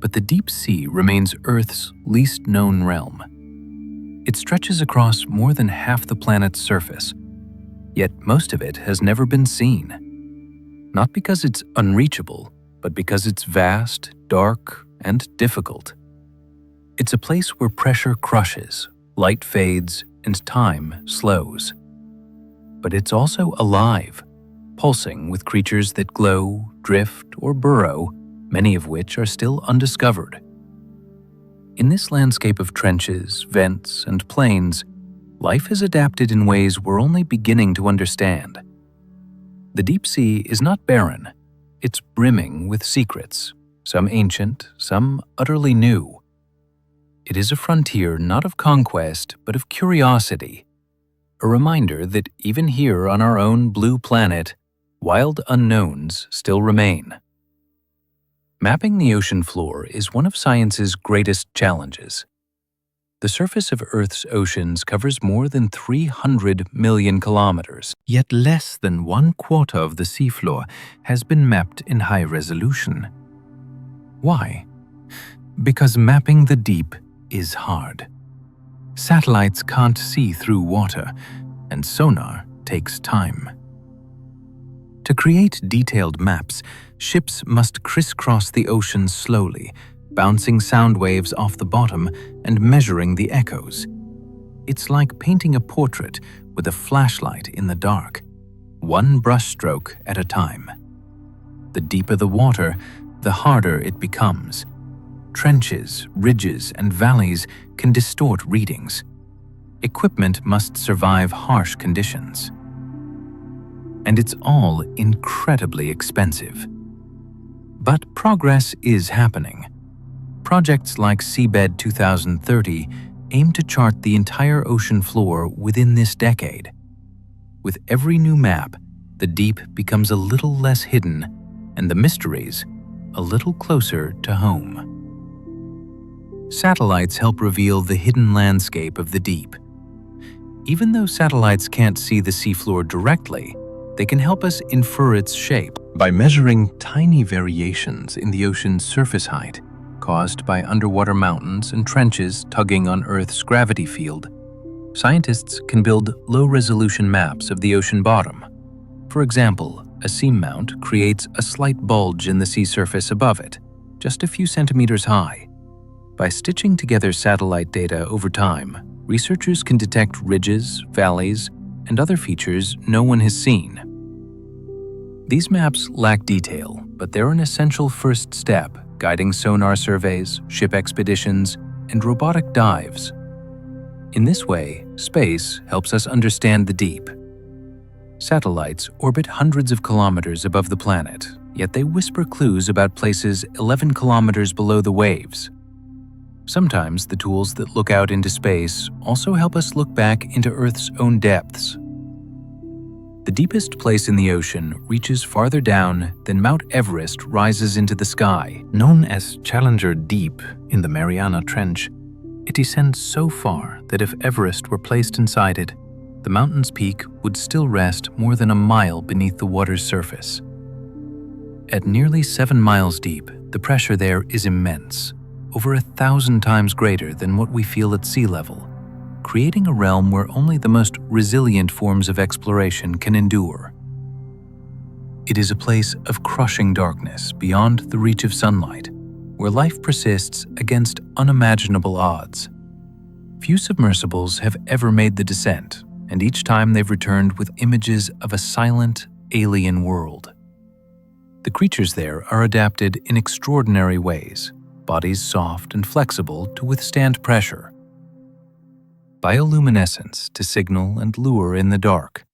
But the deep sea remains Earth's least known realm. It stretches across more than half the planet's surface, yet most of it has never been seen. Not because it's unreachable, but because it's vast, dark, and difficult. It's a place where pressure crushes, light fades, and time slows. But it's also alive, pulsing with creatures that glow, drift, or burrow, many of which are still undiscovered. In this landscape of trenches, vents, and plains, life has adapted in ways we're only beginning to understand. The deep sea is not barren. It's brimming with secrets, some ancient, some utterly new. It is a frontier not of conquest, but of curiosity, a reminder that even here on our own blue planet, wild unknowns still remain. Mapping the ocean floor is one of science's greatest challenges. The surface of Earth's oceans covers more than 300 million kilometers, yet less than 1/4 of the seafloor has been mapped in high resolution. Why? Because mapping the deep is hard. Satellites can't see through water, and sonar takes time. To create detailed maps, ships must crisscross the ocean slowly, bouncing sound waves off the bottom and measuring the echoes. It's like painting a portrait with a flashlight in the dark, one brushstroke at a time. The deeper the water, the harder it becomes. Trenches, ridges, and valleys can distort readings. Equipment must survive harsh conditions. And it's all incredibly expensive. But progress is happening. Projects like Seabed 2030 aim to chart the entire ocean floor within this decade. With every new map, the deep becomes a little less hidden and the mysteries a little closer to home. Satellites help reveal the hidden landscape of the deep. Even though satellites can't see the seafloor directly, they can help us infer its shape by measuring tiny variations in the ocean's surface height caused by underwater mountains and trenches tugging on Earth's gravity field. Scientists can build low-resolution maps of the ocean bottom. For example, a seamount creates a slight bulge in the sea surface above it, just a few centimeters high. By stitching together satellite data over time, researchers can detect ridges, valleys, and other features no one has seen. These maps lack detail, but they're an essential first step guiding sonar surveys, ship expeditions, and robotic dives. In this way, space helps us understand the deep. Satellites orbit hundreds of kilometers above the planet, yet they whisper clues about places 11 kilometers below the waves. Sometimes the tools that look out into space also help us look back into Earth's own depths. The deepest place in the ocean reaches farther down than Mount Everest rises into the sky. Known as Challenger Deep in the Mariana Trench, it descends so far that if Everest were placed inside it, the mountain's peak would still rest more than a mile beneath the water's surface. At nearly 7 miles deep, the pressure there is immense, over 1,000 times greater than what we feel at sea level, creating a realm where only the most resilient forms of exploration can endure. It is a place of crushing darkness beyond the reach of sunlight, where life persists against unimaginable odds. Few submersibles have ever made the descent, and each time they've returned with images of a silent, alien world. The creatures there are adapted in extraordinary ways, bodies soft and flexible to withstand pressure. Bioluminescence to signal and lure in the dark.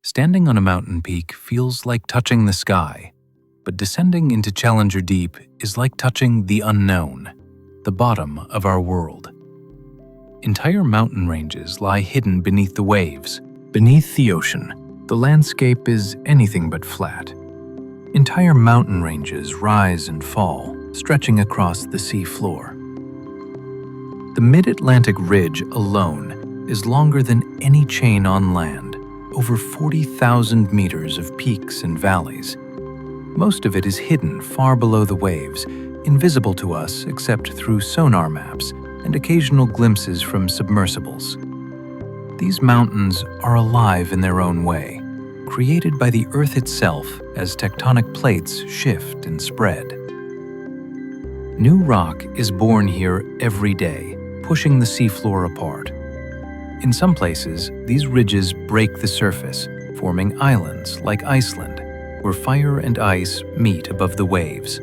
Standing on a mountain peak feels like touching the sky, but descending into Challenger Deep is like touching the unknown, the bottom of our world. Entire mountain ranges lie hidden beneath the waves. Beneath the ocean, the landscape is anything but flat. Entire mountain ranges rise and fall, stretching across the sea floor. The Mid-Atlantic Ridge alone is longer than any chain on land, over 40,000 meters of peaks and valleys. Most of it is hidden far below the waves, invisible to us except through sonar maps and occasional glimpses from submersibles. These mountains are alive in their own way, created by the Earth itself as tectonic plates shift and spread. New rock is born here every day, pushing the seafloor apart. In some places, these ridges break the surface, forming islands like Iceland, where fire and ice meet above the waves.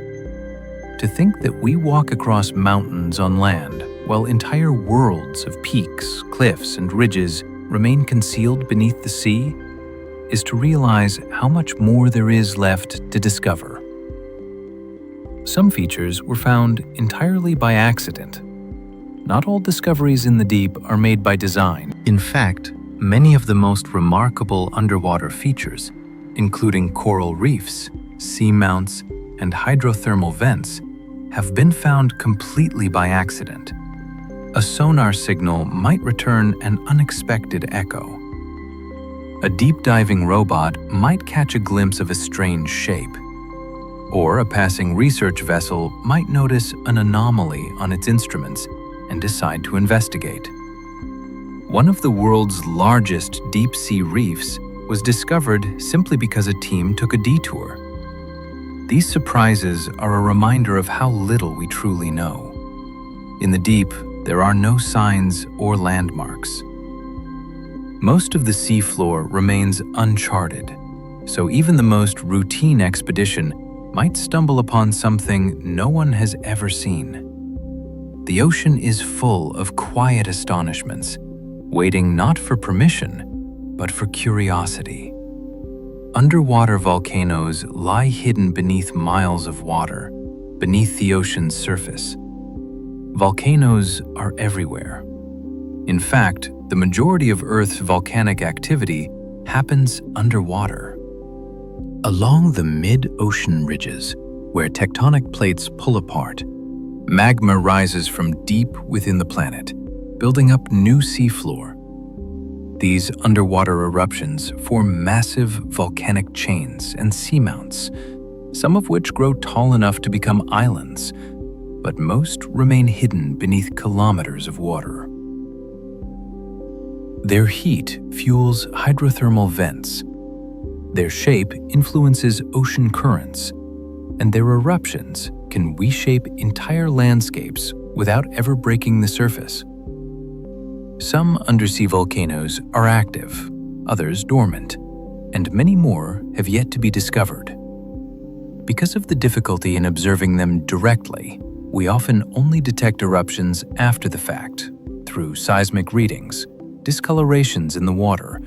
To think that we walk across mountains on land, while entire worlds of peaks, cliffs, and ridges remain concealed beneath the sea, is to realize how much more there is left to discover. Some features were found entirely by accident. Not all discoveries in the deep are made by design. In fact, many of the most remarkable underwater features, including coral reefs, seamounts, and hydrothermal vents, have been found completely by accident. A sonar signal might return an unexpected echo. A deep-diving robot might catch a glimpse of a strange shape. Or a passing research vessel might notice an anomaly on its instruments and decide to investigate. One of the world's largest deep-sea reefs was discovered simply because a team took a detour. These surprises are a reminder of how little we truly know. In the deep, there are no signs or landmarks. Most of the seafloor remains uncharted. so even the most routine expedition might stumble upon something no one has ever seen. The ocean is full of quiet astonishments, waiting not for permission, but for curiosity. Underwater volcanoes lie hidden beneath miles of water, beneath the ocean's surface. Volcanoes are everywhere. In fact, the majority of Earth's volcanic activity happens underwater. Along the mid-ocean ridges, where tectonic plates pull apart, magma rises from deep within the planet, building up new seafloor. These underwater eruptions form massive volcanic chains and seamounts, some of which grow tall enough to become islands, but most remain hidden beneath kilometers of water. Their heat fuels hydrothermal vents. Their shape influences ocean currents, and their eruptions can reshape entire landscapes without ever breaking the surface. Some undersea volcanoes are active, others dormant, and many more have yet to be discovered. Because of the difficulty in observing them directly, we often only detect eruptions after the fact, through seismic readings, discolorations in the water,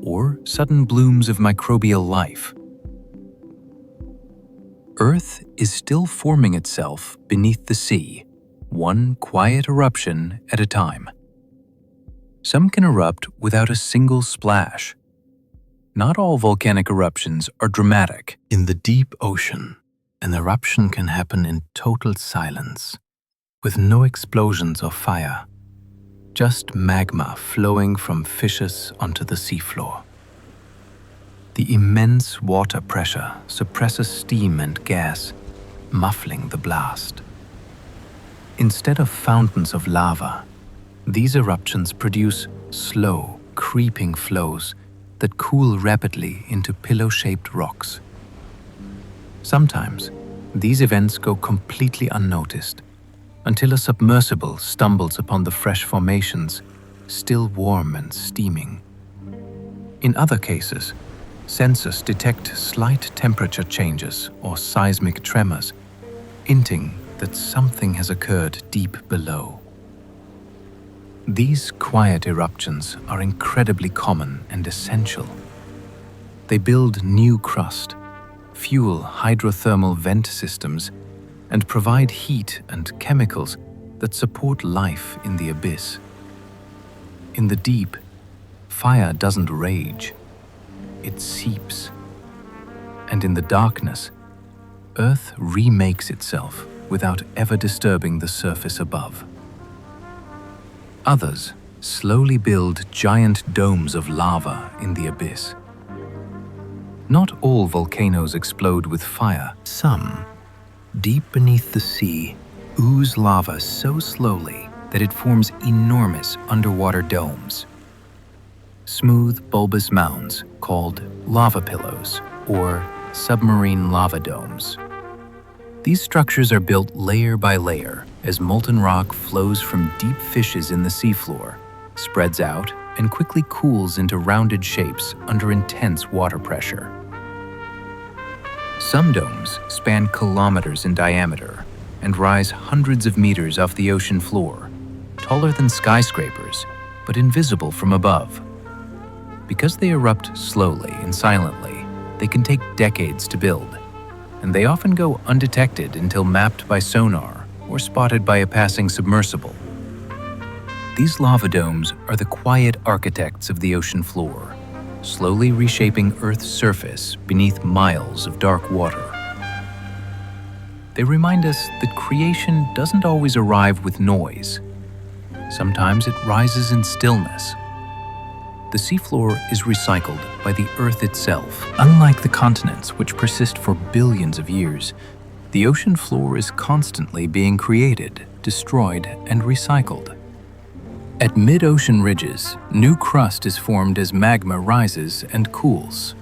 or sudden blooms of microbial life. Earth is still forming itself beneath the sea, one quiet eruption at a time. Some can erupt without a single splash. Not all volcanic eruptions are dramatic. In the deep ocean, an eruption can happen in total silence, with no explosions or fire, just magma flowing from fissures onto the seafloor. The immense water pressure suppresses steam and gas, muffling the blast. Instead of fountains of lava, these eruptions produce slow, creeping flows that cool rapidly into pillow-shaped rocks. Sometimes, these events go completely unnoticed, until a submersible stumbles upon the fresh formations, still warm and steaming. In other cases, sensors detect slight temperature changes or seismic tremors, hinting that something has occurred deep below. These quiet eruptions are incredibly common and essential. They build new crust, fuel hydrothermal vent systems, and provide heat and chemicals that support life in the abyss. In the deep, fire doesn't rage, it seeps. And in the darkness, Earth remakes itself without ever disturbing the surface above. Others slowly build giant domes of lava in the abyss. Not all volcanoes explode with fire. Some, deep beneath the sea, ooze lava so slowly that it forms enormous underwater domes. Smooth, bulbous mounds called lava pillows or submarine lava domes. These structures are built layer by layer as molten rock flows from deep fissures in the seafloor, spreads out, and quickly cools into rounded shapes under intense water pressure. Some domes span kilometers in diameter and rise hundreds of meters off the ocean floor, taller than skyscrapers, but invisible from above. Because they erupt slowly and silently, they can take decades to build, and they often go undetected until mapped by sonar or spotted by a passing submersible. These lava domes are the quiet architects of the ocean floor, slowly reshaping Earth's surface beneath miles of dark water. They remind us that creation doesn't always arrive with noise. Sometimes it rises in stillness. The seafloor is recycled by the Earth itself. Unlike the continents, which persist for billions of years, the ocean floor is constantly being created, destroyed, and recycled. At mid-ocean ridges, new crust is formed as magma rises and cools.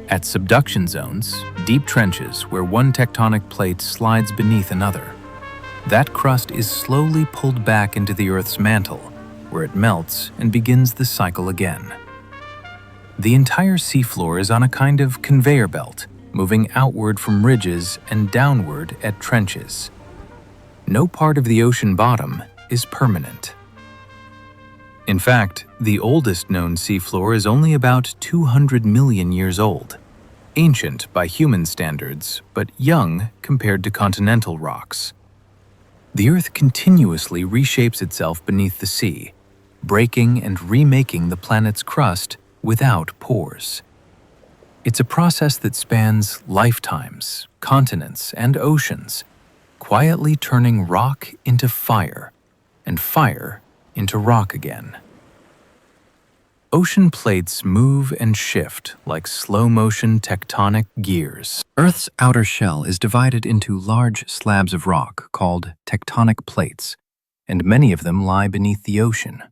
At subduction zones, deep trenches where one tectonic plate slides beneath another, that crust is slowly pulled back into the Earth's mantle, where it melts and begins the cycle again. The entire seafloor is on a kind of conveyor belt, moving outward from ridges and downward at trenches. No part of the ocean bottom is permanent. In fact, the oldest known seafloor is only about 200 million years old, ancient by human standards, but young compared to continental rocks. The Earth continuously reshapes itself beneath the sea, breaking and remaking the planet's crust without pores. It's a process that spans lifetimes, continents, and oceans, quietly turning rock into fire, and fire into rock again. Ocean plates move and shift like slow-motion tectonic gears. Earth's outer shell is divided into large slabs of rock called tectonic plates, and many of them lie beneath the ocean.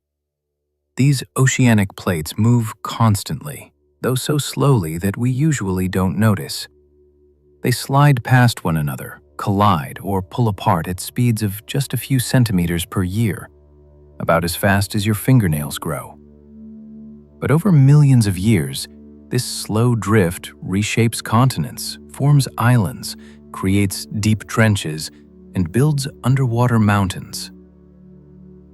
These oceanic plates move constantly, though so slowly that we usually don't notice. They slide past one another, collide, or pull apart at speeds of just a few centimeters per year, about as fast as your fingernails grow. But over millions of years, this slow drift reshapes continents, forms islands, creates deep trenches, and builds underwater mountains.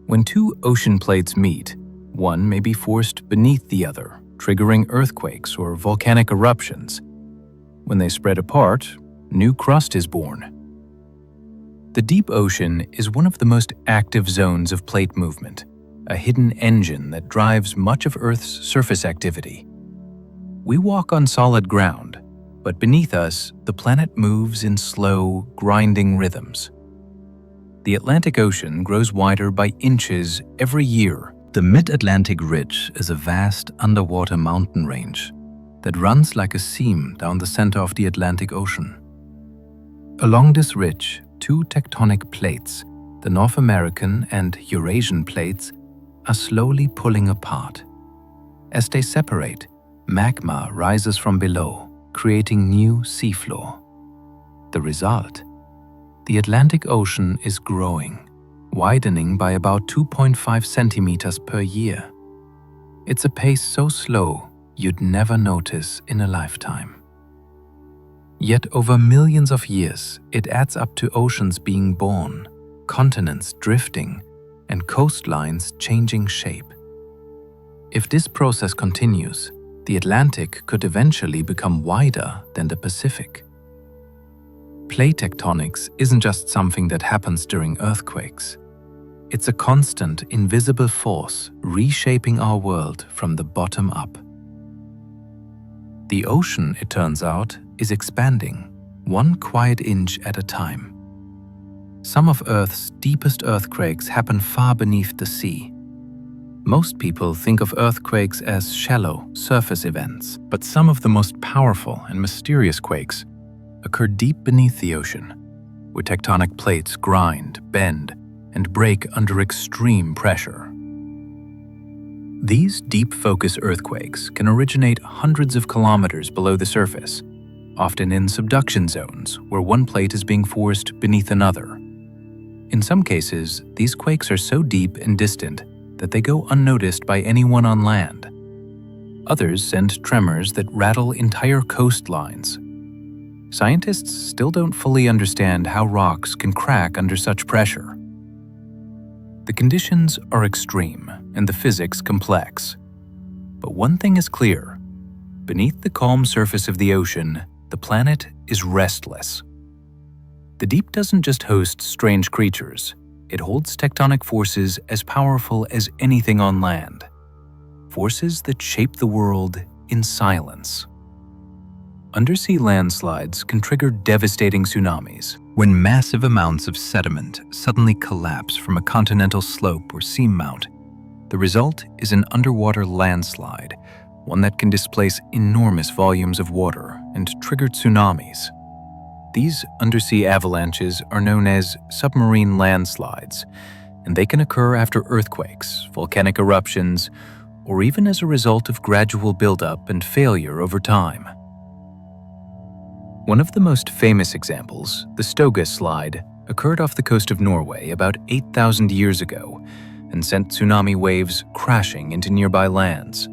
When two ocean plates meet, one may be forced beneath the other, triggering earthquakes or volcanic eruptions. When they spread apart, new crust is born. The deep ocean is one of the most active zones of plate movement, a hidden engine that drives much of Earth's surface activity. We walk on solid ground, but beneath us, the planet moves in slow, grinding rhythms. The Atlantic Ocean grows wider by inches every year. The Mid-Atlantic Ridge is a vast underwater mountain range that runs like a seam down the center of the Atlantic Ocean. Along this ridge, two tectonic plates, the North American and Eurasian plates, are slowly pulling apart. As they separate, magma rises from below, creating new seafloor. The result? The Atlantic Ocean is growing, widening by about 2.5 centimeters per year. It's a pace so slow you'd never notice in a lifetime. Yet over millions of years, it adds up to oceans being born, continents drifting, and coastlines changing shape. If this process continues, the Atlantic could eventually become wider than the Pacific. Plate tectonics isn't just something that happens during earthquakes. It's a constant, invisible force reshaping our world from the bottom up. The ocean, it turns out, is expanding, one quiet inch at a time. Some of Earth's deepest earthquakes happen far beneath the sea. Most people think of earthquakes as shallow, surface events, but some of the most powerful and mysterious quakes occur deep beneath the ocean, where tectonic plates grind, bend, and break under extreme pressure. These deep focus earthquakes can originate hundreds of kilometers below the surface, often in subduction zones where one plate is being forced beneath another. In some cases, these quakes are so deep and distant that they go unnoticed by anyone on land. Others send tremors that rattle entire coastlines. Scientists still don't fully understand how rocks can crack under such pressure. The conditions are extreme and the physics complex. But one thing is clear: beneath the calm surface of the ocean, the planet is restless. The deep doesn't just host strange creatures, it holds tectonic forces as powerful as anything on land. Forces that shape the world in silence. Undersea landslides can trigger devastating tsunamis. When massive amounts of sediment suddenly collapse from a continental slope or seamount, the result is an underwater landslide, one that can displace enormous volumes of water and trigger tsunamis. These undersea avalanches are known as submarine landslides, and they can occur after earthquakes, volcanic eruptions, or even as a result of gradual buildup and failure over time. One of the most famous examples, the Stoga slide, occurred off the coast of Norway about 8,000 years ago and sent tsunami waves crashing into nearby lands.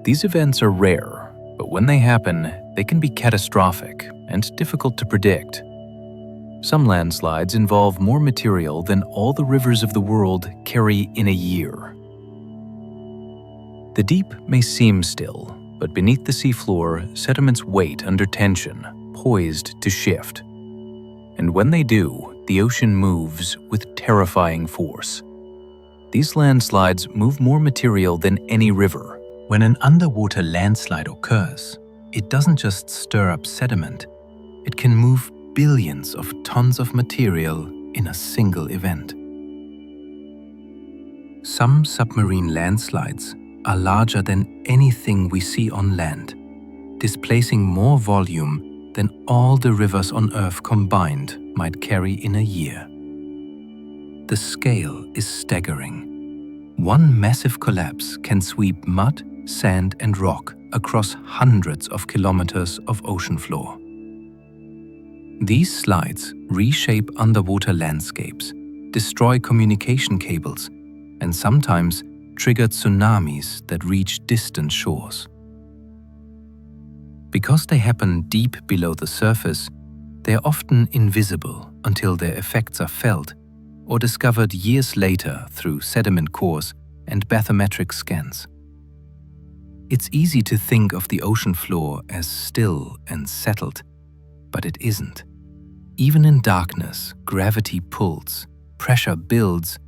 These events are rare, but when they happen, they can be catastrophic and difficult to predict. Some landslides involve more material than all the rivers of the world carry in a year. The deep may seem still, but beneath the seafloor, sediments wait under tension, poised to shift. And when they do, the ocean moves with terrifying force. These landslides move more material than any river. When an underwater landslide occurs, it doesn't just stir up sediment, it can move billions of tons of material in a single event. Some submarine landslides are larger than anything we see on land, displacing more volume than all the rivers on Earth combined might carry in a year. The scale is staggering. One massive collapse can sweep mud, sand, and rock across hundreds of kilometers of ocean floor. These slides reshape underwater landscapes, destroy communication cables, and sometimes trigger tsunamis that reach distant shores. Because they happen deep below the surface, they are often invisible until their effects are felt or discovered years later through sediment cores and bathymetric scans. It's easy to think of the ocean floor as still and settled, but it isn't. Even in darkness, gravity pulls, pressure builds,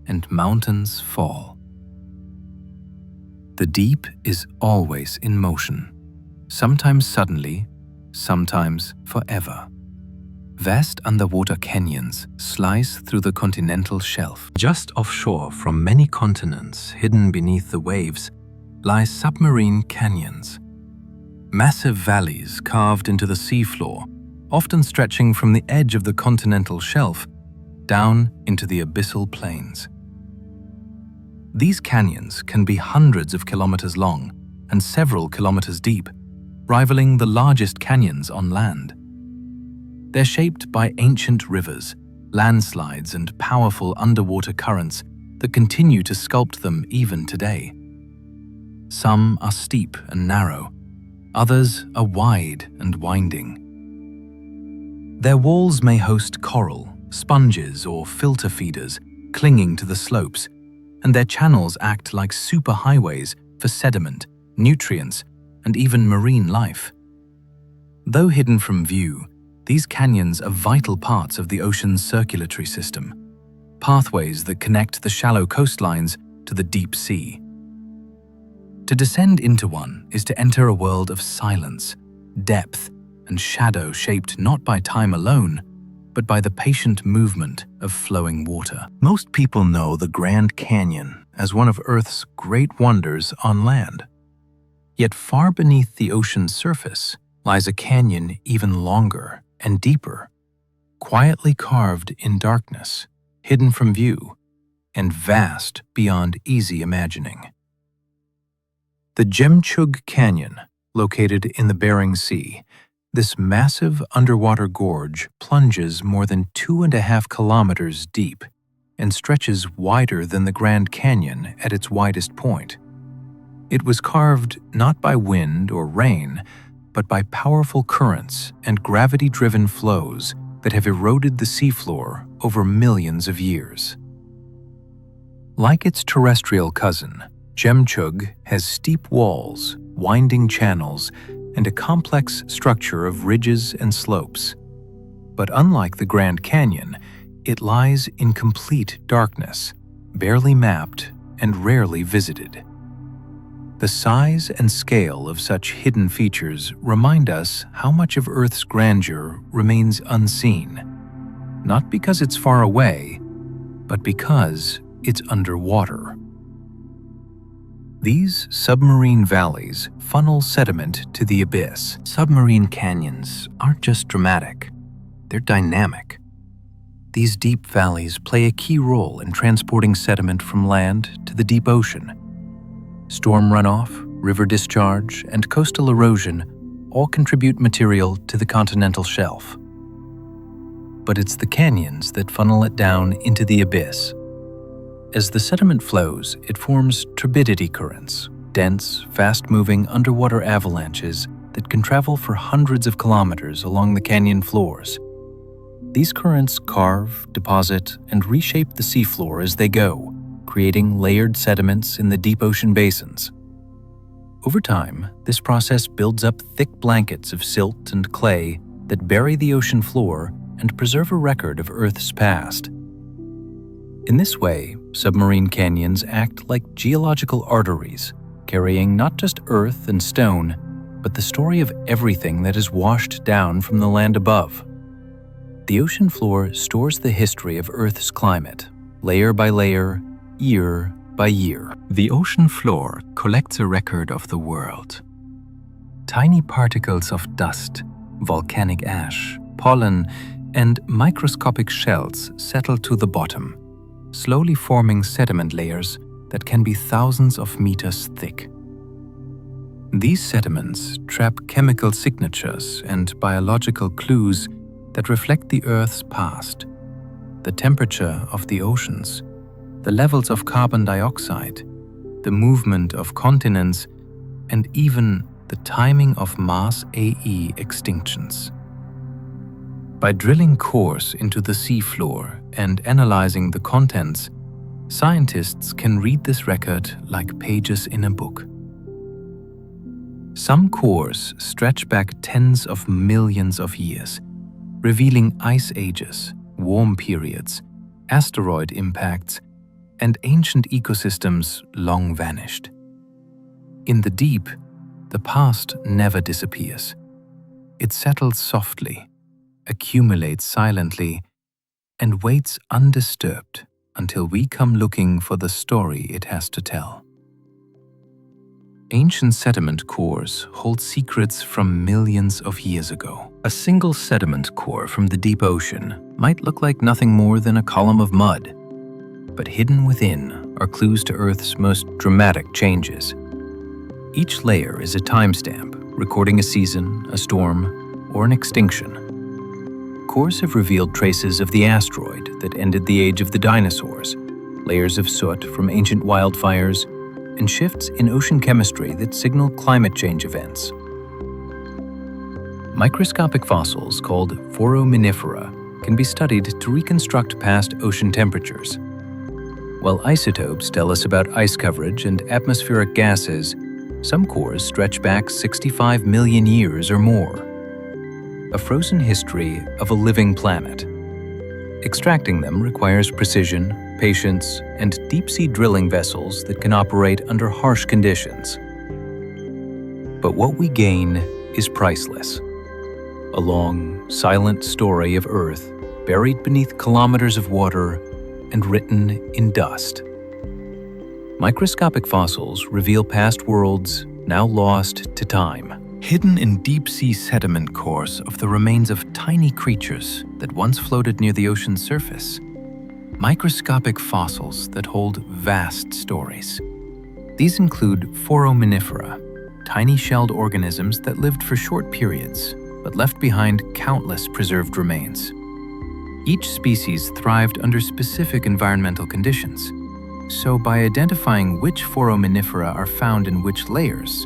and mountains fall. The deep is always in motion, sometimes suddenly, sometimes forever. Vast underwater canyons slice through the continental shelf. Just offshore from many continents, hidden beneath the waves, lie submarine canyons. Massive valleys carved into the seafloor, often stretching from the edge of the continental shelf down into the abyssal plains. These canyons can be hundreds of kilometers long and several kilometers deep, rivaling the largest canyons on land. They're shaped by ancient rivers, landslides, and powerful underwater currents that continue to sculpt them even today. Some are steep and narrow, others are wide and winding. Their walls may host coral, sponges, or filter feeders clinging to the slopes, and their channels act like superhighways for sediment, nutrients, and even marine life. Though hidden from view, these canyons are vital parts of the ocean's circulatory system, pathways that connect the shallow coastlines to the deep sea. To descend into one is to enter a world of silence, depth, and shadow shaped not by time alone, but by the patient movement of flowing water. Most people know the Grand Canyon as one of Earth's great wonders on land. Yet far beneath the ocean's surface lies a canyon even longer and deeper, quietly carved in darkness, hidden from view, and vast beyond easy imagining. The Jemchug Canyon, located in the Bering Sea, this massive underwater gorge plunges more than 2.5 kilometers deep and stretches wider than the Grand Canyon at its widest point. It was carved not by wind or rain, but by powerful currents and gravity-driven flows that have eroded the seafloor over millions of years. Like its terrestrial cousin, Jemchug has steep walls, winding channels, and a complex structure of ridges and slopes. But unlike the Grand Canyon, it lies in complete darkness, barely mapped and rarely visited. The size and scale of such hidden features remind us how much of Earth's grandeur remains unseen, not because it's far away, but because it's underwater. These submarine valleys funnel sediment to the abyss. Submarine canyons aren't just dramatic, they're dynamic. These deep valleys play a key role in transporting sediment from land to the deep ocean. Storm runoff, river discharge, and coastal erosion all contribute material to the continental shelf. But it's the canyons that funnel it down into the abyss. As the sediment flows, it forms turbidity currents, dense, fast-moving underwater avalanches that can travel for hundreds of kilometers along the canyon floors. These currents carve, deposit, and reshape the seafloor as they go, creating layered sediments in the deep ocean basins. Over time, this process builds up thick blankets of silt and clay that bury the ocean floor and preserve a record of Earth's past. In this way, submarine canyons act like geological arteries, carrying not just earth and stone, but the story of everything that is washed down from the land above. The ocean floor stores the history of Earth's climate, layer by layer, year by year. The ocean floor collects a record of the world. Tiny particles of dust, volcanic ash, pollen, and microscopic shells settle to the bottom, slowly forming sediment layers that can be thousands of meters thick. These sediments trap chemical signatures and biological clues that reflect the Earth's past, the temperature of the oceans, the levels of carbon dioxide, the movement of continents, and even the timing of mass AE extinctions. By drilling cores into the seafloor and analyzing the contents, scientists can read this record like pages in a book. Some cores stretch back tens of millions of years, revealing ice ages, warm periods, asteroid impacts, and ancient ecosystems long vanished. In the deep, the past never disappears. It settles softly, accumulates silently, and waits undisturbed until we come looking for the story it has to tell. Ancient sediment cores hold secrets from millions of years ago. A single sediment core from the deep ocean might look like nothing more than a column of mud, but hidden within are clues to Earth's most dramatic changes. Each layer is a timestamp, recording a season, a storm, or an extinction. Cores have revealed traces of the asteroid that ended the age of the dinosaurs, layers of soot from ancient wildfires, and shifts in ocean chemistry that signal climate change events. Microscopic fossils called foraminifera can be studied to reconstruct past ocean temperatures. While isotopes tell us about ice coverage and atmospheric gases, some cores stretch back 65 million years or more. A frozen history of a living planet. Extracting them requires precision, patience, and deep-sea drilling vessels that can operate under harsh conditions. But what we gain is priceless. A long, silent story of Earth buried beneath kilometers of water and written in dust. Microscopic fossils reveal past worlds now lost to time. Hidden in deep-sea sediment cores of the remains of tiny creatures that once floated near the ocean's surface. Microscopic fossils that hold vast stories. These include foraminifera, tiny shelled organisms that lived for short periods, but left behind countless preserved remains. Each species thrived under specific environmental conditions. So by identifying which foraminifera are found in which layers,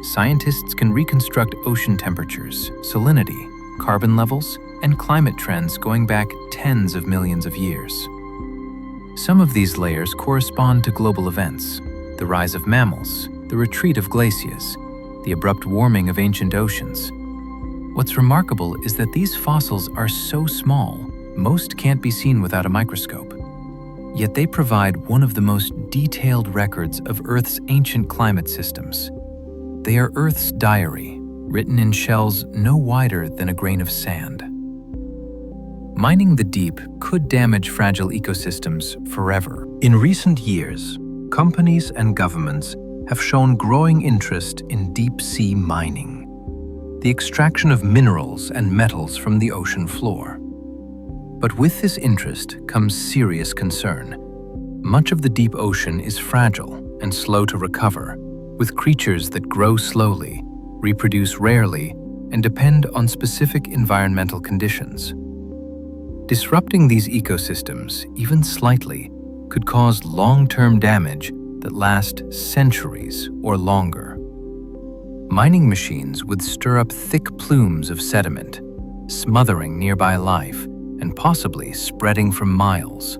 scientists can reconstruct ocean temperatures, salinity, carbon levels, and climate trends going back tens of millions of years. Some of these layers correspond to global events: the rise of mammals, the retreat of glaciers, the abrupt warming of ancient oceans. What's remarkable is that these fossils are so small, most can't be seen without a microscope. Yet they provide one of the most detailed records of Earth's ancient climate systems. They are Earth's diary, written in shells no wider than a grain of sand. Mining the deep could damage fragile ecosystems forever. In recent years, companies and governments have shown growing interest in deep-sea mining, the extraction of minerals and metals from the ocean floor. But with this interest comes serious concern. Much of the deep ocean is fragile and slow to recover, with creatures that grow slowly, reproduce rarely, and depend on specific environmental conditions. Disrupting these ecosystems, even slightly, could cause long-term damage that last centuries or longer. Mining machines would stir up thick plumes of sediment, smothering nearby life and possibly spreading for miles.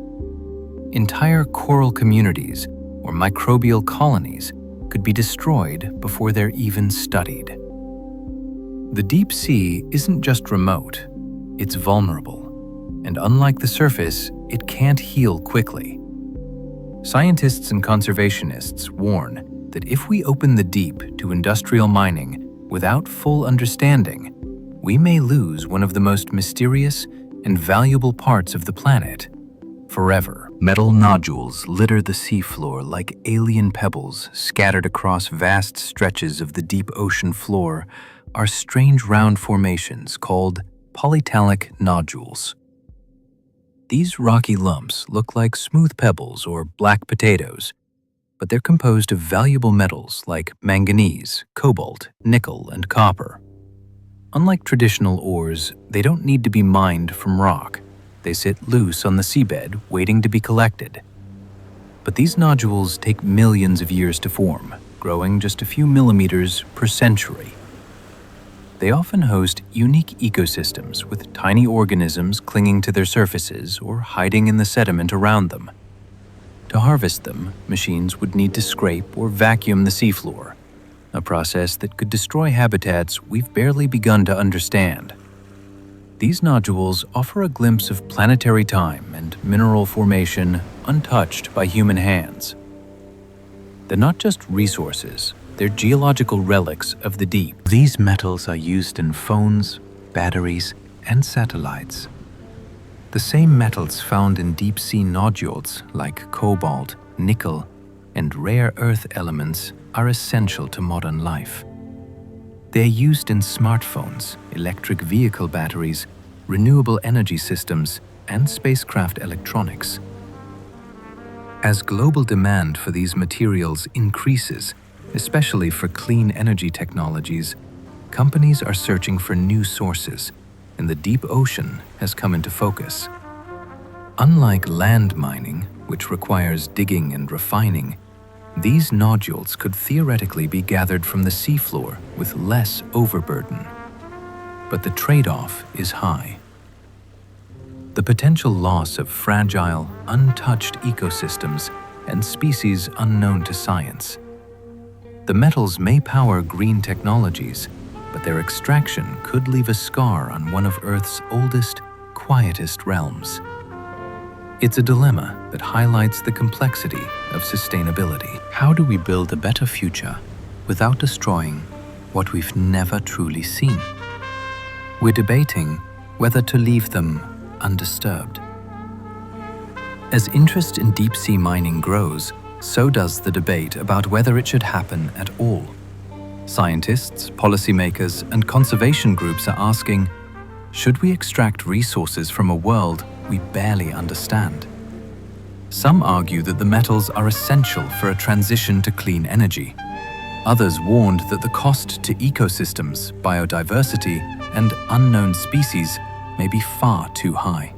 Entire coral communities or microbial colonies could be destroyed before they're even studied. The deep sea isn't just remote, it's vulnerable, and unlike the surface, it can't heal quickly. Scientists and conservationists warn that if we open the deep to industrial mining without full understanding, we may lose one of the most mysterious and valuable parts of the planet forever. Metal nodules litter the seafloor like alien pebbles scattered across vast stretches of the deep ocean floor are strange round formations called polytalic nodules. These rocky lumps look like smooth pebbles or black potatoes, but they're composed of valuable metals like manganese, cobalt, nickel, and copper. Unlike traditional ores, they don't need to be mined from rock. They sit loose on the seabed, waiting to be collected. But these nodules take millions of years to form, growing just a few millimeters per century. They often host unique ecosystems with tiny organisms clinging to their surfaces or hiding in the sediment around them. To harvest them, machines would need to scrape or vacuum the seafloor, a process that could destroy habitats we've barely begun to understand. These nodules offer a glimpse of planetary time and mineral formation untouched by human hands. They're not just resources, they're geological relics of the deep. These metals are used in phones, batteries, and satellites. The same metals found in deep-sea nodules like cobalt, nickel, and rare earth elements are essential to modern life. They're used in smartphones, electric vehicle batteries, renewable energy systems, and spacecraft electronics. As global demand for these materials increases, especially for clean energy technologies, companies are searching for new sources, and the deep ocean has come into focus. Unlike land mining, which requires digging and refining, these nodules could theoretically be gathered from the seafloor with less overburden. But the trade-off is high. The potential loss of fragile, untouched ecosystems and species unknown to science. The metals may power green technologies, but their extraction could leave a scar on one of Earth's oldest, quietest realms. It's a dilemma that highlights the complexity of sustainability. How do we build a better future without destroying what we've never truly seen? We're debating whether to leave them undisturbed. As interest in deep-sea mining grows, so does the debate about whether it should happen at all. Scientists, policymakers, and conservation groups are asking, should we extract resources from a world we barely understand? Some argue that the metals are essential for a transition to clean energy. Others warned that the cost to ecosystems, biodiversity, and unknown species may be far too high.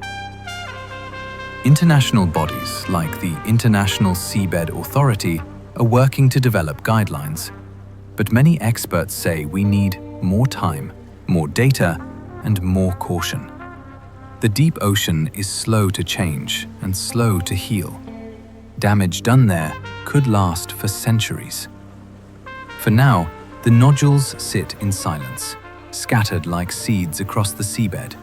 International bodies like the International Seabed Authority are working to develop guidelines, but many experts say we need more time, more data, and more caution. The deep ocean is slow to change and slow to heal. Damage done there could last for centuries. For now, the nodules sit in silence, scattered like seeds across the seabed,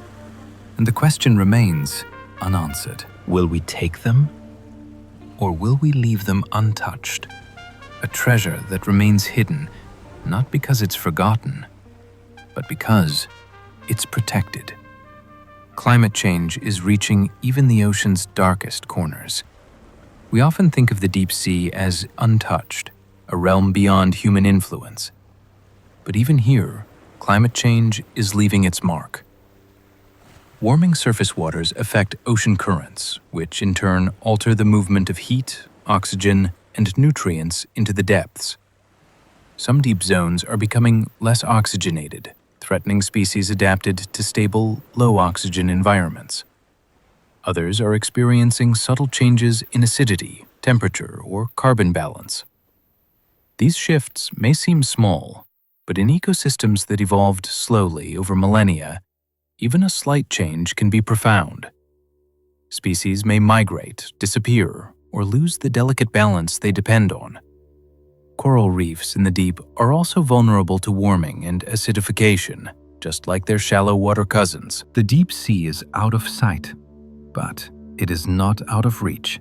and the question remains unanswered. Will we take them, or will we leave them untouched? A treasure that remains hidden, not because it's forgotten, but because it's protected. Climate change is reaching even the ocean's darkest corners. We often think of the deep sea as untouched, a realm beyond human influence. But even here, climate change is leaving its mark. Warming surface waters affect ocean currents, which in turn alter the movement of heat, oxygen, and nutrients into the depths. Some deep zones are becoming less oxygenated, threatening species adapted to stable, low-oxygen environments. Others are experiencing subtle changes in acidity, temperature, or carbon balance. These shifts may seem small, but in ecosystems that evolved slowly over millennia, even a slight change can be profound. Species may migrate, disappear, or lose the delicate balance they depend on. Coral reefs in the deep are also vulnerable to warming and acidification, just like their shallow water cousins. The deep sea is out of sight, but it is not out of reach.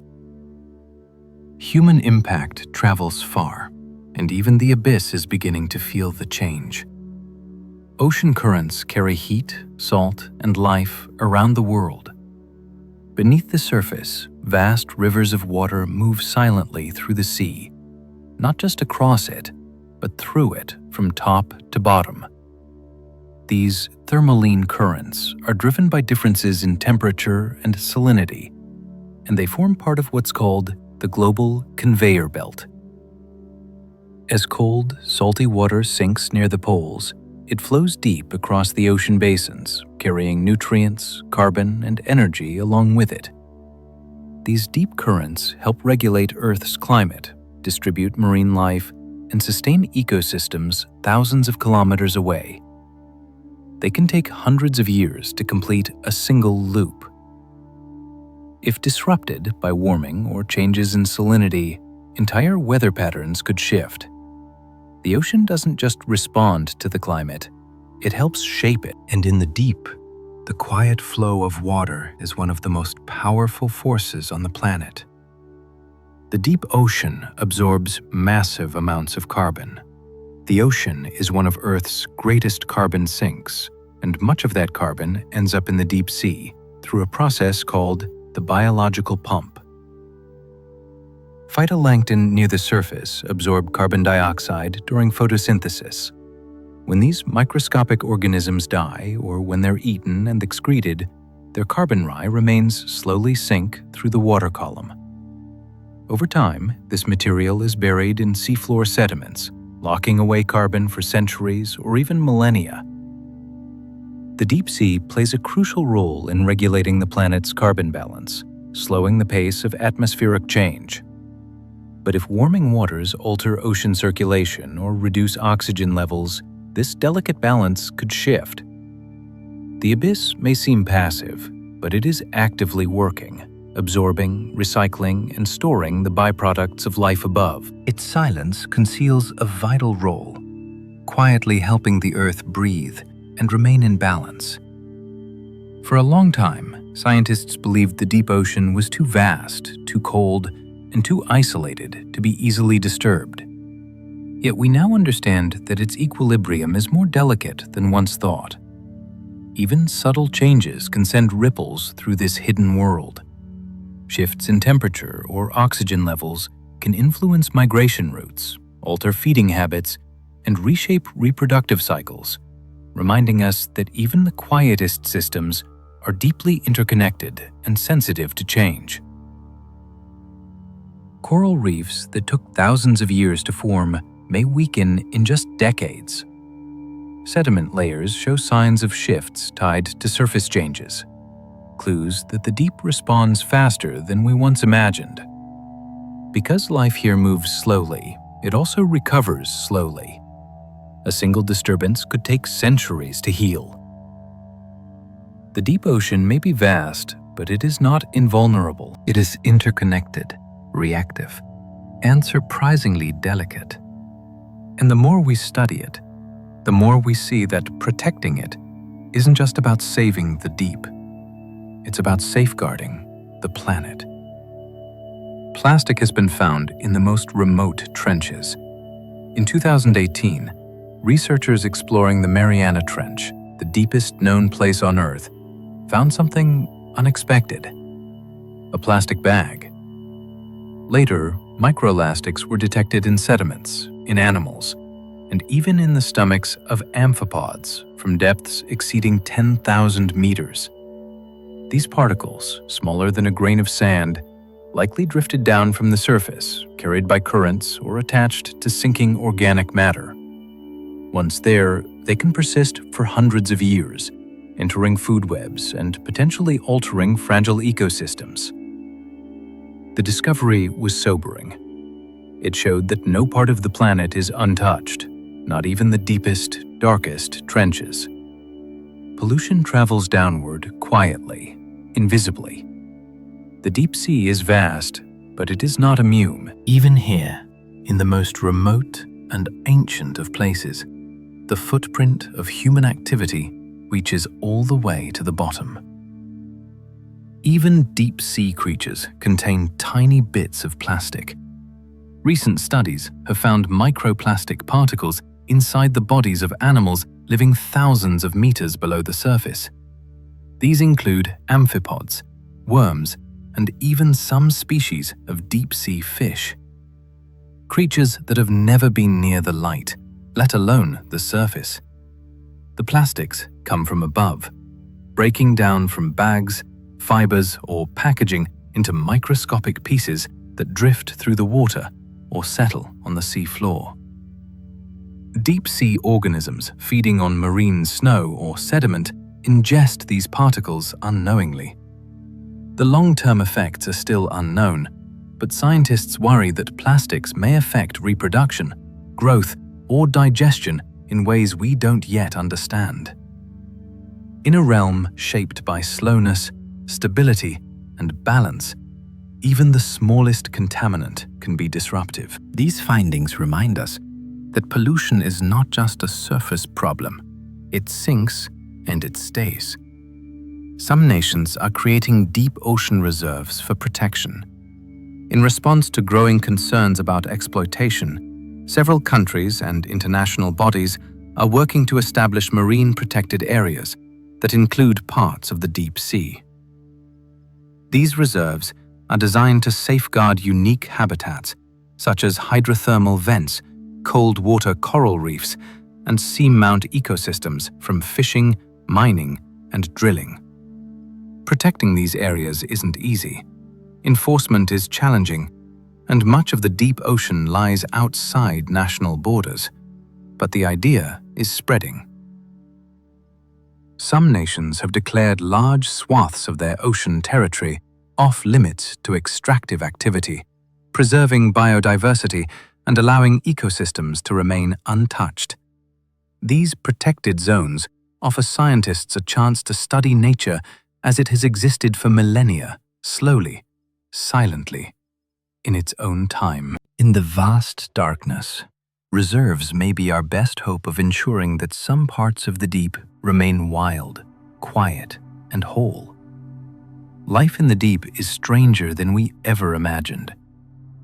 Human impact travels far, and even the abyss is beginning to feel the change. Ocean currents carry heat, salt, and life around the world. Beneath the surface, vast rivers of water move silently through the sea, not just across it, but through it from top to bottom. These thermaline currents are driven by differences in temperature and salinity, and they form part of what's called the global conveyor belt. As cold, salty water sinks near the poles, it flows deep across the ocean basins, carrying nutrients, carbon, and energy along with it. These deep currents help regulate Earth's climate, distribute marine life, and sustain ecosystems thousands of kilometers away. They can take hundreds of years to complete a single loop. If disrupted by warming or changes in salinity, entire weather patterns could shift. The ocean doesn't just respond to the climate, it helps shape it. And in the deep, the quiet flow of water is one of the most powerful forces on the planet. The deep ocean absorbs massive amounts of carbon. The ocean is one of Earth's greatest carbon sinks, and much of that carbon ends up in the deep sea through a process called the biological pump. Phytoplankton near the surface absorb carbon dioxide during photosynthesis. When these microscopic organisms die, or when they're eaten and excreted, their carbon rye remains slowly sink through the water column. Over time, this material is buried in seafloor sediments, locking away carbon for centuries or even millennia. The deep sea plays a crucial role in regulating the planet's carbon balance, slowing the pace of atmospheric change. But if warming waters alter ocean circulation or reduce oxygen levels, this delicate balance could shift. The abyss may seem passive, but it is actively working, absorbing, recycling, and storing the byproducts of life above. Its silence conceals a vital role, quietly helping the Earth breathe and remain in balance. For a long time, scientists believed the deep ocean was too vast, too cold, and too isolated to be easily disturbed. Yet we now understand that its equilibrium is more delicate than once thought. Even subtle changes can send ripples through this hidden world. Shifts in temperature or oxygen levels can influence migration routes, alter feeding habits, and reshape reproductive cycles, reminding us that even the quietest systems are deeply interconnected and sensitive to change. Coral reefs that took thousands of years to form may weaken in just decades. Sediment layers show signs of shifts tied to surface changes, clues that the deep responds faster than we once imagined. Because life here moves slowly, it also recovers slowly. A single disturbance could take centuries to heal. The deep ocean may be vast, but it is not invulnerable. It is interconnected, reactive, and surprisingly delicate. And the more we study it, the more we see that protecting it isn't just about saving the deep. It's about safeguarding the planet. Plastic has been found in the most remote trenches. In 2018, researchers exploring the Mariana Trench, the deepest known place on Earth, found something unexpected: a plastic bag. Later, microplastics were detected in sediments, in animals, and even in the stomachs of amphipods from depths exceeding 10,000 meters. These particles, smaller than a grain of sand, likely drifted down from the surface, carried by currents or attached to sinking organic matter. Once there, they can persist for hundreds of years, entering food webs and potentially altering fragile ecosystems. The discovery was sobering. It showed that no part of the planet is untouched, not even the deepest, darkest trenches. Pollution travels downward quietly, invisibly. The deep sea is vast, but it is not immune. Even here, in the most remote and ancient of places, the footprint of human activity reaches all the way to the bottom. Even deep-sea creatures contain tiny bits of plastic. Recent studies have found microplastic particles inside the bodies of animals living thousands of meters below the surface. These include amphipods, worms, and even some species of deep-sea fish. Creatures that have never been near the light, let alone the surface. The plastics come from above, breaking down from bags, fibers, or packaging into microscopic pieces that drift through the water or settle on the sea floor. Deep-sea organisms feeding on marine snow or sediment ingest these particles unknowingly. The long-term effects are still unknown, but scientists worry that plastics may affect reproduction, growth, or digestion in ways we don't yet understand. In a realm shaped by slowness, stability, and balance, even the smallest contaminant can be disruptive. These findings remind us that pollution is not just a surface problem. It sinks and it stays. Some nations are creating deep ocean reserves for protection. In response to growing concerns about exploitation, several countries and international bodies are working to establish marine protected areas that include parts of the deep sea. These reserves are designed to safeguard unique habitats, such as hydrothermal vents, cold water coral reefs, and seamount ecosystems from fishing, mining, and drilling. Protecting these areas isn't easy. Enforcement is challenging, and much of the deep ocean lies outside national borders. But the idea is spreading. Some nations have declared large swaths of their ocean territory off-limits to extractive activity, preserving biodiversity and allowing ecosystems to remain untouched. These protected zones offer scientists a chance to study nature as it has existed for millennia, slowly, silently, in its own time. In the vast darkness, reserves may be our best hope of ensuring that some parts of the deep remain wild, quiet, and whole. Life in the deep is stranger than we ever imagined.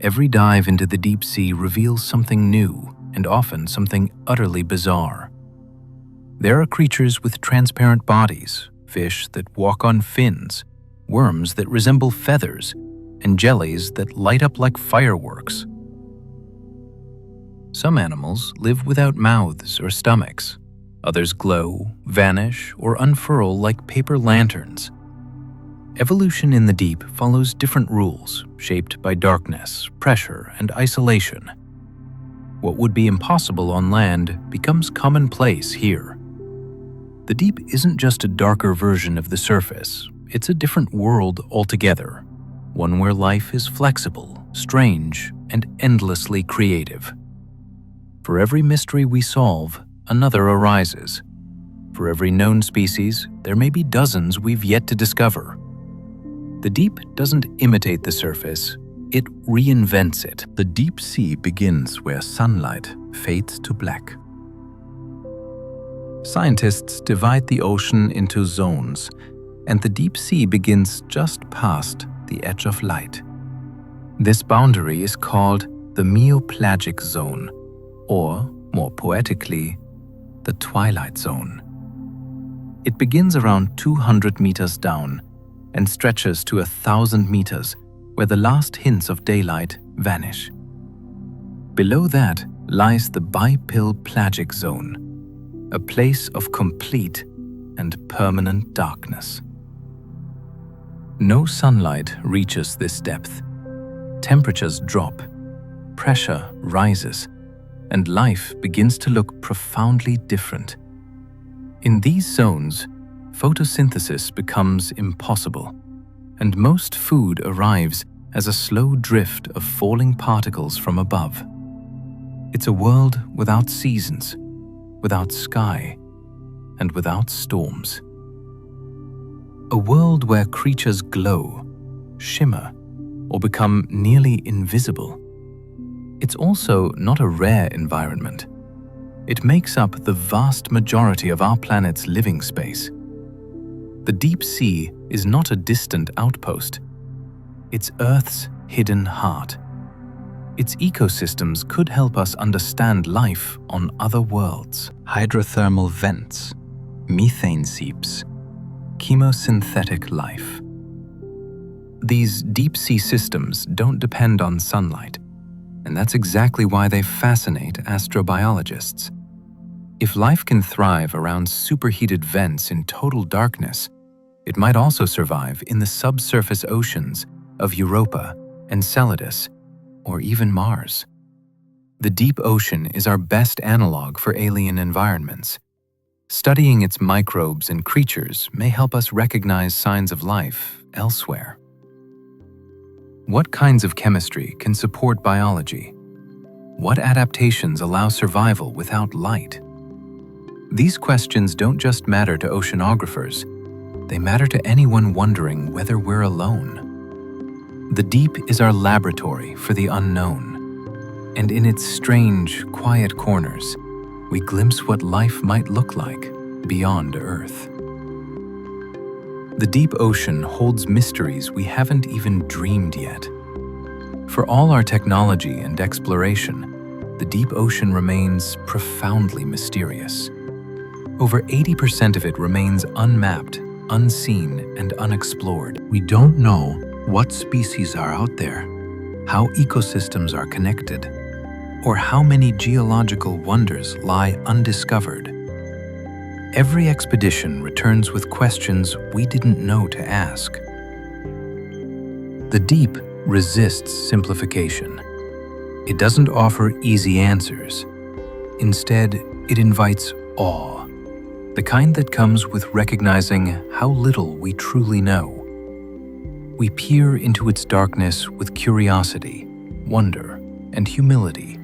Every dive into the deep sea reveals something new, and often something utterly bizarre. There are creatures with transparent bodies, fish that walk on fins, worms that resemble feathers, and jellies that light up like fireworks. Some animals live without mouths or stomachs. Others glow, vanish, or unfurl like paper lanterns. Evolution in the deep follows different rules, shaped by darkness, pressure, and isolation. What would be impossible on land becomes commonplace here. The deep isn't just a darker version of the surface, it's a different world altogether, one where life is flexible, strange, and endlessly creative. For every mystery we solve, another arises. For every known species, there may be dozens we've yet to discover. The deep doesn't imitate the surface, it reinvents it. The deep sea begins where sunlight fades to black. Scientists divide the ocean into zones, and the deep sea begins just past the edge of light. This boundary is called the neopelagic zone, or, more poetically, the twilight zone. It begins around 200 meters down and stretches to 1,000 meters, where the last hints of daylight vanish. Below that lies the bipelagic zone, a place of complete and permanent darkness. No sunlight reaches this depth. Temperatures drop, pressure rises, and life begins to look profoundly different. In these zones, photosynthesis becomes impossible, and most food arrives as a slow drift of falling particles from above. It's a world without seasons, without sky, and without storms. A world where creatures glow, shimmer, or become nearly invisible. It's also not a rare environment. It makes up the vast majority of our planet's living space. The deep sea is not a distant outpost. It's Earth's hidden heart. Its ecosystems could help us understand life on other worlds. Hydrothermal vents, methane seeps, chemosynthetic life. These deep-sea systems don't depend on sunlight, and that's exactly why they fascinate astrobiologists. If life can thrive around superheated vents in total darkness, it might also survive in the subsurface oceans of Europa, Enceladus, or even Mars. The deep ocean is our best analog for alien environments. Studying its microbes and creatures may help us recognize signs of life elsewhere. What kinds of chemistry can support biology? What adaptations allow survival without light? These questions don't just matter to oceanographers, they matter to anyone wondering whether we're alone. The deep is our laboratory for the unknown, and in its strange, quiet corners, we glimpse what life might look like beyond Earth. The deep ocean holds mysteries we haven't even dreamed yet. For all our technology and exploration, the deep ocean remains profoundly mysterious. Over 80% of it remains unmapped, unseen, and unexplored. We don't know what species are out there, how ecosystems are connected, or how many geological wonders lie undiscovered. Every expedition returns with questions we didn't know to ask. The deep resists simplification. It doesn't offer easy answers. Instead, it invites awe, the kind that comes with recognizing how little we truly know. We peer into its darkness with curiosity, wonder, and humility.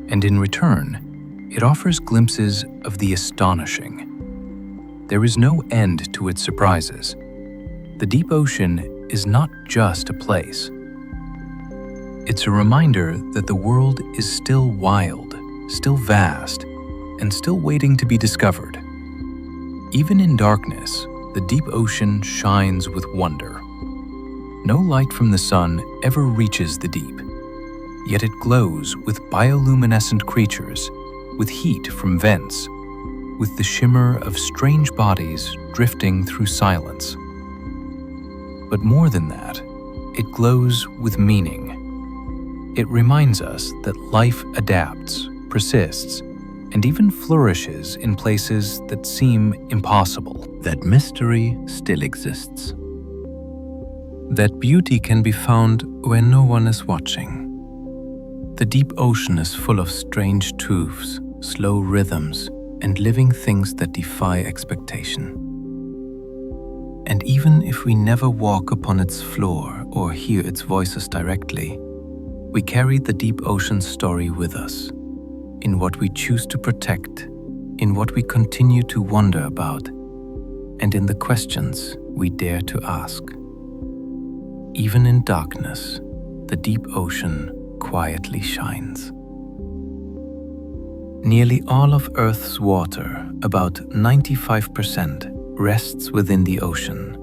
And in return, it offers glimpses of the astonishing. There is no end to its surprises. The deep ocean is not just a place. It's a reminder that the world is still wild, still vast, and still waiting to be discovered. Even in darkness, the deep ocean shines with wonder. No light from the sun ever reaches the deep, yet it glows with bioluminescent creatures, with heat from vents, with the shimmer of strange bodies drifting through silence. But more than that, it glows with meaning. It reminds us that life adapts, persists, and even flourishes in places that seem impossible, that mystery still exists. That beauty can be found where no one is watching. The deep ocean is full of strange truths, slow rhythms, and living things that defy expectation. And even if we never walk upon its floor or hear its voices directly, we carry the deep ocean's story with us, in what we choose to protect, in what we continue to wonder about, and in the questions we dare to ask. Even in darkness, the deep ocean quietly shines. Nearly all of Earth's water, about 95%, rests within the ocean,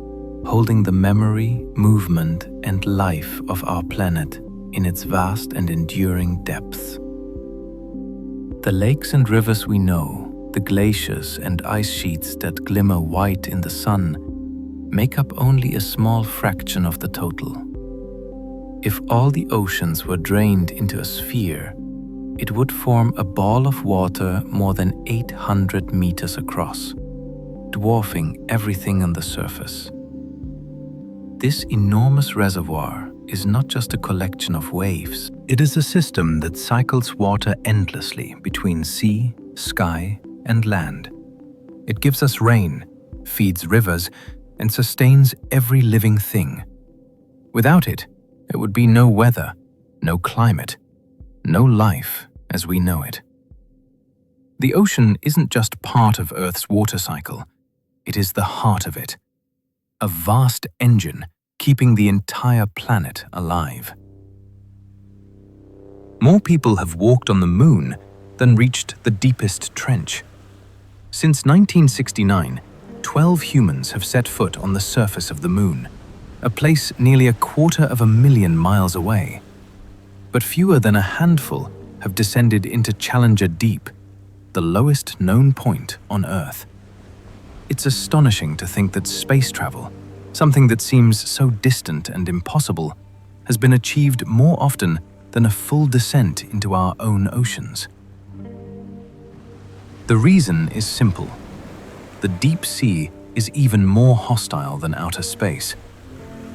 holding the memory, movement, and life of our planet in its vast and enduring depths. The lakes and rivers we know, the glaciers and ice sheets that glimmer white in the sun, make up only a small fraction of the total. If all the oceans were drained into a sphere, it would form a ball of water more than 800 meters across, dwarfing everything on the surface. This enormous reservoir is not just a collection of waves. It is a system that cycles water endlessly between sea, sky, and land. It gives us rain, feeds rivers, and sustains every living thing. Without it, There would be no weather, no climate, no life as we know it. The ocean isn't just part of Earth's water cycle, it is the heart of it, a vast engine keeping the entire planet alive. More people have walked on the moon than reached the deepest trench. Since 1969, 12 humans have set foot on the surface of the moon, a place nearly 250,000 miles away. But fewer than a handful have descended into Challenger Deep, the lowest known point on Earth. It's astonishing to think that space travel, something that seems so distant and impossible, has been achieved more often than a full descent into our own oceans. The reason is simple. The deep sea is even more hostile than outer space.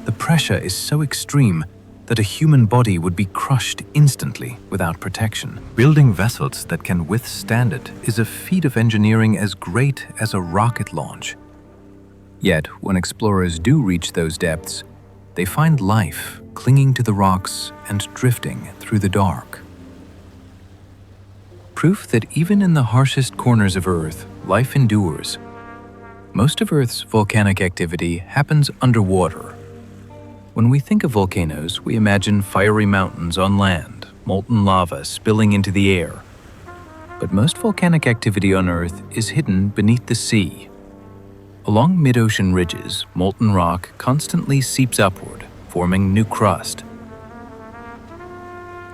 The pressure is so extreme that a human body would be crushed instantly without protection. Building vessels that can withstand it is a feat of engineering as great as a rocket launch. Yet, when explorers do reach those depths, they find life clinging to the rocks and drifting through the dark. Proof that even in the harshest corners of Earth, life endures. Most of Earth's volcanic activity happens underwater. When we think of volcanoes, we imagine fiery mountains on land, molten lava spilling into the air. But most volcanic activity on Earth is hidden beneath the sea. Along mid-ocean ridges, molten rock constantly seeps upward, forming new crust.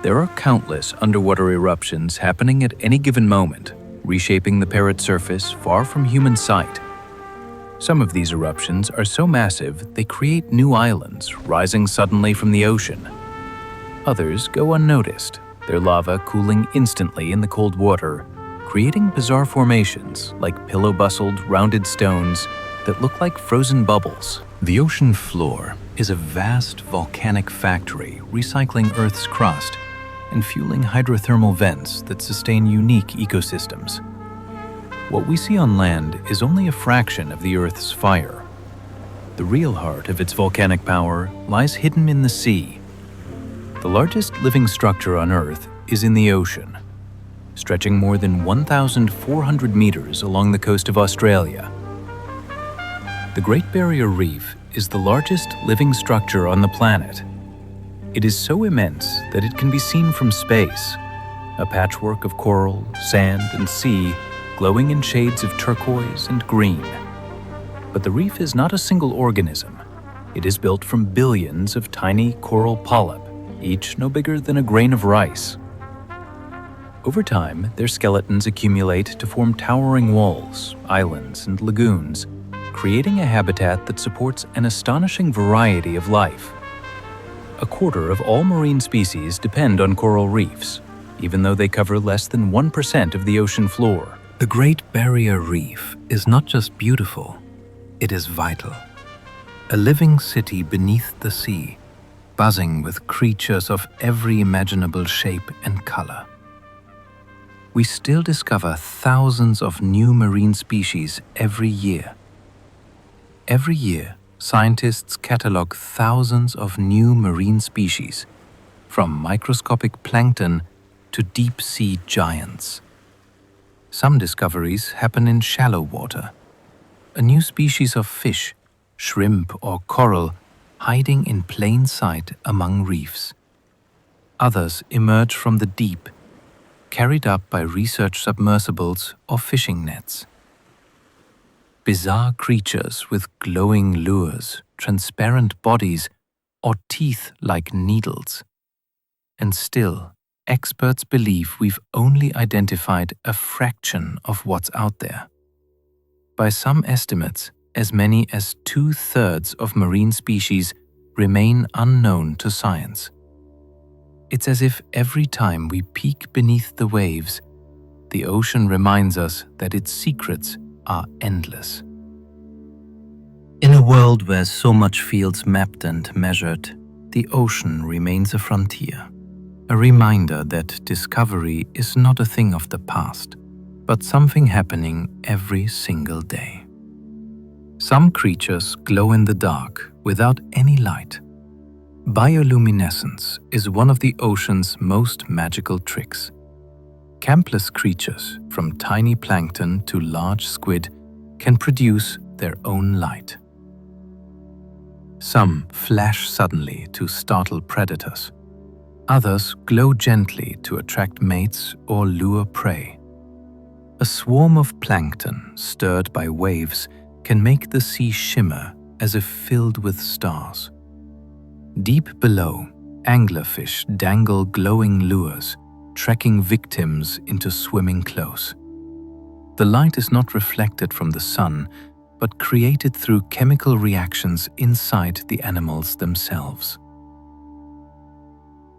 There are countless underwater eruptions happening at any given moment, reshaping the parrot surface far from human sight. Some of these eruptions are so massive they create new islands rising suddenly from the ocean. Others go unnoticed, their lava cooling instantly in the cold water, creating bizarre formations like pillow-bustled rounded stones that look like frozen bubbles. The ocean floor is a vast volcanic factory recycling Earth's crust and fueling hydrothermal vents that sustain unique ecosystems. What we see on land is only a fraction of the Earth's fire. The real heart of its volcanic power lies hidden in the sea. The largest living structure on Earth is in the ocean, stretching more than 1,400 meters along the coast of Australia. The Great Barrier Reef is the largest living structure on the planet. It is so immense that it can be seen from space, a patchwork of coral, sand, and sea glowing in shades of turquoise and green. But the reef is not a single organism. It is built from billions of tiny coral polyp, each no bigger than a grain of rice. Over time, their skeletons accumulate to form towering walls, islands, and lagoons, creating a habitat that supports an astonishing variety of life. A quarter of all marine species depend on coral reefs, even though they cover less than 1% of the ocean floor. The Great Barrier Reef is not just beautiful, it is vital. A living city beneath the sea, buzzing with creatures of every imaginable shape and color. We still discover thousands of new marine species every year. Every year, scientists catalog thousands of new marine species, from microscopic plankton to deep-sea giants. Some discoveries happen in shallow water. A new species of fish, shrimp or coral, hiding in plain sight among reefs. Others emerge from the deep, carried up by research submersibles or fishing nets. Bizarre creatures with glowing lures, transparent bodies, or teeth like needles. And still, experts believe we've only identified a fraction of what's out there. By some estimates, as many as 2/3 of marine species remain unknown to science. It's as if every time we peek beneath the waves, the ocean reminds us that its secrets are endless. In a world where so much feels mapped and measured, the ocean remains a frontier. A reminder that discovery is not a thing of the past, but something happening every single day. Some creatures glow in the dark without any light. Bioluminescence is one of the ocean's most magical tricks. Countless creatures, from tiny plankton to large squid, can produce their own light. Some flash suddenly to startle predators. Others glow gently to attract mates or lure prey. A swarm of plankton, stirred by waves, can make the sea shimmer as if filled with stars. Deep below, anglerfish dangle glowing lures, tracking victims into swimming close. The light is not reflected from the sun, but created through chemical reactions inside the animals themselves.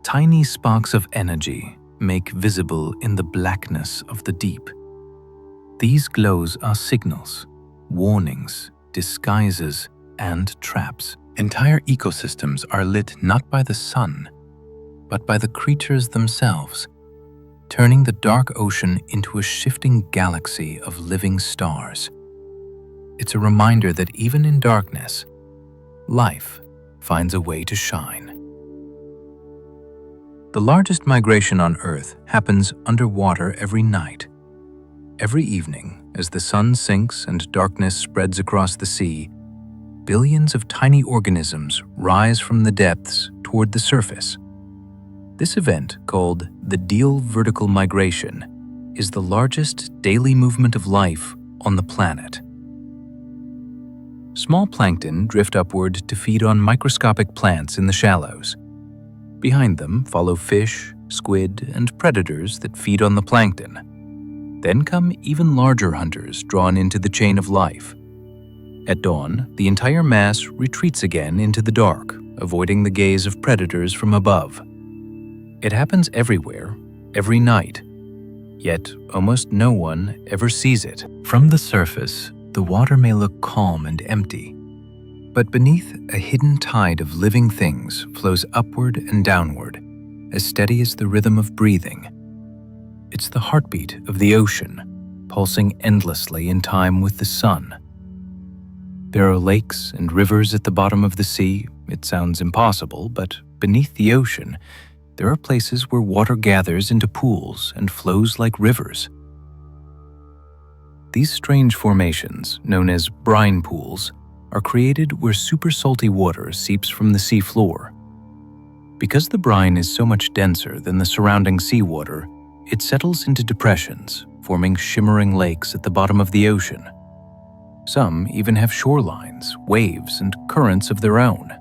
Tiny sparks of energy make visible in the blackness of the deep. These glows are signals, warnings, disguises, and traps. Entire ecosystems are lit not by the sun, but by the creatures themselves, turning the dark ocean into a shifting galaxy of living stars. It's a reminder that even in darkness, life finds a way to shine. The largest migration on Earth happens underwater every night. Every evening, as the sun sinks and darkness spreads across the sea, billions of tiny organisms rise from the depths toward the surface. This event, called the Deal Vertical Migration, is the largest daily movement of life on the planet. Small plankton drift upward to feed on microscopic plants in the shallows. Behind them follow fish, squid, and predators that feed on the plankton. Then come even larger hunters drawn into the chain of life. At dawn, the entire mass retreats again into the dark, avoiding the gaze of predators from above. It happens everywhere, every night, yet almost no one ever sees it. From the surface, the water may look calm and empty, but beneath, a hidden tide of living things flows upward and downward, as steady as the rhythm of breathing. It's the heartbeat of the ocean, pulsing endlessly in time with the sun. There are lakes and rivers at the bottom of the sea. It sounds impossible, but beneath the ocean, there are places where water gathers into pools and flows like rivers. These strange formations, known as brine pools, are created where super salty water seeps from the sea floor. Because the brine is so much denser than the surrounding seawater, it settles into depressions, forming shimmering lakes at the bottom of the ocean. Some even have shorelines, waves, and currents of their own.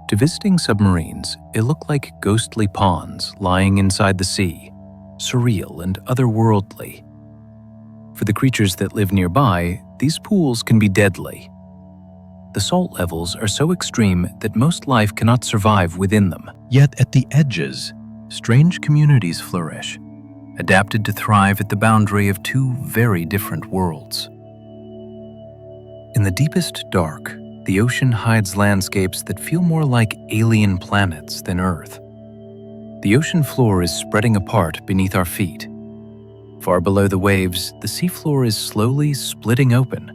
To visiting submarines, it looked like ghostly ponds lying inside the sea, surreal and otherworldly. For the creatures that live nearby, these pools can be deadly. The salt levels are so extreme that most life cannot survive within them. Yet at the edges, strange communities flourish, adapted to thrive at the boundary of two very different worlds. In the deepest dark, the ocean hides landscapes that feel more like alien planets than Earth. The ocean floor is spreading apart beneath our feet. Far below the waves, the seafloor is slowly splitting open.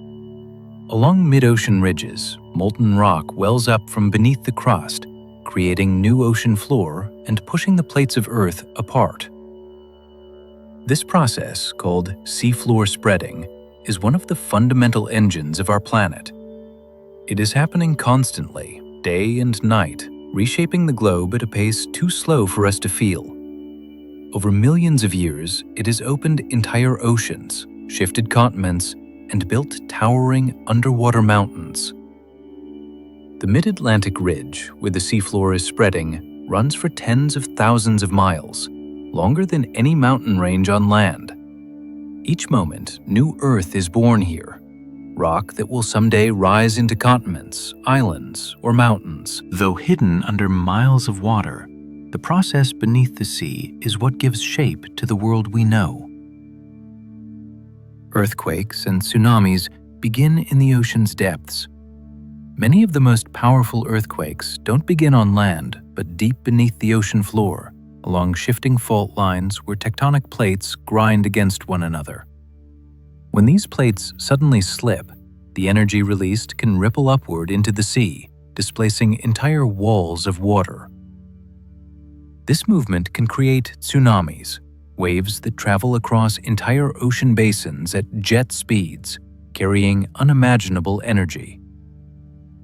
Along mid-ocean ridges, molten rock wells up from beneath the crust, creating new ocean floor and pushing the plates of Earth apart. This process, called seafloor spreading, is one of the fundamental engines of our planet. It is happening constantly, day and night, reshaping the globe at a pace too slow for us to feel. Over millions of years, it has opened entire oceans, shifted continents, and built towering underwater mountains. The mid-Atlantic ridge, where the seafloor is spreading, runs for tens of thousands of miles, longer than any mountain range on land. Each moment, new Earth is born here, rock that will someday rise into continents, islands, or mountains. Though hidden under miles of water, the process beneath the sea is what gives shape to the world we know. Earthquakes and tsunamis begin in the ocean's depths. Many of the most powerful earthquakes don't begin on land, but deep beneath the ocean floor, along shifting fault lines where tectonic plates grind against one another. When these plates suddenly slip, the energy released can ripple upward into the sea, displacing entire walls of water. This movement can create tsunamis, waves that travel across entire ocean basins at jet speeds, carrying unimaginable energy.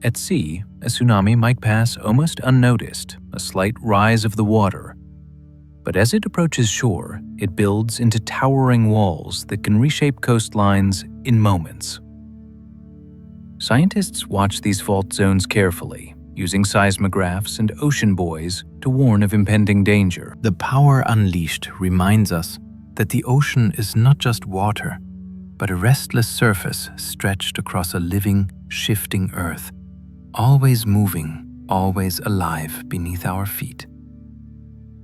At sea, a tsunami might pass almost unnoticed, a slight rise of the water. But as it approaches shore, it builds into towering walls that can reshape coastlines in moments. Scientists watch these fault zones carefully, using seismographs and ocean buoys to warn of impending danger. The power unleashed reminds us that the ocean is not just water, but a restless surface stretched across a living, shifting earth, always moving, always alive beneath our feet.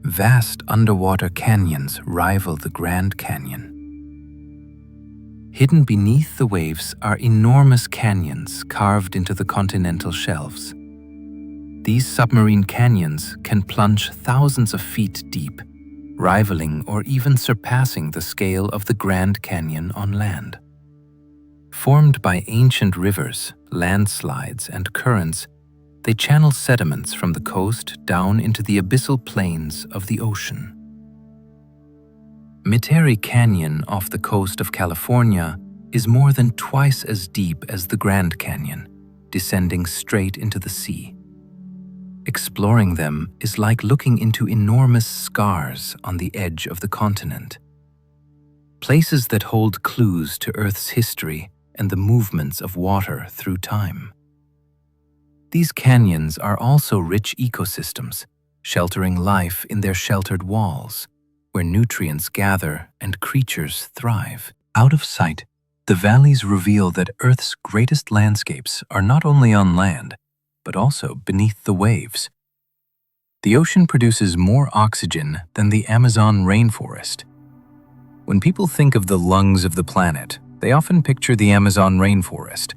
Vast underwater canyons rival the Grand Canyon. Hidden beneath the waves are enormous canyons carved into the continental shelves. These submarine canyons can plunge thousands of feet deep, rivaling or even surpassing the scale of the Grand Canyon on land. Formed by ancient rivers, landslides, and currents, they channel sediments from the coast down into the abyssal plains of the ocean. Metairie Canyon off the coast of California is more than twice as deep as the Grand Canyon, descending straight into the sea. Exploring them is like looking into enormous scars on the edge of the continent. Places that hold clues to Earth's history and the movements of water through time. These canyons are also rich ecosystems, sheltering life in their sheltered walls, where nutrients gather and creatures thrive. Out of sight, the valleys reveal that Earth's greatest landscapes are not only on land, but also beneath the waves. The ocean produces more oxygen than the Amazon rainforest. When people think of the lungs of the planet, they often picture the Amazon rainforest.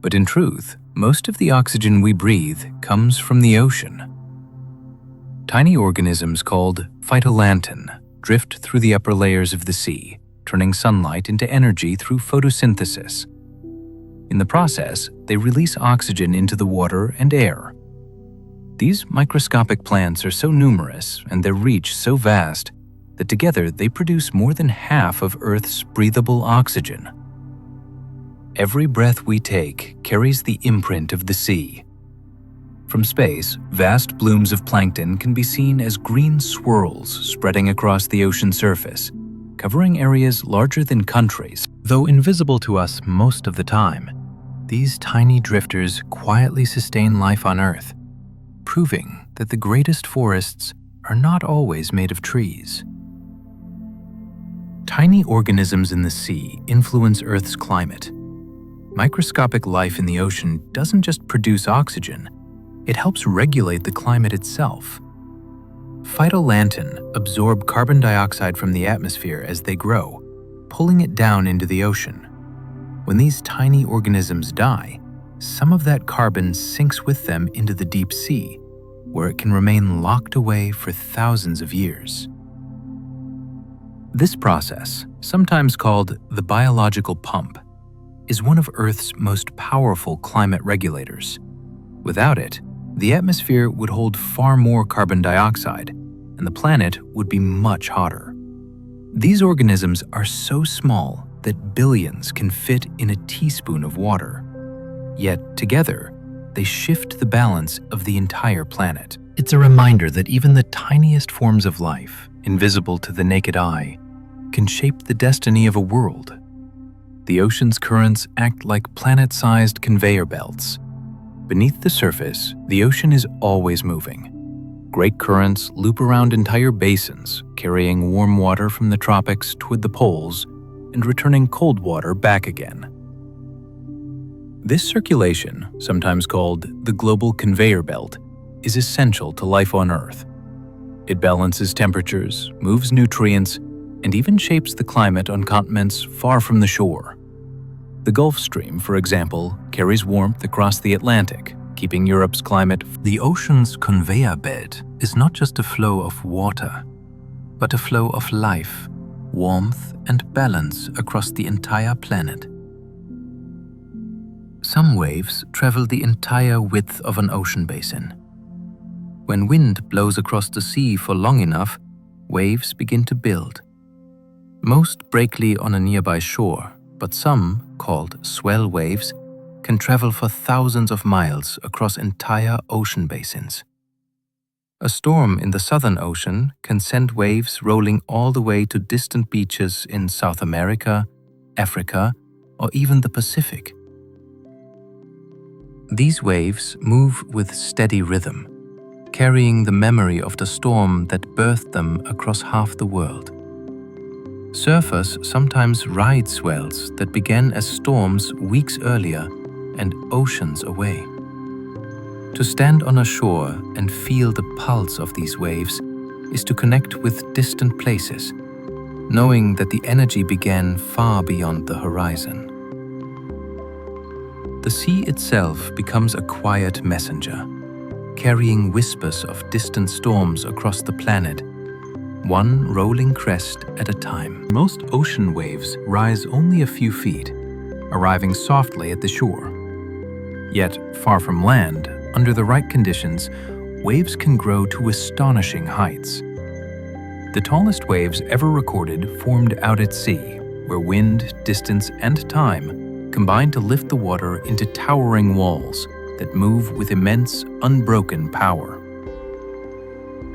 But in truth, most of the oxygen we breathe comes from the ocean. Tiny organisms called phytoplankton drift through the upper layers of the sea, turning sunlight into energy through photosynthesis. In the process, they release oxygen into the water and air. These microscopic plants are so numerous and their reach so vast that together they produce more than half of Earth's breathable oxygen. Every breath we take carries the imprint of the sea. From space, vast blooms of plankton can be seen as green swirls spreading across the ocean surface, covering areas larger than countries. Though invisible to us most of the time, these tiny drifters quietly sustain life on Earth, proving that the greatest forests are not always made of trees. Tiny organisms in the sea influence Earth's climate. Microscopic life in the ocean doesn't just produce oxygen, it helps regulate the climate itself. Phytoplankton absorb carbon dioxide from the atmosphere as they grow, pulling it down into the ocean. When these tiny organisms die, some of that carbon sinks with them into the deep sea, where it can remain locked away for thousands of years. This process, sometimes called the biological pump, is one of Earth's most powerful climate regulators. Without it, the atmosphere would hold far more carbon dioxide, and the planet would be much hotter. These organisms are so small that billions can fit in a teaspoon of water. Yet, together, they shift the balance of the entire planet. It's a reminder that even the tiniest forms of life, invisible to the naked eye, can shape the destiny of a world. The ocean's currents act like planet-sized conveyor belts. Beneath the surface, the ocean is always moving. Great currents loop around entire basins, carrying warm water from the tropics toward the poles and returning cold water back again. This circulation, sometimes called the global conveyor belt, is essential to life on Earth. It balances temperatures, moves nutrients, and even shapes the climate on continents far from the shore. The Gulf Stream, for example, carries warmth across the Atlantic, keeping Europe's climate. The ocean's conveyor belt is not just a flow of water, but a flow of life, warmth, and balance across the entire planet. Some waves travel the entire width of an ocean basin. When wind blows across the sea for long enough, waves begin to build. Most break on a nearby shore, but some, called swell waves, can travel for thousands of miles across entire ocean basins. A storm in the Southern Ocean can send waves rolling all the way to distant beaches in South America, Africa, or even the Pacific. These waves move with steady rhythm, carrying the memory of the storm that birthed them across half the world. Surfers sometimes ride swells that began as storms weeks earlier and oceans away. To stand on a shore and feel the pulse of these waves is to connect with distant places, knowing that the energy began far beyond the horizon. The sea itself becomes a quiet messenger, carrying whispers of distant storms across the planet, one rolling crest at a time. Most ocean waves rise only a few feet, arriving softly at the shore. Yet, far from land, under the right conditions, waves can grow to astonishing heights. The tallest waves ever recorded formed out at sea, where wind, distance, and time combine to lift the water into towering walls that move with immense, unbroken power.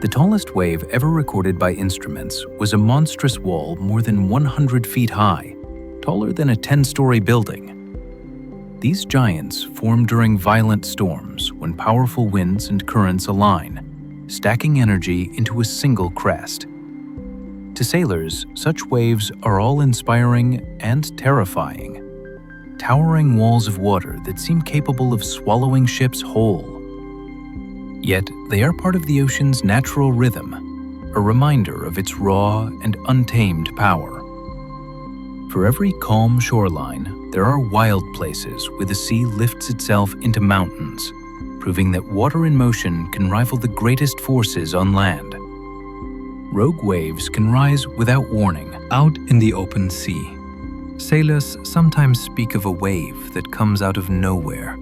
The tallest wave ever recorded by instruments was a monstrous wall more than 100 feet high, taller than a 10-story building. These giants form during violent storms when powerful winds and currents align, stacking energy into a single crest. To sailors, such waves are awe-inspiring and terrifying, towering walls of water that seem capable of swallowing ships whole. Yet they are part of the ocean's natural rhythm, a reminder of its raw and untamed power. For every calm shoreline, there are wild places where the sea lifts itself into mountains, proving that water in motion can rival the greatest forces on land. Rogue waves can rise without warning out in the open sea. Sailors sometimes speak of a wave that comes out of nowhere,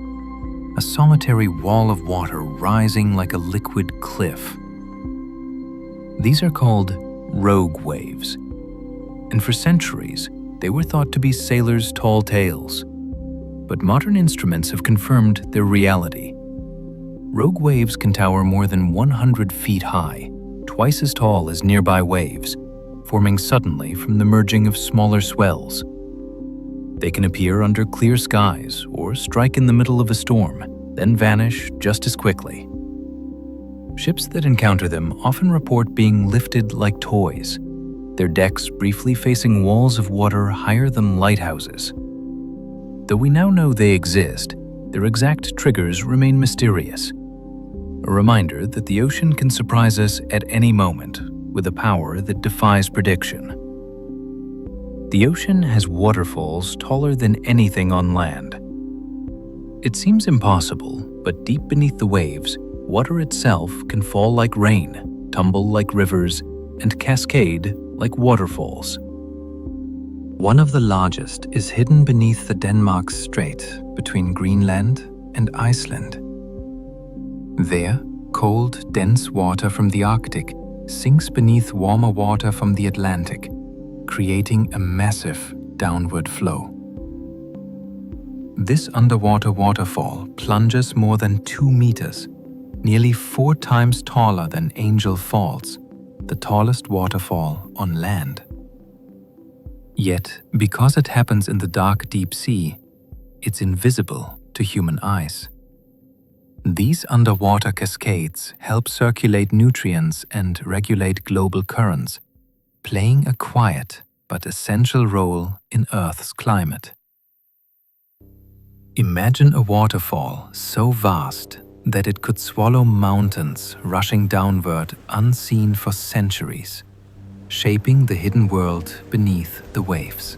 a solitary wall of water rising like a liquid cliff. These are called rogue waves, and for centuries, they were thought to be sailors' tall tales. But modern instruments have confirmed their reality. Rogue waves can tower more than 100 feet high, twice as tall as nearby waves, forming suddenly from the merging of smaller swells. They can appear under clear skies or strike in the middle of a storm, then vanish just as quickly. Ships that encounter them often report being lifted like toys, their decks briefly facing walls of water higher than lighthouses. Though we now know they exist, their exact triggers remain mysterious. A reminder that the ocean can surprise us at any moment with a power that defies prediction. The ocean has waterfalls taller than anything on land. It seems impossible, but deep beneath the waves, water itself can fall like rain, tumble like rivers, and cascade like waterfalls. One of the largest is hidden beneath the Denmark Strait between Greenland and Iceland. There, cold, dense water from the Arctic sinks beneath warmer water from the Atlantic, creating a massive downward flow. This underwater waterfall plunges more than 2 meters, nearly 4 times taller than Angel Falls, the tallest waterfall on land. Yet, because it happens in the dark deep sea, it's invisible to human eyes. These underwater cascades help circulate nutrients and regulate global currents, playing a quiet but essential role in Earth's climate. Imagine a waterfall so vast that it could swallow mountains rushing downward unseen for centuries, shaping the hidden world beneath the waves.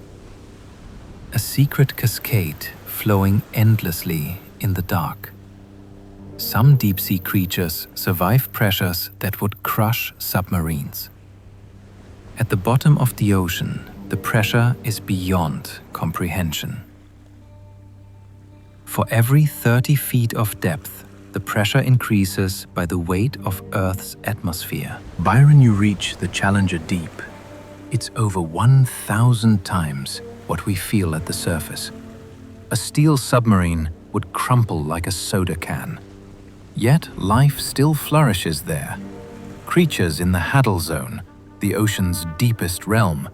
A secret cascade flowing endlessly in the dark. Some deep-sea creatures survive pressures that would crush submarines. At the bottom of the ocean, the pressure is beyond comprehension. For every 30 feet of depth, the pressure increases by the weight of Earth's atmosphere. Byron, you reach the Challenger Deep. It's over 1,000 times what we feel at the surface. A steel submarine would crumple like a soda can. Yet life still flourishes there. Creatures in the Haddle Zone, the ocean's deepest realm,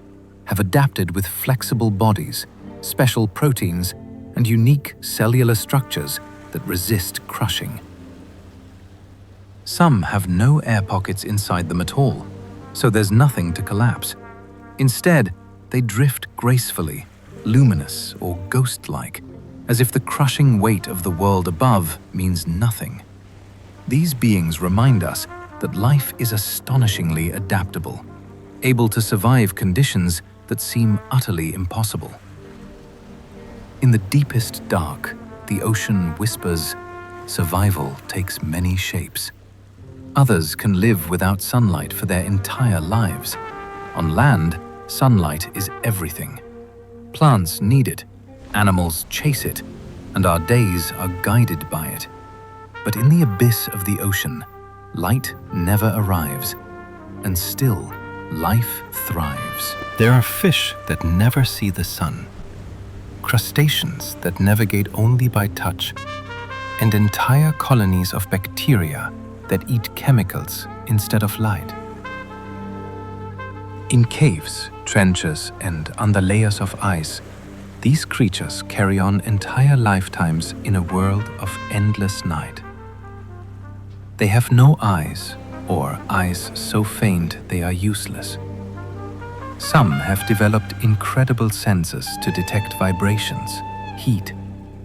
have adapted with flexible bodies, special proteins, and unique cellular structures that resist crushing. Some have no air pockets inside them at all, so there's nothing to collapse. Instead, they drift gracefully, luminous or ghost-like, as if the crushing weight of the world above means nothing. These beings remind us that life is astonishingly adaptable, able to survive conditions that seem utterly impossible. In the deepest dark, the ocean whispers, survival takes many shapes. Others can live without sunlight for their entire lives. On land, sunlight is everything. Plants need it, animals chase it, and our days are guided by it. But in the abyss of the ocean, light never arrives, and still, life thrives. There are fish that never see the sun, crustaceans that navigate only by touch, and entire colonies of bacteria that eat chemicals instead of light. In caves, trenches, and under layers of ice, these creatures carry on entire lifetimes in a world of endless night. They have no eyes, or eyes so faint they are useless. Some have developed incredible senses to detect vibrations, heat,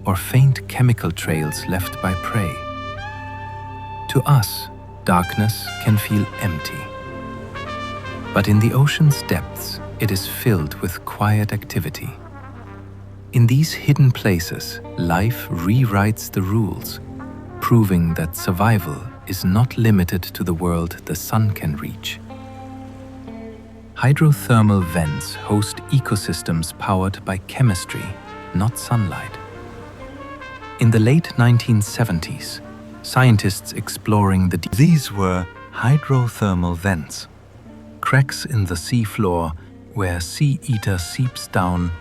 or faint chemical trails left by prey. To us, darkness can feel empty. But in the ocean's depths, it is filled with quiet activity. In these hidden places, life rewrites the rules, proving that survival is not limited to the world the sun can reach. Hydrothermal vents host ecosystems powered by chemistry, not sunlight. In the late 1970s, scientists exploring these were hydrothermal vents, cracks in the seafloor where sea ether seeps down,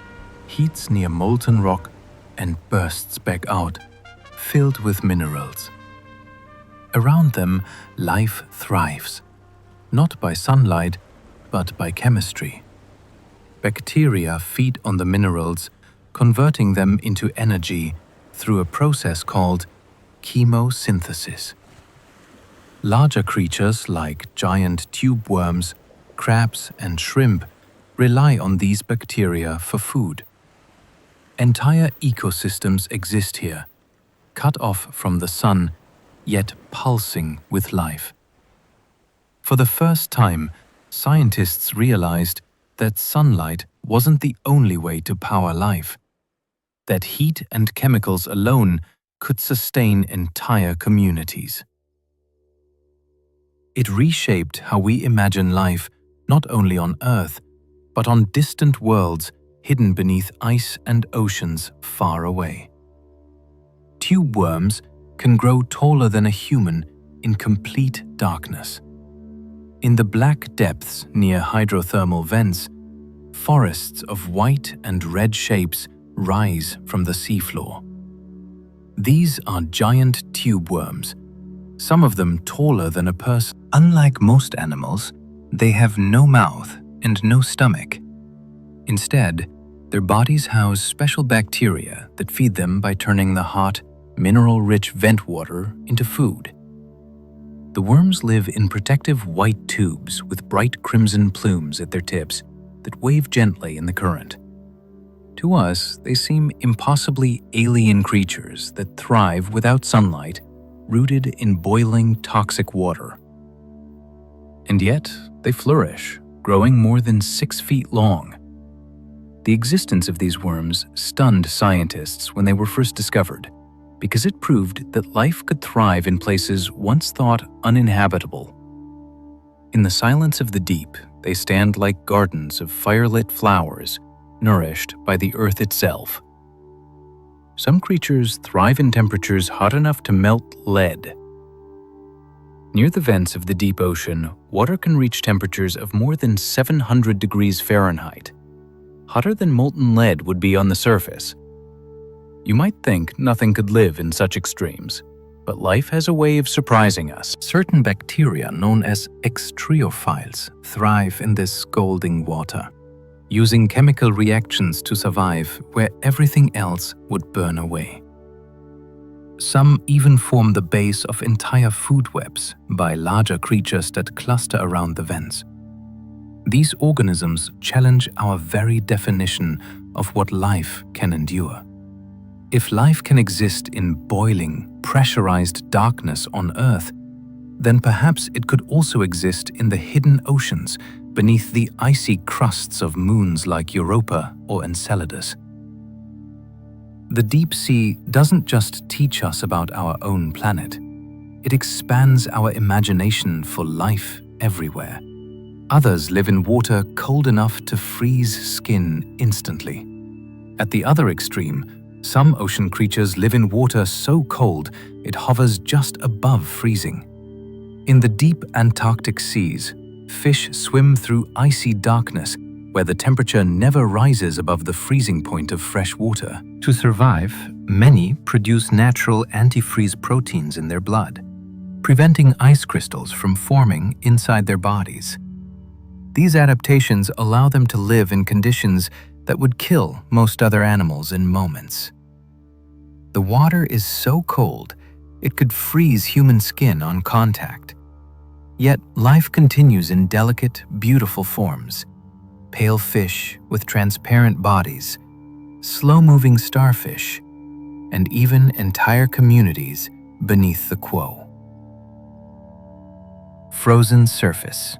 heats near molten rock, and bursts back out, filled with minerals. Around them, life thrives, not by sunlight, but by chemistry. Bacteria feed on the minerals, converting them into energy through a process called chemosynthesis. Larger creatures like giant tube worms, crabs, and shrimp rely on these bacteria for food. Entire ecosystems exist here, cut off from the sun, yet pulsing with life. For the first time, scientists realized that sunlight wasn't the only way to power life, that heat and chemicals alone could sustain entire communities. It reshaped how we imagine life, not only on Earth, but on distant worlds hidden beneath ice and oceans far away. Tube worms can grow taller than a human in complete darkness. In the black depths near hydrothermal vents, forests of white and red shapes rise from the seafloor. These are giant tube worms, some of them taller than a person. Unlike most animals, they have no mouth and no stomach. Instead, their bodies house special bacteria that feed them by turning the hot, mineral-rich vent water into food. The worms live in protective white tubes with bright crimson plumes at their tips that wave gently in the current. To us, they seem impossibly alien creatures that thrive without sunlight, rooted in boiling toxic water. And yet, they flourish, growing more than 6 feet long. The existence of these worms stunned scientists when they were first discovered, because it proved that life could thrive in places once thought uninhabitable. In the silence of the deep, they stand like gardens of firelit flowers, nourished by the earth itself. Some creatures thrive in temperatures hot enough to melt lead. Near the vents of the deep ocean, water can reach temperatures of more than 700 degrees Fahrenheit. Hotter than molten lead would be on the surface. You might think nothing could live in such extremes, but life has a way of surprising us. Certain bacteria known as extreophiles thrive in this scalding water, using chemical reactions to survive where everything else would burn away. Some even form the base of entire food webs by larger creatures that cluster around the vents. These organisms challenge our very definition of what life can endure. If life can exist in boiling, pressurized darkness on Earth, then perhaps it could also exist in the hidden oceans beneath the icy crusts of moons like Europa or Enceladus. The deep sea doesn't just teach us about our own planet. It expands our imagination for life everywhere. Others live in water cold enough to freeze skin instantly. At the other extreme, some ocean creatures live in water so cold it hovers just above freezing. In the deep Antarctic seas, fish swim through icy darkness where the temperature never rises above the freezing point of fresh water. To survive, many produce natural antifreeze proteins in their blood, preventing ice crystals from forming inside their bodies. These adaptations allow them to live in conditions that would kill most other animals in moments. The water is so cold, it could freeze human skin on contact. Yet life continues in delicate, beautiful forms. Pale fish with transparent bodies, slow-moving starfish, and even entire communities beneath the quo. Frozen surface.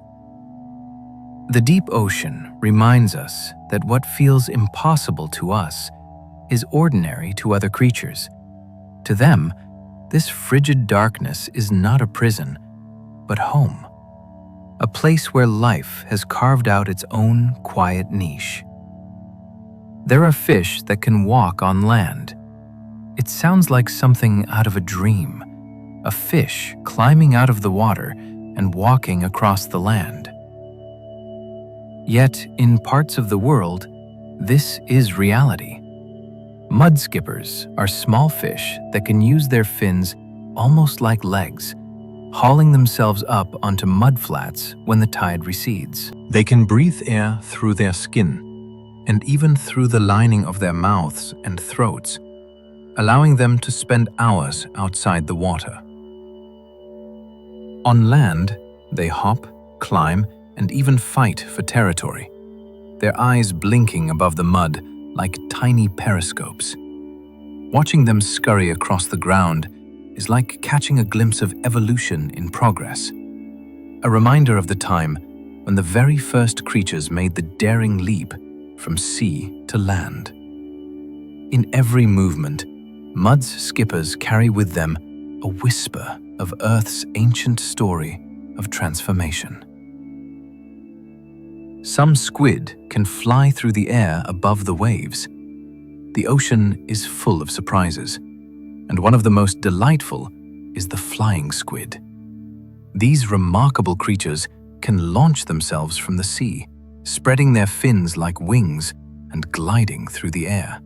The deep ocean reminds us that what feels impossible to us is ordinary to other creatures. To them, this frigid darkness is not a prison, but home. A place where life has carved out its own quiet niche. There are fish that can walk on land. It sounds like something out of a dream, a fish climbing out of the water and walking across the land. Yet, in parts of the world, this is reality. Mud skippers are small fish that can use their fins almost like legs, hauling themselves up onto mudflats when the tide recedes. They can breathe air through their skin and even through the lining of their mouths and throats, allowing them to spend hours outside the water. On land, they hop, climb, and even fight for territory, their eyes blinking above the mud like tiny periscopes. Watching them scurry across the ground is like catching a glimpse of evolution in progress, a reminder of the time when the very first creatures made the daring leap from sea to land. In every movement, mud's skippers carry with them a whisper of Earth's ancient story of transformation. Some squid can fly through the air above the waves. The ocean is full of surprises, and one of the most delightful is the flying squid. These remarkable creatures can launch themselves from the sea, spreading their fins like wings and gliding through the air.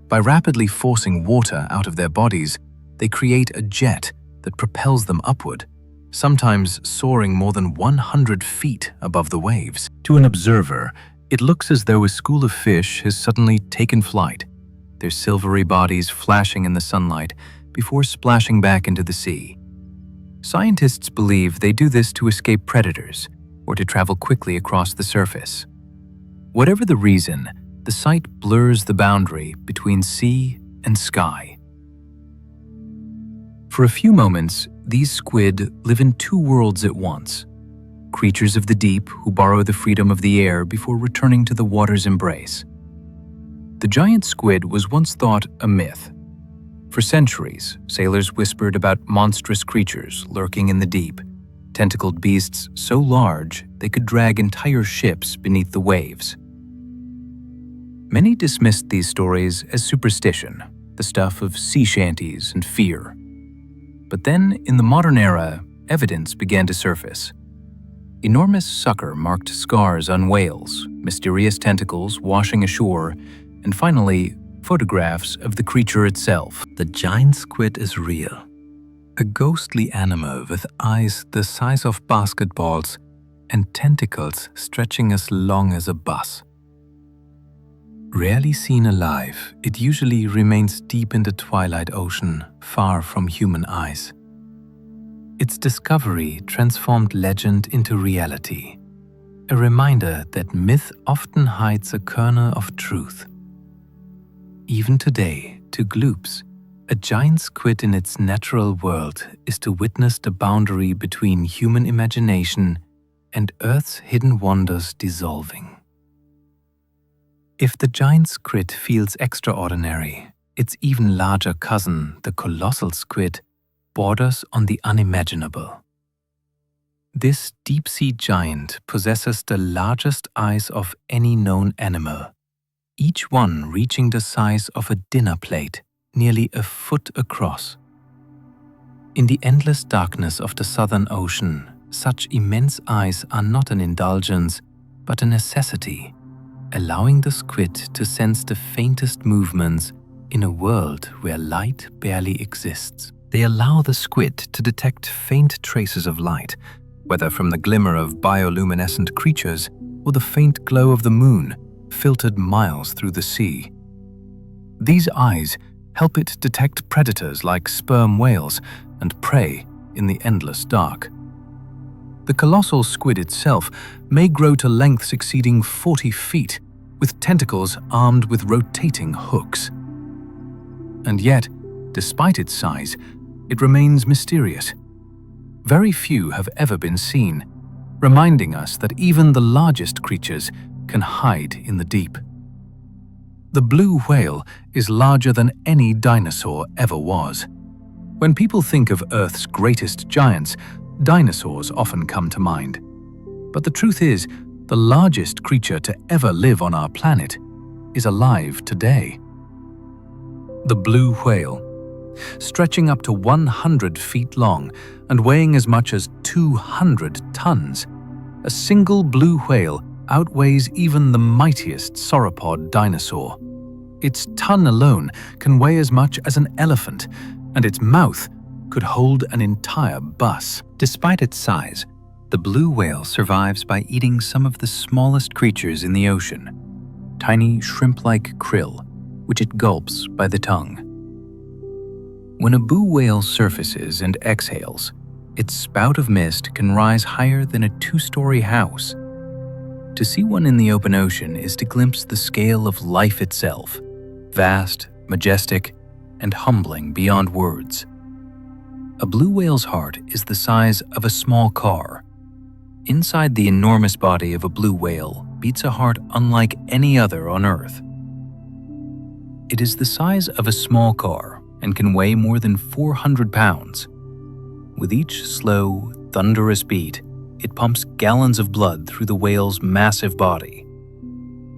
By rapidly forcing water out of their bodies, they create a jet that propels them upward, sometimes soaring more than 100 feet above the waves. To an observer, it looks as though a school of fish has suddenly taken flight, their silvery bodies flashing in the sunlight before splashing back into the sea. Scientists believe they do this to escape predators or to travel quickly across the surface. Whatever the reason, the sight blurs the boundary between sea and sky. For a few moments, these squid live in two worlds at once, creatures of the deep who borrow the freedom of the air before returning to the water's embrace. The giant squid was once thought a myth. For centuries, sailors whispered about monstrous creatures lurking in the deep, tentacled beasts so large they could drag entire ships beneath the waves. Many dismissed these stories as superstition, the stuff of sea shanties and fear. But then, in the modern era, evidence began to surface. Enormous sucker-marked scars on whales, mysterious tentacles washing ashore, and finally, photographs of the creature itself. The giant squid is real. A ghostly animal with eyes the size of basketballs and tentacles stretching as long as a bus. Rarely seen alive, it usually remains deep in the twilight ocean, far from human eyes. Its discovery transformed legend into reality, a reminder that myth often hides a kernel of truth. Even today, to gloops, a giant squid in its natural world is to witness the boundary between human imagination and Earth's hidden wonders dissolving. If the giant squid feels extraordinary, its even larger cousin, the colossal squid, borders on the unimaginable. This deep-sea giant possesses the largest eyes of any known animal, each one reaching the size of a dinner plate, nearly a foot across. In the endless darkness of the Southern Ocean, such immense eyes are not an indulgence, but a necessity, allowing the squid to sense the faintest movements in a world where light barely exists. They allow the squid to detect faint traces of light, whether from the glimmer of bioluminescent creatures or the faint glow of the moon, filtered miles through the sea. These eyes help it detect predators like sperm whales and prey in the endless dark. The colossal squid itself may grow to lengths exceeding 40 feet, with tentacles armed with rotating hooks. And yet, despite its size, it remains mysterious. Very few have ever been seen, reminding us that even the largest creatures can hide in the deep. The blue whale is larger than any dinosaur ever was. When people think of Earth's greatest giants, dinosaurs often come to mind. But the truth is, the largest creature to ever live on our planet is alive today. The blue whale, stretching up to 100 feet long and weighing as much as 200 tons, a single blue whale outweighs even the mightiest sauropod dinosaur. Its tongue alone can weigh as much as an elephant, and its mouth could hold an entire bus. Despite its size, the blue whale survives by eating some of the smallest creatures in the ocean, tiny shrimp-like krill, which it gulps by the tongue. When a blue whale surfaces and exhales, its spout of mist can rise higher than a 2-story house. To see one in the open ocean is to glimpse the scale of life itself, vast, majestic, and humbling beyond words. A blue whale's heart is the size of a small car. Inside the enormous body of a blue whale beats a heart unlike any other on Earth. It is the size of a small car and can weigh more than 400 pounds. With each slow, thunderous beat, it pumps gallons of blood through the whale's massive body.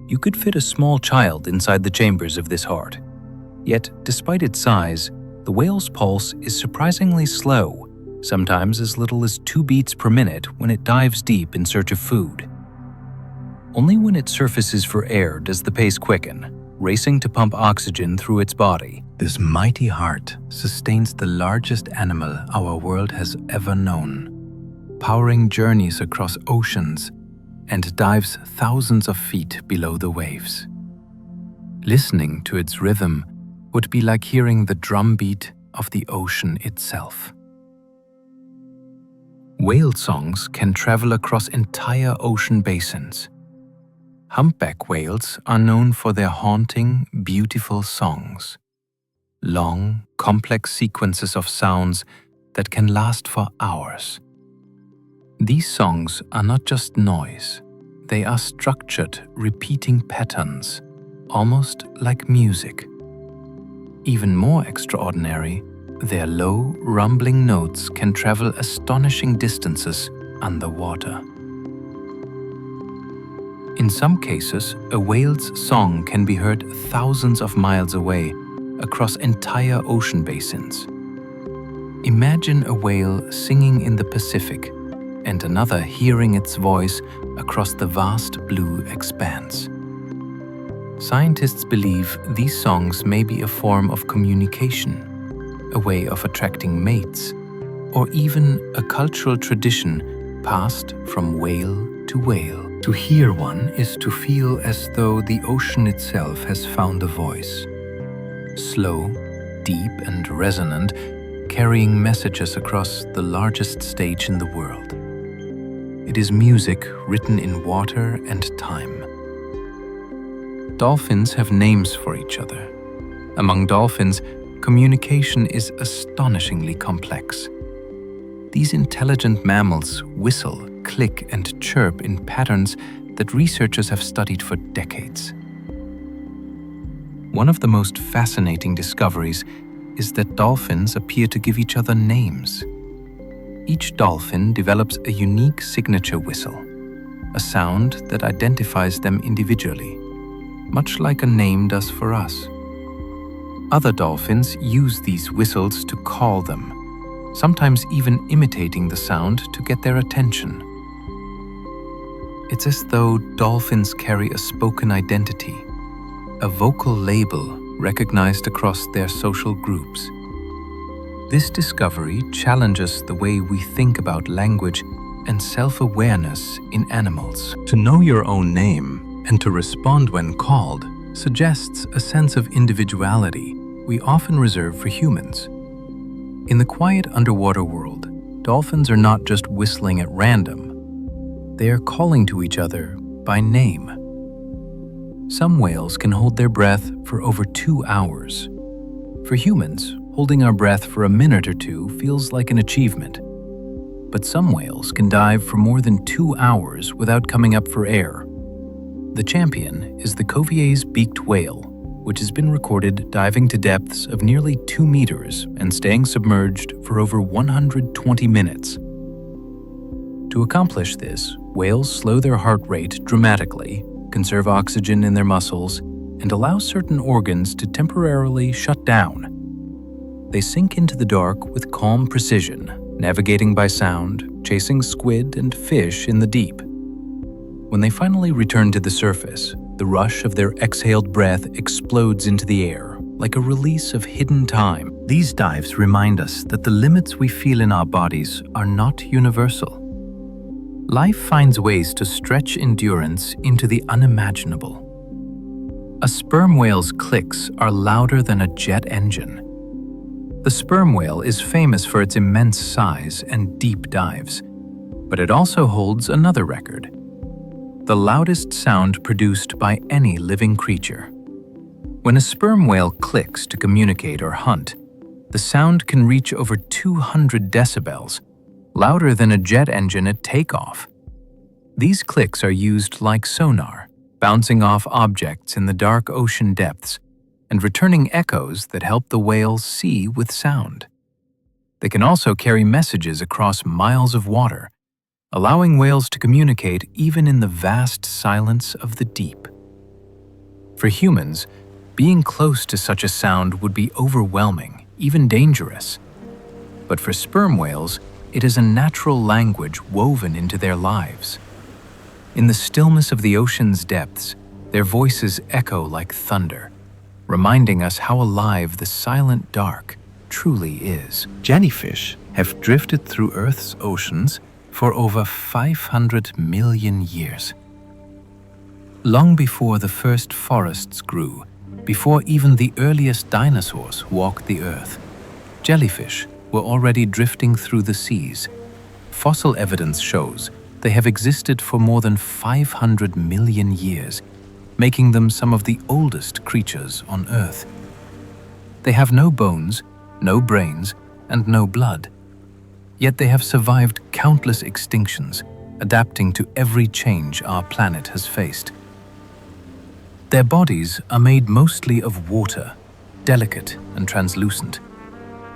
You could fit a small child inside the chambers of this heart. Yet, despite its size, the whale's pulse is surprisingly slow, sometimes as little as 2 beats per minute when it dives deep in search of food. Only when it surfaces for air does the pace quicken, racing to pump oxygen through its body. This mighty heart sustains the largest animal our world has ever known, powering journeys across oceans and dives thousands of feet below the waves. Listening to its rhythm would be like hearing the drumbeat of the ocean itself. Whale songs can travel across entire ocean basins. Humpback whales are known for their haunting, beautiful songs. Long, complex sequences of sounds that can last for hours. These songs are not just noise. They are structured, repeating patterns, almost like music. Even more extraordinary, their low, rumbling notes can travel astonishing distances underwater. In some cases, a whale's song can be heard thousands of miles away, across entire ocean basins. Imagine a whale singing in the Pacific and another hearing its voice across the vast blue expanse. Scientists believe these songs may be a form of communication, a way of attracting mates, or even a cultural tradition passed from whale to whale. To hear one is to feel as though the ocean itself has found a voice. Slow, deep and resonant, carrying messages across the largest stage in the world. It is music written in water and time. Dolphins have names for each other. Among dolphins, communication is astonishingly complex. These intelligent mammals whistle, click, and chirp in patterns that researchers have studied for decades. One of the most fascinating discoveries is that dolphins appear to give each other names. Each dolphin develops a unique signature whistle, a sound that identifies them individually, much like a name does for us. Other dolphins use these whistles to call them, sometimes even imitating the sound to get their attention. It's as though dolphins carry a spoken identity, a vocal label recognized across their social groups. This discovery challenges the way we think about language and self-awareness in animals. To know your own name and to respond when called suggests a sense of individuality we often reserve for humans. In the quiet underwater world, dolphins are not just whistling at random. They are calling to each other by name. Some whales can hold their breath for over 2 hours. For humans, holding our breath for a minute or two feels like an achievement. But some whales can dive for more than 2 hours without coming up for air. The champion is the Cuvier's beaked whale, which has been recorded diving to depths of nearly 2 meters and staying submerged for over 120 minutes. To accomplish this, whales slow their heart rate dramatically, conserve oxygen in their muscles, and allow certain organs to temporarily shut down. They sink into the dark with calm precision, navigating by sound, chasing squid and fish in the deep. When they finally return to the surface, the rush of their exhaled breath explodes into the air, like a release of hidden time. These dives remind us that the limits we feel in our bodies are not universal. Life finds ways to stretch endurance into the unimaginable. A sperm whale's clicks are louder than a jet engine. The sperm whale is famous for its immense size and deep dives, but it also holds another record: the loudest sound produced by any living creature. When a sperm whale clicks to communicate or hunt, the sound can reach over 200 decibels, louder than a jet engine at takeoff. These clicks are used like sonar, bouncing off objects in the dark ocean depths and returning echoes that help the whales see with sound. They can also carry messages across miles of water, allowing whales to communicate even in the vast silence of the deep. For humans, being close to such a sound would be overwhelming, even dangerous. But for sperm whales, it is a natural language woven into their lives. In the stillness of the ocean's depths, their voices echo like thunder, reminding us how alive the silent dark truly is. Jellyfish have drifted through Earth's oceans for over 500 million years. Long before the first forests grew, before even the earliest dinosaurs walked the Earth, jellyfish were already drifting through the seas. Fossil evidence shows they have existed for more than 500 million years, making them some of the oldest creatures on Earth. They have no bones, no brains, and no blood. Yet they have survived countless extinctions, adapting to every change our planet has faced. Their bodies are made mostly of water, delicate and translucent.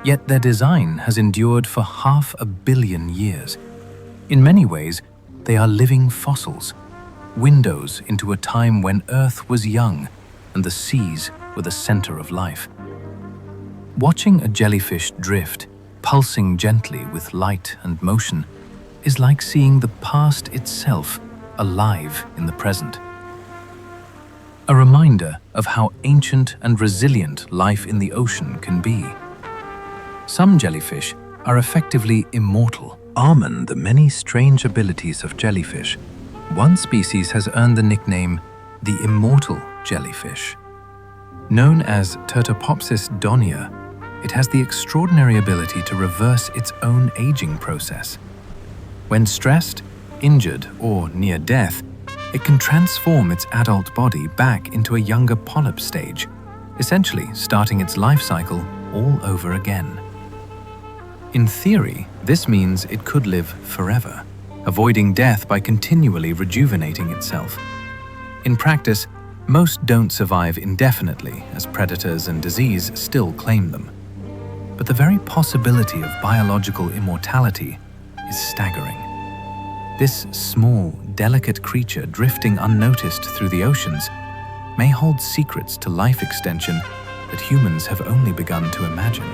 Yet their design has endured for 500 million years. In many ways, they are living fossils, windows into a time when Earth was young and the seas were the center of life. Watching a jellyfish drift, pulsing gently with light and motion, is like seeing the past itself alive in the present. A reminder of how ancient and resilient life in the ocean can be. Some jellyfish are effectively immortal. Among the many strange abilities of jellyfish, one species has earned the nickname the immortal jellyfish. Known as Turtopopsis donia, it has the extraordinary ability to reverse its own aging process. When stressed, injured, or near death, it can transform its adult body back into a younger polyp stage, essentially starting its life cycle all over again. In theory, this means it could live forever, avoiding death by continually rejuvenating itself. In practice, most don't survive indefinitely, as predators and disease still claim them. But the very possibility of biological immortality is staggering. This small, delicate creature drifting unnoticed through the oceans may hold secrets to life extension that humans have only begun to imagine.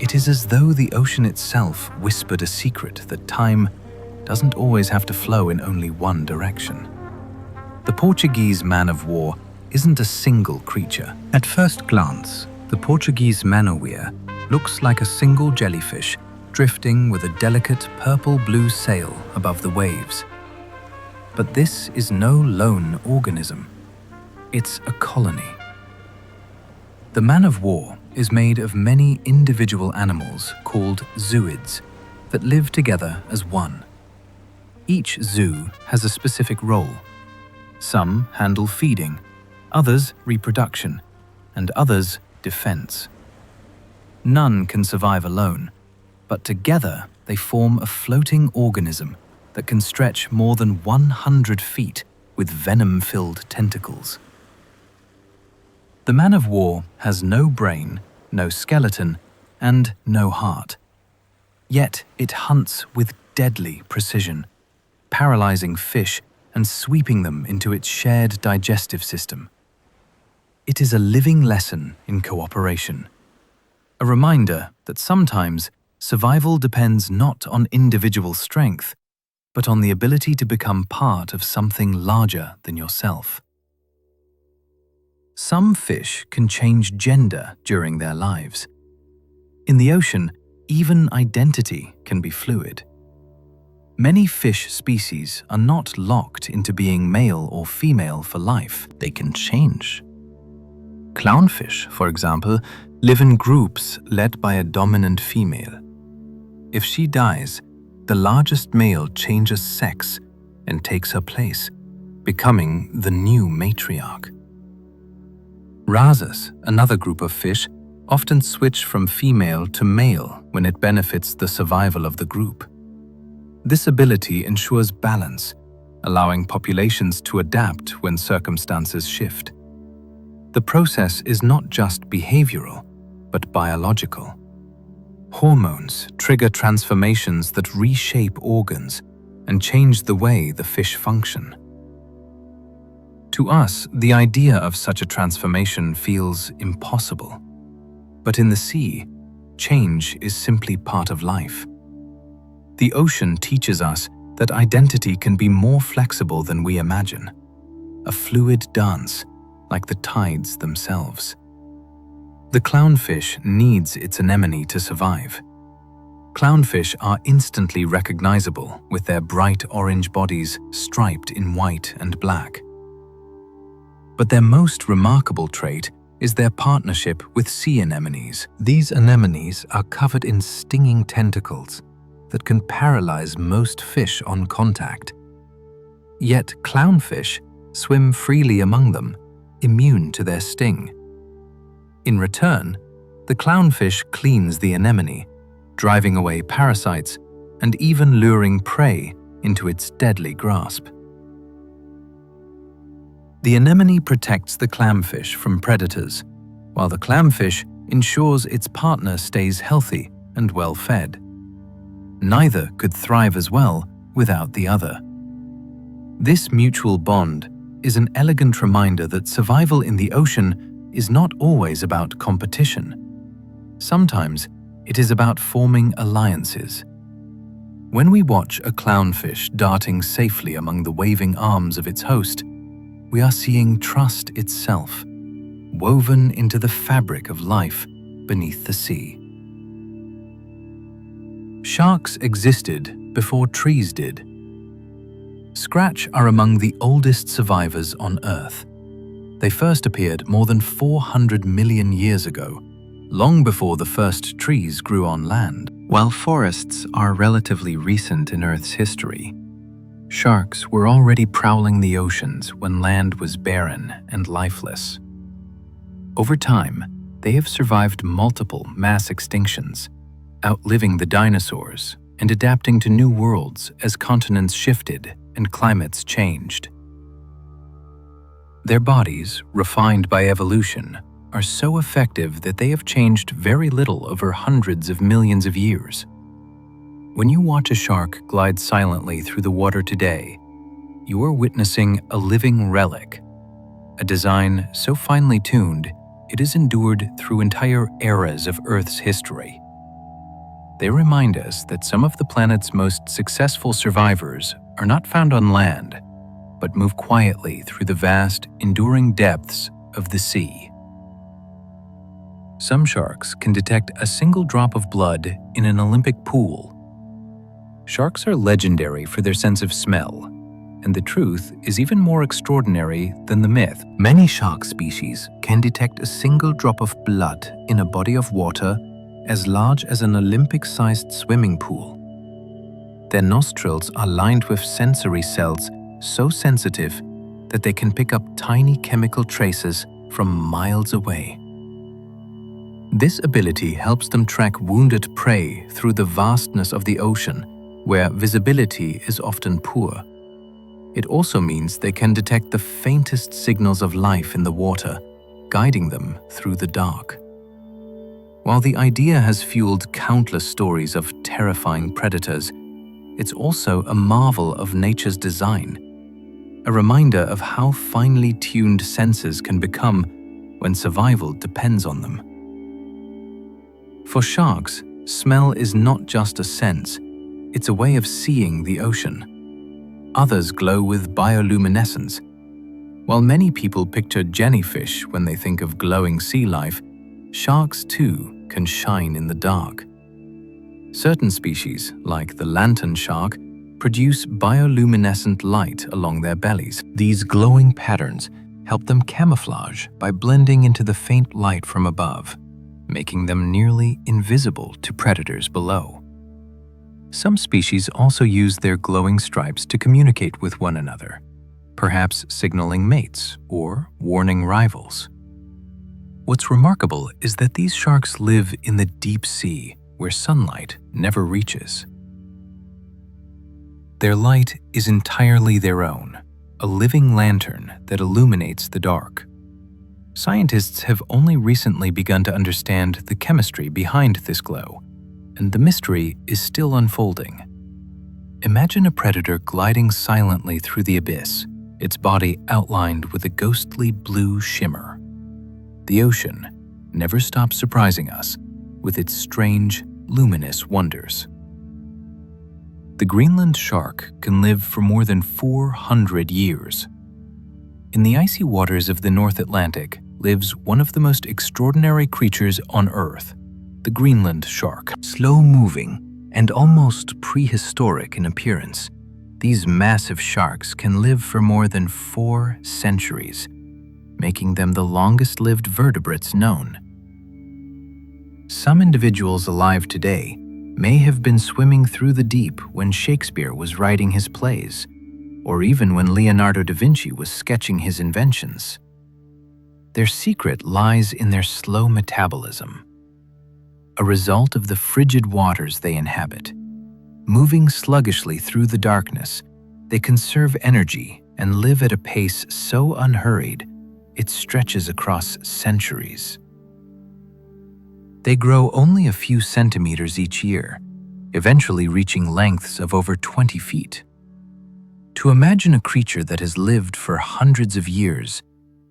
It is as though the ocean itself whispered a secret that time doesn't always have to flow in only one direction. The Portuguese man-of-war isn't a single creature. At first glance, the Portuguese man-o-war looks like a single jellyfish drifting with a delicate purple-blue sail above the waves. But this is no lone organism. It's a colony. The man-of-war is made of many individual animals called zooids that live together as one. Each zoo has a specific role. Some handle feeding, others reproduction, and others defense. None can survive alone, but together they form a floating organism that can stretch more than 100 feet with venom-filled tentacles. The man-of-war has no brain, no skeleton, and no heart. Yet it hunts with deadly precision, paralyzing fish and sweeping them into its shared digestive system. It is a living lesson in cooperation, a reminder that sometimes survival depends not on individual strength, but on the ability to become part of something larger than yourself. Some fish can change gender during their lives. In the ocean, even identity can be fluid. Many fish species are not locked into being male or female for life. They can change. Clownfish, for example, live in groups led by a dominant female. If she dies, the largest male changes sex and takes her place, becoming the new matriarch. Wrases, another group of fish, often switch from female to male when it benefits the survival of the group. This ability ensures balance, allowing populations to adapt when circumstances shift. The process is not just behavioral, but biological. Hormones trigger transformations that reshape organs and change the way the fish function. To us, the idea of such a transformation feels impossible. But in the sea, change is simply part of life. The ocean teaches us that identity can be more flexible than we imagine, a fluid dance like the tides themselves. The clownfish needs its anemone to survive. Clownfish are instantly recognizable with their bright orange bodies striped in white and black. But their most remarkable trait is their partnership with sea anemones. These anemones are covered in stinging tentacles that can paralyze most fish on contact. Yet clownfish swim freely among them, immune to their sting. In return, the clownfish cleans the anemone, driving away parasites and even luring prey into its deadly grasp. The anemone protects the clamfish from predators, while the clamfish ensures its partner stays healthy and well-fed. Neither could thrive as well without the other. This mutual bond is an elegant reminder that survival in the ocean is not always about competition. Sometimes it is about forming alliances. When we watch a clownfish darting safely among the waving arms of its host, we are seeing trust itself, woven into the fabric of life beneath the sea. Sharks existed before trees did. Scratch are among the oldest survivors on Earth. They first appeared more than 400 million years ago, long before the first trees grew on land. While forests are relatively recent in Earth's history, sharks were already prowling the oceans when land was barren and lifeless. Over time, they have survived multiple mass extinctions, outliving the dinosaurs and adapting to new worlds as continents shifted and climates changed. Their bodies, refined by evolution, are so effective that they have changed very little over hundreds of millions of years. When you watch a shark glide silently through the water today, you are witnessing a living relic, a design so finely tuned it has endured through entire eras of Earth's history. They remind us that some of the planet's most successful survivors are not found on land, but move quietly through the vast, enduring depths of the sea. Some sharks can detect a single drop of blood in an Olympic pool. Sharks are legendary for their sense of smell, and the truth is even more extraordinary than the myth. Many shark species can detect a single drop of blood in a body of water as large as an Olympic-sized swimming pool. Their nostrils are lined with sensory cells so sensitive that they can pick up tiny chemical traces from miles away. This ability helps them track wounded prey through the vastness of the ocean, where visibility is often poor. It also means they can detect the faintest signals of life in the water, guiding them through the dark. While the idea has fueled countless stories of terrifying predators, it's also a marvel of nature's design, a reminder of how finely tuned senses can become when survival depends on them. For sharks, smell is not just a sense, it's a way of seeing the ocean. Others glow with bioluminescence. While many people picture jellyfish when they think of glowing sea life, sharks too can shine in the dark. Certain species, like the lantern shark, produce bioluminescent light along their bellies. These glowing patterns help them camouflage by blending into the faint light from above, making them nearly invisible to predators below. Some species also use their glowing stripes to communicate with one another, perhaps signaling mates or warning rivals. What's remarkable is that these sharks live in the deep sea where sunlight never reaches. Their light is entirely their own, a living lantern that illuminates the dark. Scientists have only recently begun to understand the chemistry behind this glow, and the mystery is still unfolding. Imagine a predator gliding silently through the abyss, its body outlined with a ghostly blue shimmer. The ocean never stops surprising us with its strange, luminous wonders. The Greenland shark can live for more than 400 years. In the icy waters of the North Atlantic lives one of the most extraordinary creatures on Earth, the Greenland shark. Slow-moving and almost prehistoric in appearance, these massive sharks can live for more than 4 centuries, making them the longest-lived vertebrates known. Some individuals alive today may have been swimming through the deep when Shakespeare was writing his plays, or even when Leonardo da Vinci was sketching his inventions. Their secret lies in their slow metabolism, a result of the frigid waters they inhabit. Moving sluggishly through the darkness, they conserve energy and live at a pace so unhurried it stretches across centuries. They grow only a few centimeters each year, eventually reaching lengths of over 20 feet. To imagine a creature that has lived for hundreds of years,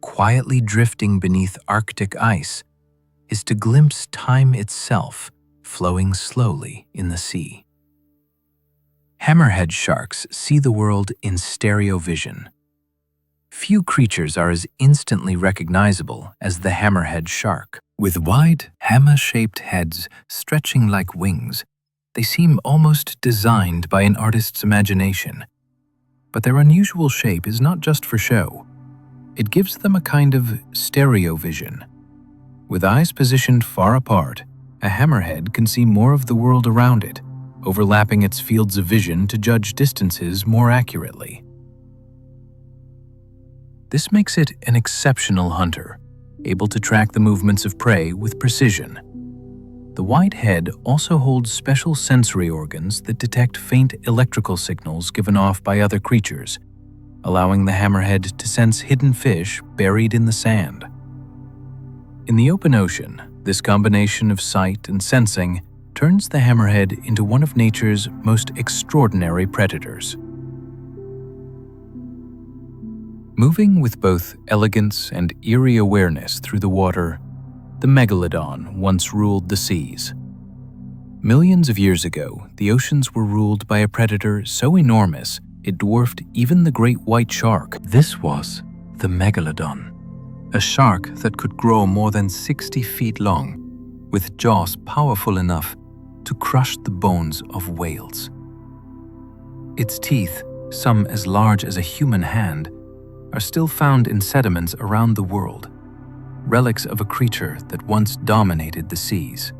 quietly drifting beneath Arctic ice is to glimpse time itself flowing slowly in the sea. Hammerhead sharks see the world in stereo vision. Few creatures are as instantly recognizable as the hammerhead shark. With wide, hammer-shaped heads stretching like wings, they seem almost designed by an artist's imagination. But their unusual shape is not just for show. It gives them a kind of stereo vision. With eyes positioned far apart, a hammerhead can see more of the world around it, overlapping its fields of vision to judge distances more accurately. This makes it an exceptional hunter, able to track the movements of prey with precision. The wide head also holds special sensory organs that detect faint electrical signals given off by other creatures, allowing the hammerhead to sense hidden fish buried in the sand. In the open ocean, this combination of sight and sensing turns the hammerhead into one of nature's most extraordinary predators. Moving with both elegance and eerie awareness through the water, the megalodon once ruled the seas. Millions of years ago, the oceans were ruled by a predator so enormous it dwarfed even the great white shark. This was the megalodon, a shark that could grow more than 60 feet long, with jaws powerful enough to crush the bones of whales. Its teeth, some as large as a human hand, are still found in sediments around the world, relics of a creature that once dominated the seas.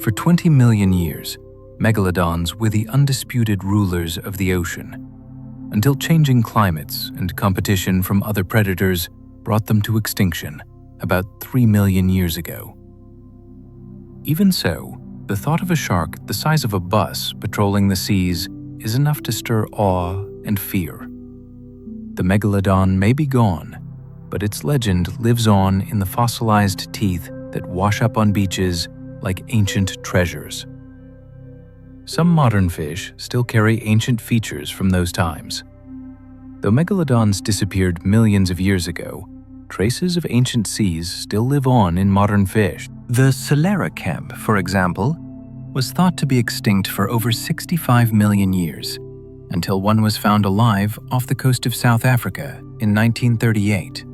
For 20 million years, megalodons were the undisputed rulers of the ocean, until changing climates and competition from other predators brought them to extinction about 3 million years ago. Even so, the thought of a shark the size of a bus patrolling the seas is enough to stir awe and fear. The megalodon may be gone, but its legend lives on in the fossilized teeth that wash up on beaches like ancient treasures. Some modern fish still carry ancient features from those times. Though megalodons disappeared millions of years ago, traces of ancient seas still live on in modern fish. The coelacanth, for example, was thought to be extinct for over 65 million years, until one was found alive off the coast of South Africa in 1938.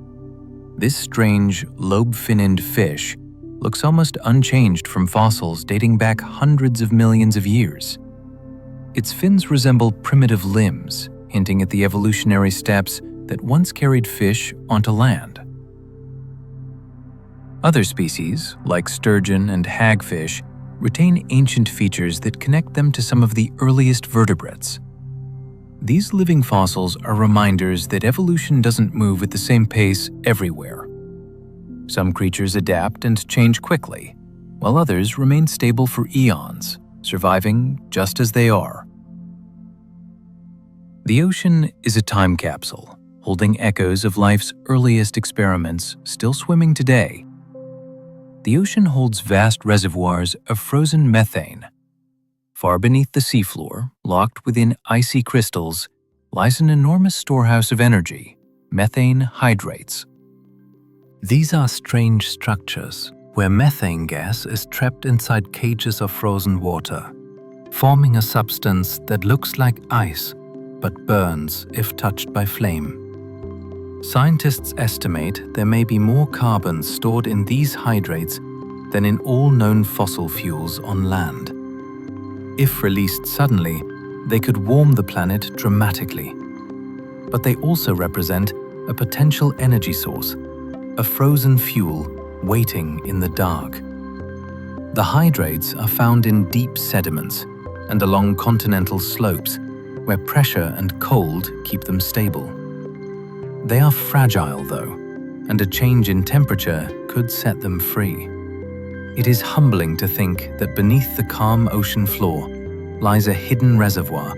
This strange, lobe-finned fish looks almost unchanged from fossils dating back hundreds of millions of years. Its fins resemble primitive limbs, hinting at the evolutionary steps that once carried fish onto land. Other species, like sturgeon and hagfish, retain ancient features that connect them to some of the earliest vertebrates. These living fossils are reminders that evolution doesn't move at the same pace everywhere. Some creatures adapt and change quickly, while others remain stable for eons, surviving just as they are. The ocean is a time capsule, holding echoes of life's earliest experiments still swimming today. The ocean holds vast reservoirs of frozen methane. Far beneath the seafloor, locked within icy crystals, lies an enormous storehouse of energy, methane hydrates. These are strange structures where methane gas is trapped inside cages of frozen water, forming a substance that looks like ice but burns if touched by flame. Scientists estimate there may be more carbon stored in these hydrates than in all known fossil fuels on land. If released suddenly, they could warm the planet dramatically. But they also represent a potential energy source, a frozen fuel waiting in the dark. The hydrates are found in deep sediments and along continental slopes, where pressure and cold keep them stable. They are fragile, though, and a change in temperature could set them free. It is humbling to think that beneath the calm ocean floor lies a hidden reservoir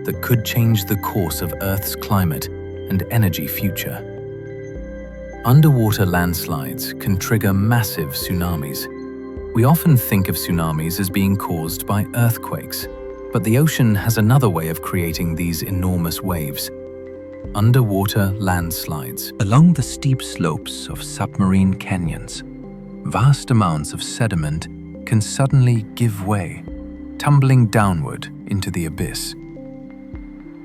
that could change the course of Earth's climate and energy future. Underwater landslides can trigger massive tsunamis. We often think of tsunamis as being caused by earthquakes, but the ocean has another way of creating these enormous waves. underwater landslides. Along the steep slopes of submarine canyons, vast amounts of sediment can suddenly give way, tumbling downward into the abyss.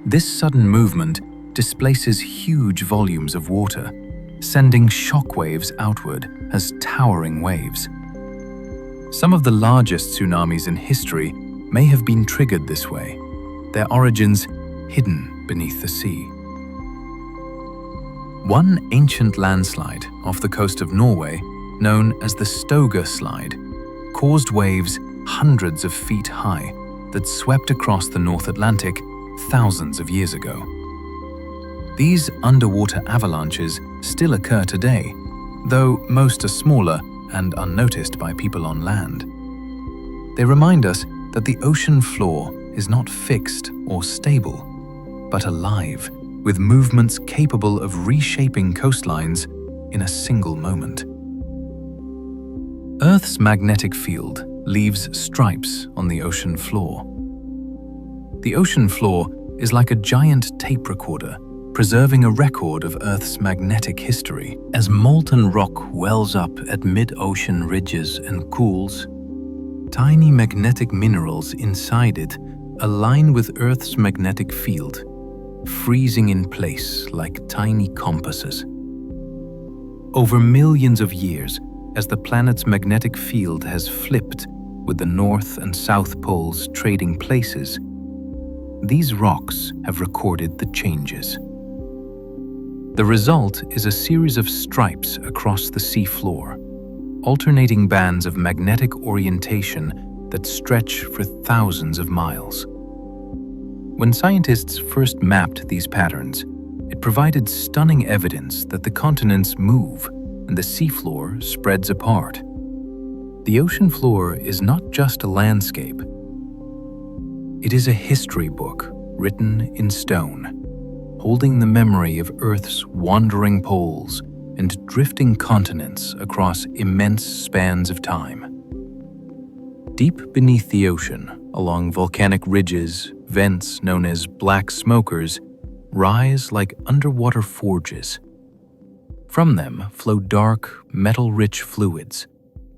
This sudden movement displaces huge volumes of water, sending shockwaves outward as towering waves. Some of the largest tsunamis in history may have been triggered this way, their origins hidden beneath the sea. One ancient landslide off the coast of Norway, known as the Stoga Slide, caused waves hundreds of feet high that swept across the North Atlantic thousands of years ago. These underwater avalanches still occur today, though most are smaller and unnoticed by people on land. They remind us that the ocean floor is not fixed or stable, but alive, with movements capable of reshaping coastlines in a single moment. Earth's magnetic field leaves stripes on the ocean floor. The ocean floor is like a giant tape recorder, preserving a record of Earth's magnetic history. As molten rock wells up at mid-ocean ridges and cools, tiny magnetic minerals inside it align with Earth's magnetic field, freezing in place like tiny compasses. Over millions of years, as the planet's magnetic field has flipped with the North and South poles trading places, these rocks have recorded the changes. The result is a series of stripes across the seafloor, alternating bands of magnetic orientation that stretch for thousands of miles. When scientists first mapped these patterns, it provided stunning evidence that the continents move and the seafloor spreads apart. The ocean floor is not just a landscape. It is a history book written in stone, holding the memory of Earth's wandering poles and drifting continents across immense spans of time. Deep beneath the ocean, along volcanic ridges, vents known as black smokers rise like underwater forges. From them flow dark, metal-rich fluids,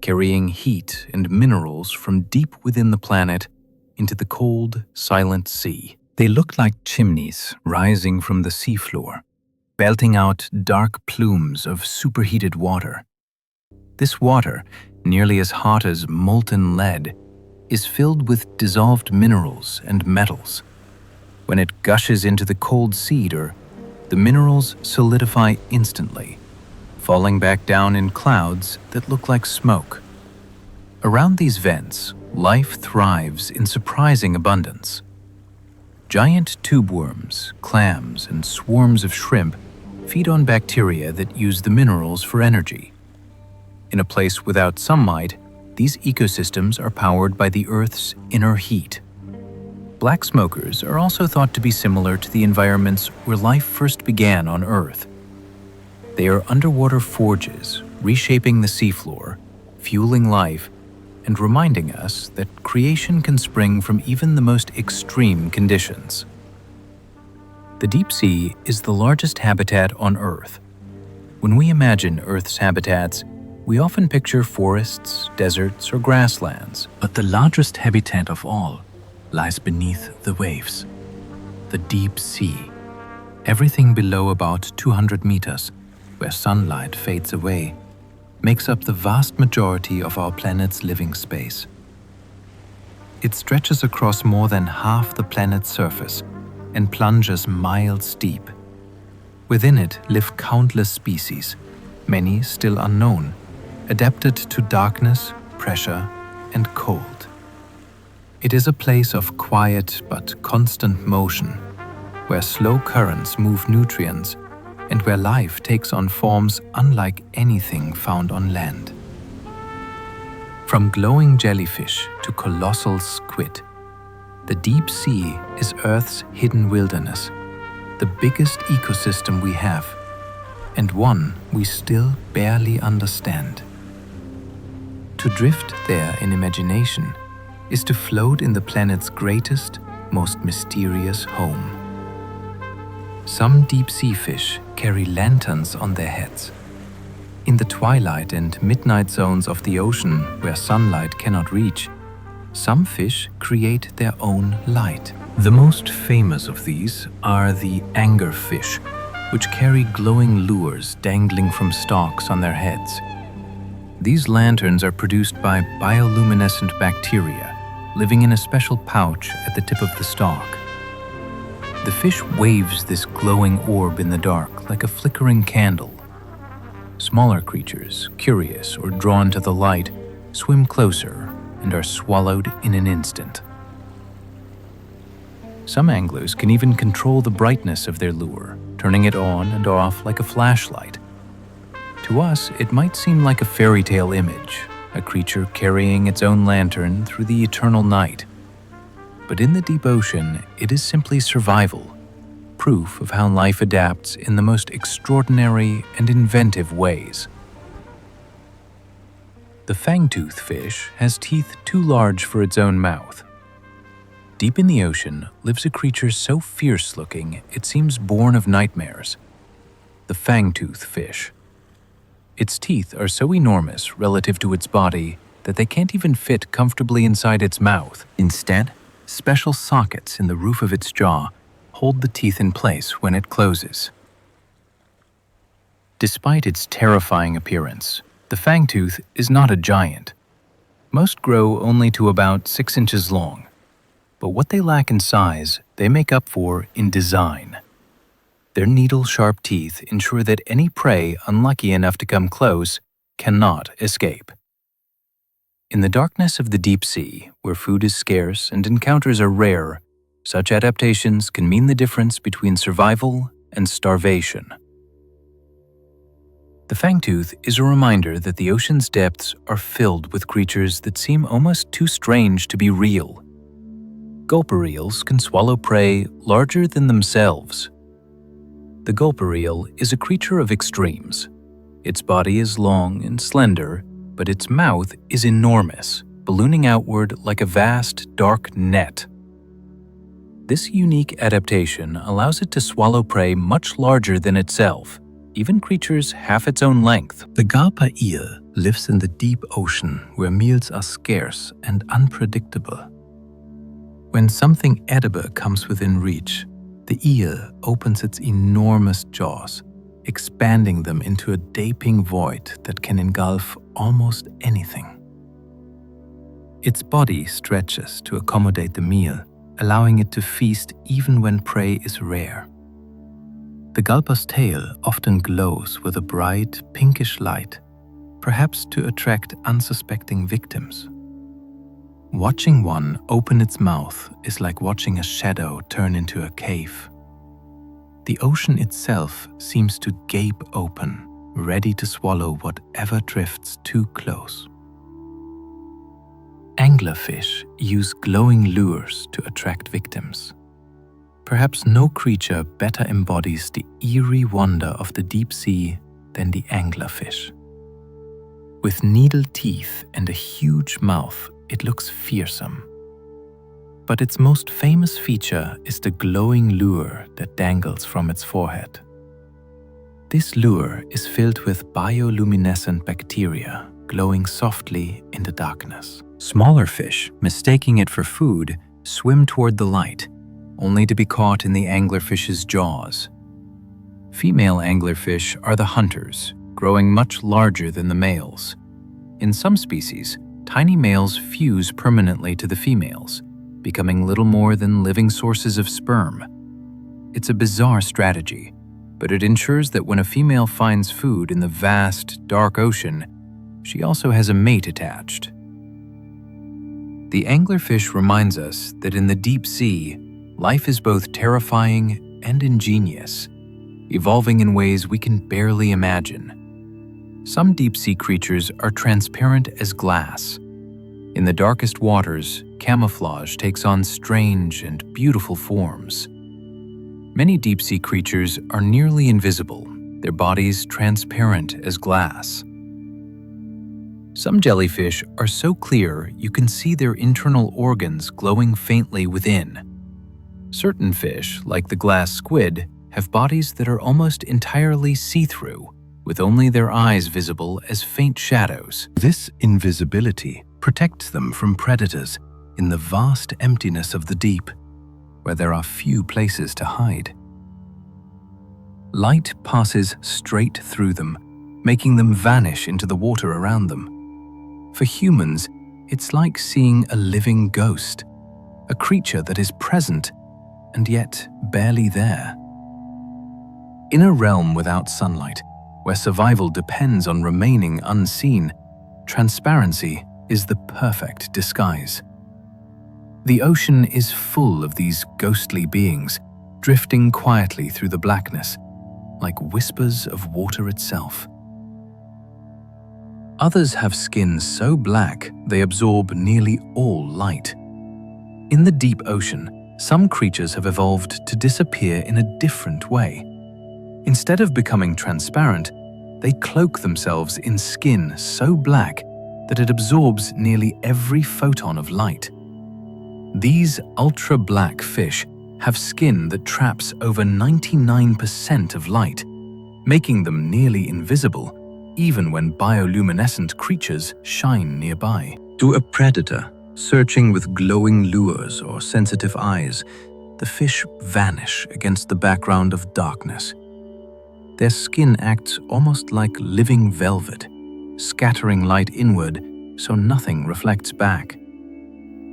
carrying heat and minerals from deep within the planet into the cold, silent sea. They look like chimneys rising from the seafloor, belting out dark plumes of superheated water. This water, nearly as hot as molten lead, is filled with dissolved minerals and metals. When it gushes into the cold cedar, the minerals solidify instantly, falling back down in clouds that look like smoke. Around these vents, life thrives in surprising abundance. Giant tube worms, clams, and swarms of shrimp feed on bacteria that use the minerals for energy. In a place without sunlight, these ecosystems are powered by the Earth's inner heat. Black smokers are also thought to be similar to the environments where life first began on Earth. They are underwater forges, reshaping the seafloor, fueling life, and reminding us that creation can spring from even the most extreme conditions. The deep sea is the largest habitat on Earth. When we imagine Earth's habitats, we often picture forests, deserts, or grasslands. But the largest habitat of all lies beneath the waves, the deep sea. Everything below about 200 meters, where sunlight fades away, makes up the vast majority of our planet's living space. It stretches across more than half the planet's surface and plunges miles deep. Within it live countless species, many still unknown, adapted to darkness, pressure, and cold. It is a place of quiet but constant motion, where slow currents move nutrients and where life takes on forms unlike anything found on land. From glowing jellyfish to colossal squid, the deep sea is Earth's hidden wilderness, the biggest ecosystem we have, and one we still barely understand. To drift there in imagination is to float in the planet's greatest, most mysterious home. Some deep-sea fish carry lanterns on their heads. In the twilight and midnight zones of the ocean where sunlight cannot reach, some fish create their own light. The most famous of these are the anglerfish, which carry glowing lures dangling from stalks on their heads. These lanterns are produced by bioluminescent bacteria living in a special pouch at the tip of the stalk. The fish waves this glowing orb in the dark like a flickering candle. Smaller creatures, curious or drawn to the light, swim closer and are swallowed in an instant. Some anglers can even control the brightness of their lure, turning it on and off like a flashlight. To us, it might seem like a fairy tale image, a creature carrying its own lantern through the eternal night. But in the deep ocean, it is simply survival, proof of how life adapts in the most extraordinary and inventive ways. The fangtooth fish has teeth too large for its own mouth. Deep in the ocean lives a creature so fierce-looking it seems born of nightmares. The fangtooth fish. Its teeth are so enormous relative to its body that they can't even fit comfortably inside its mouth. Instead, special sockets in the roof of its jaw hold the teeth in place when it closes. Despite its terrifying appearance, the fangtooth is not a giant. Most grow only to about 6 inches long. But what they lack in size, they make up for in design. Their needle-sharp teeth ensure that any prey unlucky enough to come close cannot escape. In the darkness of the deep sea, where food is scarce and encounters are rare, such adaptations can mean the difference between survival and starvation. The fangtooth is a reminder that the ocean's depths are filled with creatures that seem almost too strange to be real. Gulper eels can swallow prey larger than themselves. The gulper eel is a creature of extremes. Its body is long and slender, but its mouth is enormous, ballooning outward like a vast, dark net. This unique adaptation allows it to swallow prey much larger than itself, even creatures half its own length. The gulper eel lives in the deep ocean where meals are scarce and unpredictable. When something edible comes within reach, the eel opens its enormous jaws, expanding them into a gaping void that can engulf almost anything. Its body stretches to accommodate the meal, allowing it to feast even when prey is rare. The gulper's tail often glows with a bright, pinkish light, perhaps to attract unsuspecting victims. Watching one open its mouth is like watching a shadow turn into a cave. The ocean itself seems to gape open, ready to swallow whatever drifts too close. Anglerfish use glowing lures to attract victims. Perhaps no creature better embodies the eerie wonder of the deep sea than the anglerfish. With needle teeth and a huge mouth, it looks fearsome. But its most famous feature is the glowing lure that dangles from its forehead. This lure is filled with bioluminescent bacteria glowing softly in the darkness. Smaller fish, mistaking it for food, swim toward the light, only to be caught in the anglerfish's jaws. Female anglerfish are the hunters, growing much larger than the males. In some species, tiny males fuse permanently to the females, becoming little more than living sources of sperm. It's a bizarre strategy, but it ensures that when a female finds food in the vast, dark ocean, she also has a mate attached. The anglerfish reminds us that in the deep sea, life is both terrifying and ingenious, evolving in ways we can barely imagine. Some deep-sea creatures are transparent as glass. In the darkest waters, camouflage takes on strange and beautiful forms. Many deep-sea creatures are nearly invisible, their bodies transparent as glass. Some jellyfish are so clear you can see their internal organs glowing faintly within. Certain fish, like the glass squid, have bodies that are almost entirely see-through, with only their eyes visible as faint shadows. This invisibility protects them from predators in the vast emptiness of the deep, where there are few places to hide. Light passes straight through them, making them vanish into the water around them. For humans, it's like seeing a living ghost, a creature that is present and yet barely there. In a realm without sunlight, where survival depends on remaining unseen, transparency is the perfect disguise. The ocean is full of these ghostly beings, drifting quietly through the blackness, like whispers of water itself. Others have skin so black they absorb nearly all light. In the deep ocean, some creatures have evolved to disappear in a different way. Instead of becoming transparent, they cloak themselves in skin so black that it absorbs nearly every photon of light. These ultra-black fish have skin that traps over 99% of light, making them nearly invisible even when bioluminescent creatures shine nearby. To a predator searching with glowing lures or sensitive eyes, the fish vanish against the background of darkness. Their skin acts almost like living velvet, scattering light inward so nothing reflects back.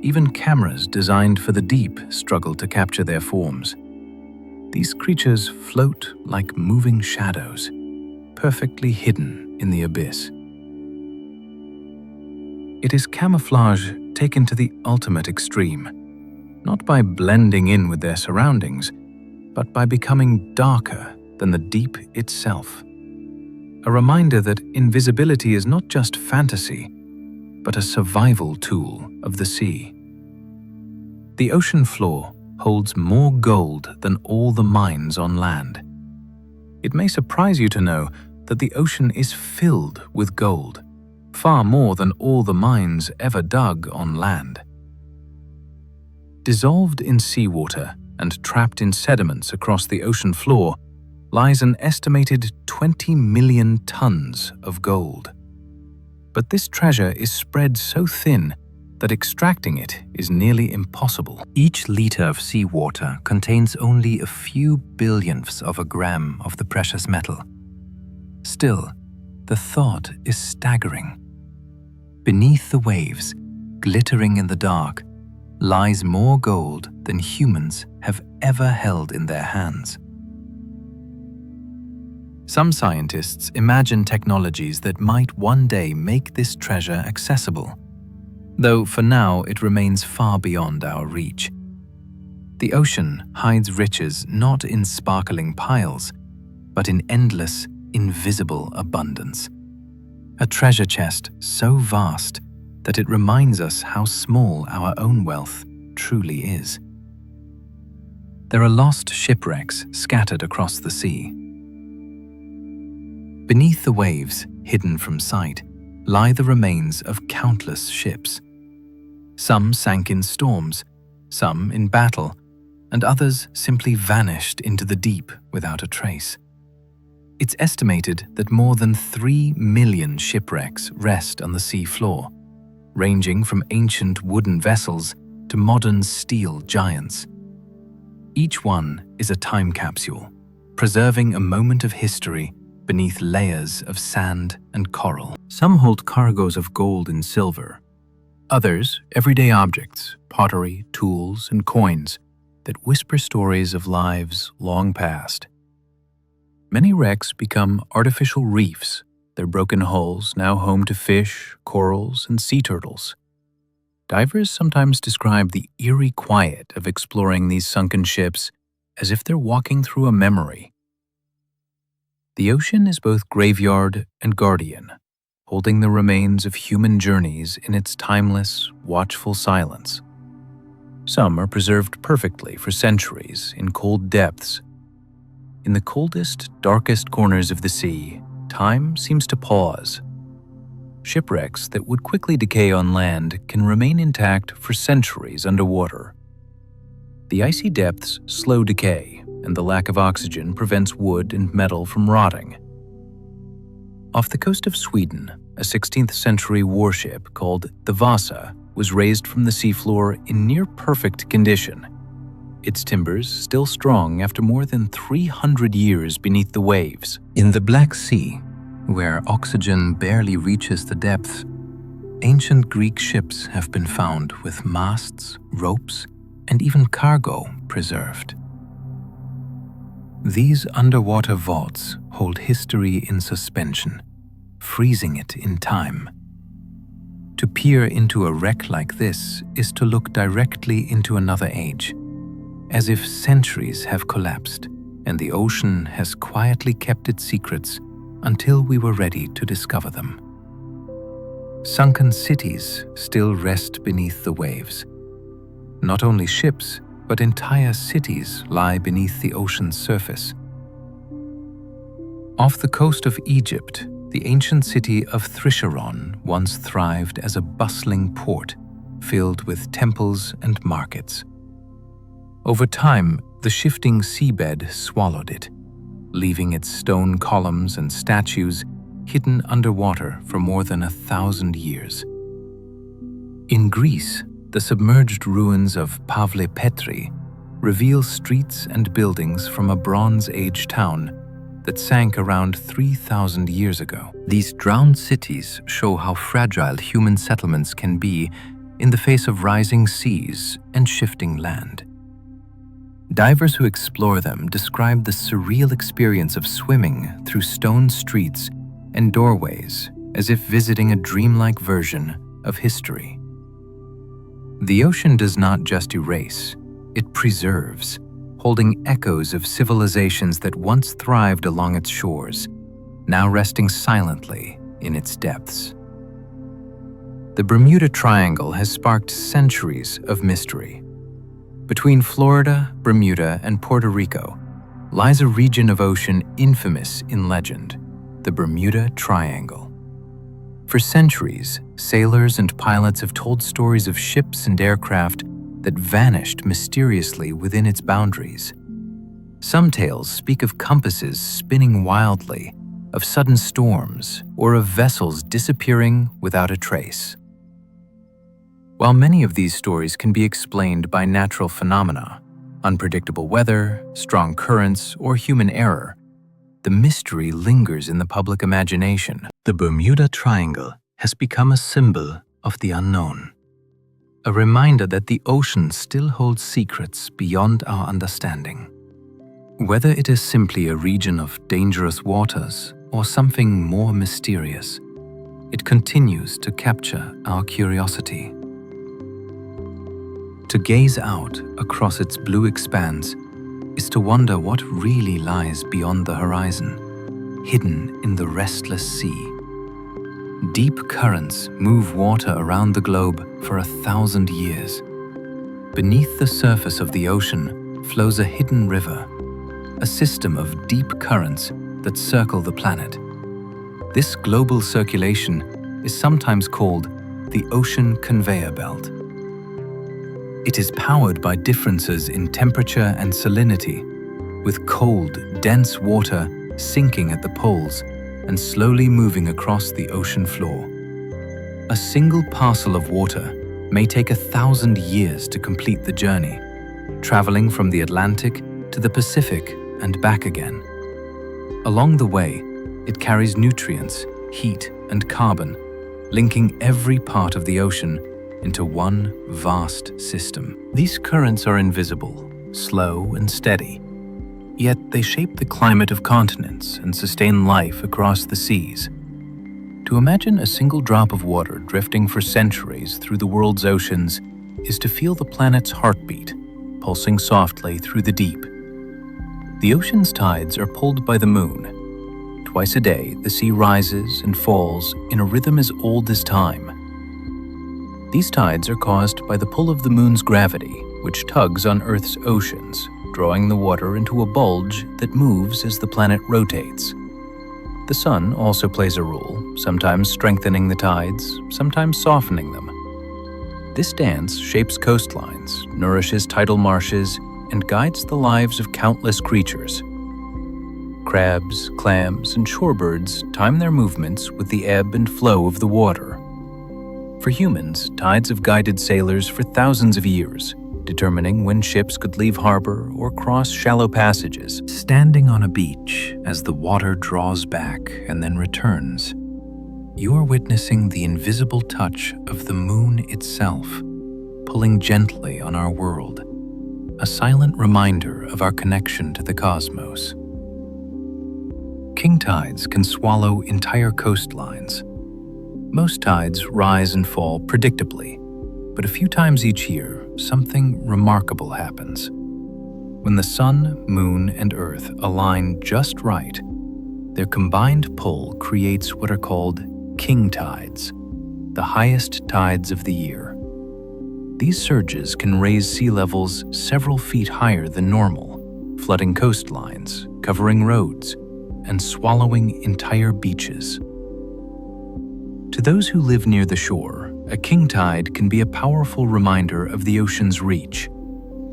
Even cameras designed for the deep struggle to capture their forms. These creatures float like moving shadows, perfectly hidden in the abyss. It is camouflage taken to the ultimate extreme, not by blending in with their surroundings, but by becoming darker than the deep itself. A reminder that invisibility is not just fantasy, but a survival tool of the sea. The ocean floor holds more gold than all the mines on land. It may surprise you to know that the ocean is filled with gold, far more than all the mines ever dug on land. Dissolved in seawater and trapped in sediments across the ocean floor lies an estimated 20 million tons of gold. But this treasure is spread so thin that extracting it is nearly impossible. Each liter of seawater contains only a few billionths of a gram of the precious metal. Still, the thought is staggering. Beneath the waves, glittering in the dark, lies more gold than humans have ever held in their hands. Some scientists imagine technologies that might one day make this treasure accessible, though for now it remains far beyond our reach. The ocean hides riches not in sparkling piles, but in endless, invisible abundance. A treasure chest so vast that it reminds us how small our own wealth truly is. There are lost shipwrecks scattered across the sea. Beneath the waves, hidden from sight, lie the remains of countless ships. Some sank in storms, some in battle, and others simply vanished into the deep without a trace. It's estimated that more than 3 million shipwrecks rest on the sea floor, ranging from ancient wooden vessels to modern steel giants. Each one is a time capsule, preserving a moment of history beneath layers of sand and coral. Some hold cargoes of gold and silver. Others, everyday objects, pottery, tools, and coins that whisper stories of lives long past. Many wrecks become artificial reefs, their broken hulls now home to fish, corals, and sea turtles. Divers sometimes describe the eerie quiet of exploring these sunken ships as if they're walking through a memory. The ocean is both graveyard and guardian, holding the remains of human journeys in its timeless, watchful silence. Some are preserved perfectly for centuries in cold depths. In the coldest, darkest corners of the sea, time seems to pause. Shipwrecks that would quickly decay on land can remain intact for centuries underwater. The icy depths slow decay, and the lack of oxygen prevents wood and metal from rotting. Off the coast of Sweden, a 16th century warship called the Vasa was raised from the seafloor in near-perfect condition, its timbers still strong after more than 300 years beneath the waves. In the Black Sea, where oxygen barely reaches the depths, ancient Greek ships have been found with masts, ropes, and even cargo preserved. These underwater vaults hold history in suspension, freezing it in time. To peer into a wreck like this is to look directly into another age, as if centuries have collapsed and the ocean has quietly kept its secrets until we were ready to discover them. Sunken cities still rest beneath the waves. Not only ships, but entire cities lie beneath the ocean's surface. Off the coast of Egypt, the ancient city of Trisharon once thrived as a bustling port filled with temples and markets. Over time, the shifting seabed swallowed it, leaving its stone columns and statues hidden underwater for more than 1,000 years. In Greece, the submerged ruins of Pavle Petri reveal streets and buildings from a Bronze Age town that sank around 3,000 years ago. These drowned cities show how fragile human settlements can be in the face of rising seas and shifting land. Divers who explore them describe the surreal experience of swimming through stone streets and doorways as if visiting a dreamlike version of history. The ocean does not just erase, it preserves, holding echoes of civilizations that once thrived along its shores, now resting silently in its depths. The Bermuda Triangle has sparked centuries of mystery. Between Florida, Bermuda, and Puerto Rico lies a region of ocean infamous in legend, the Bermuda Triangle. For centuries, sailors and pilots have told stories of ships and aircraft that vanished mysteriously within its boundaries. Some tales speak of compasses spinning wildly, of sudden storms, or of vessels disappearing without a trace. While many of these stories can be explained by natural phenomena, unpredictable weather, strong currents, or human error, the mystery lingers in the public imagination. The Bermuda Triangle has become a symbol of the unknown, a reminder that the ocean still holds secrets beyond our understanding. Whether it is simply a region of dangerous waters or something more mysterious, it continues to capture our curiosity. To gaze out across its blue expanse is to wonder what really lies beyond the horizon, hidden in the restless sea. Deep currents move water around the globe for 1,000 years. Beneath the surface of the ocean flows a hidden river, a system of deep currents that circle the planet. This global circulation is sometimes called the ocean conveyor belt. It is powered by differences in temperature and salinity, with cold, dense water sinking at the poles and slowly moving across the ocean floor. A single parcel of water may take 1,000 years to complete the journey, traveling from the Atlantic to the Pacific and back again. Along the way, it carries nutrients, heat, and carbon, linking every part of the ocean into one vast system. These currents are invisible, slow, and steady, yet they shape the climate of continents and sustain life across the seas. To imagine a single drop of water drifting for centuries through the world's oceans is to feel the planet's heartbeat, pulsing softly through the deep. The ocean's tides are pulled by the moon. Twice a day, the sea rises and falls in a rhythm as old as time. These tides are caused by the pull of the moon's gravity, which tugs on Earth's oceans, drawing the water into a bulge that moves as the planet rotates. The sun also plays a role, sometimes strengthening the tides, sometimes softening them. This dance shapes coastlines, nourishes tidal marshes, and guides the lives of countless creatures. Crabs, clams, and shorebirds time their movements with the ebb and flow of the water. For humans, tides have guided sailors for thousands of years, determining when ships could leave harbor or cross shallow passages. Standing on a beach as the water draws back and then returns, you are witnessing the invisible touch of the moon itself, pulling gently on our world, a silent reminder of our connection to the cosmos. King tides can swallow entire coastlines. Most tides rise and fall predictably, but a few times each year, something remarkable happens. When the sun, moon, and earth align just right, their combined pull creates what are called king tides, the highest tides of the year. These surges can raise sea levels several feet higher than normal, flooding coastlines, covering roads, and swallowing entire beaches. To those who live near the shore, a king tide can be a powerful reminder of the ocean's reach,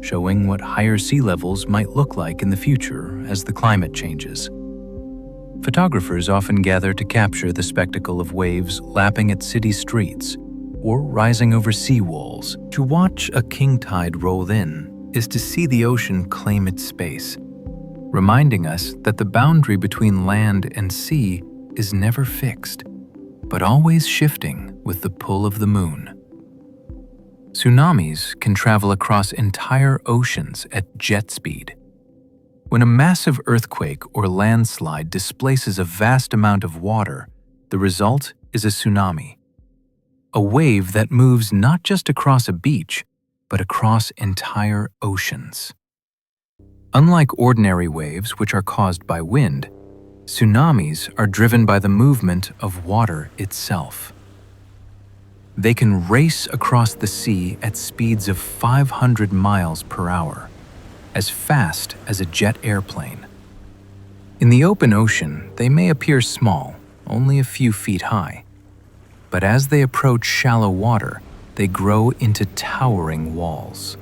showing what higher sea levels might look like in the future as the climate changes. Photographers often gather to capture the spectacle of waves lapping at city streets or rising over sea walls. To watch a king tide roll in is to see the ocean claim its space, reminding us that the boundary between land and sea is never fixed, but always shifting with the pull of the moon. Tsunamis can travel across entire oceans at jet speed. When a massive earthquake or landslide displaces a vast amount of water, the result is a tsunami, a wave that moves not just across a beach, but across entire oceans. Unlike ordinary waves, which are caused by wind, tsunamis are driven by the movement of water itself. They can race across the sea at speeds of 500 miles per hour, as fast as a jet airplane. In the open ocean, they may appear small, only a few feet high. But as they approach shallow water, they grow into towering walls.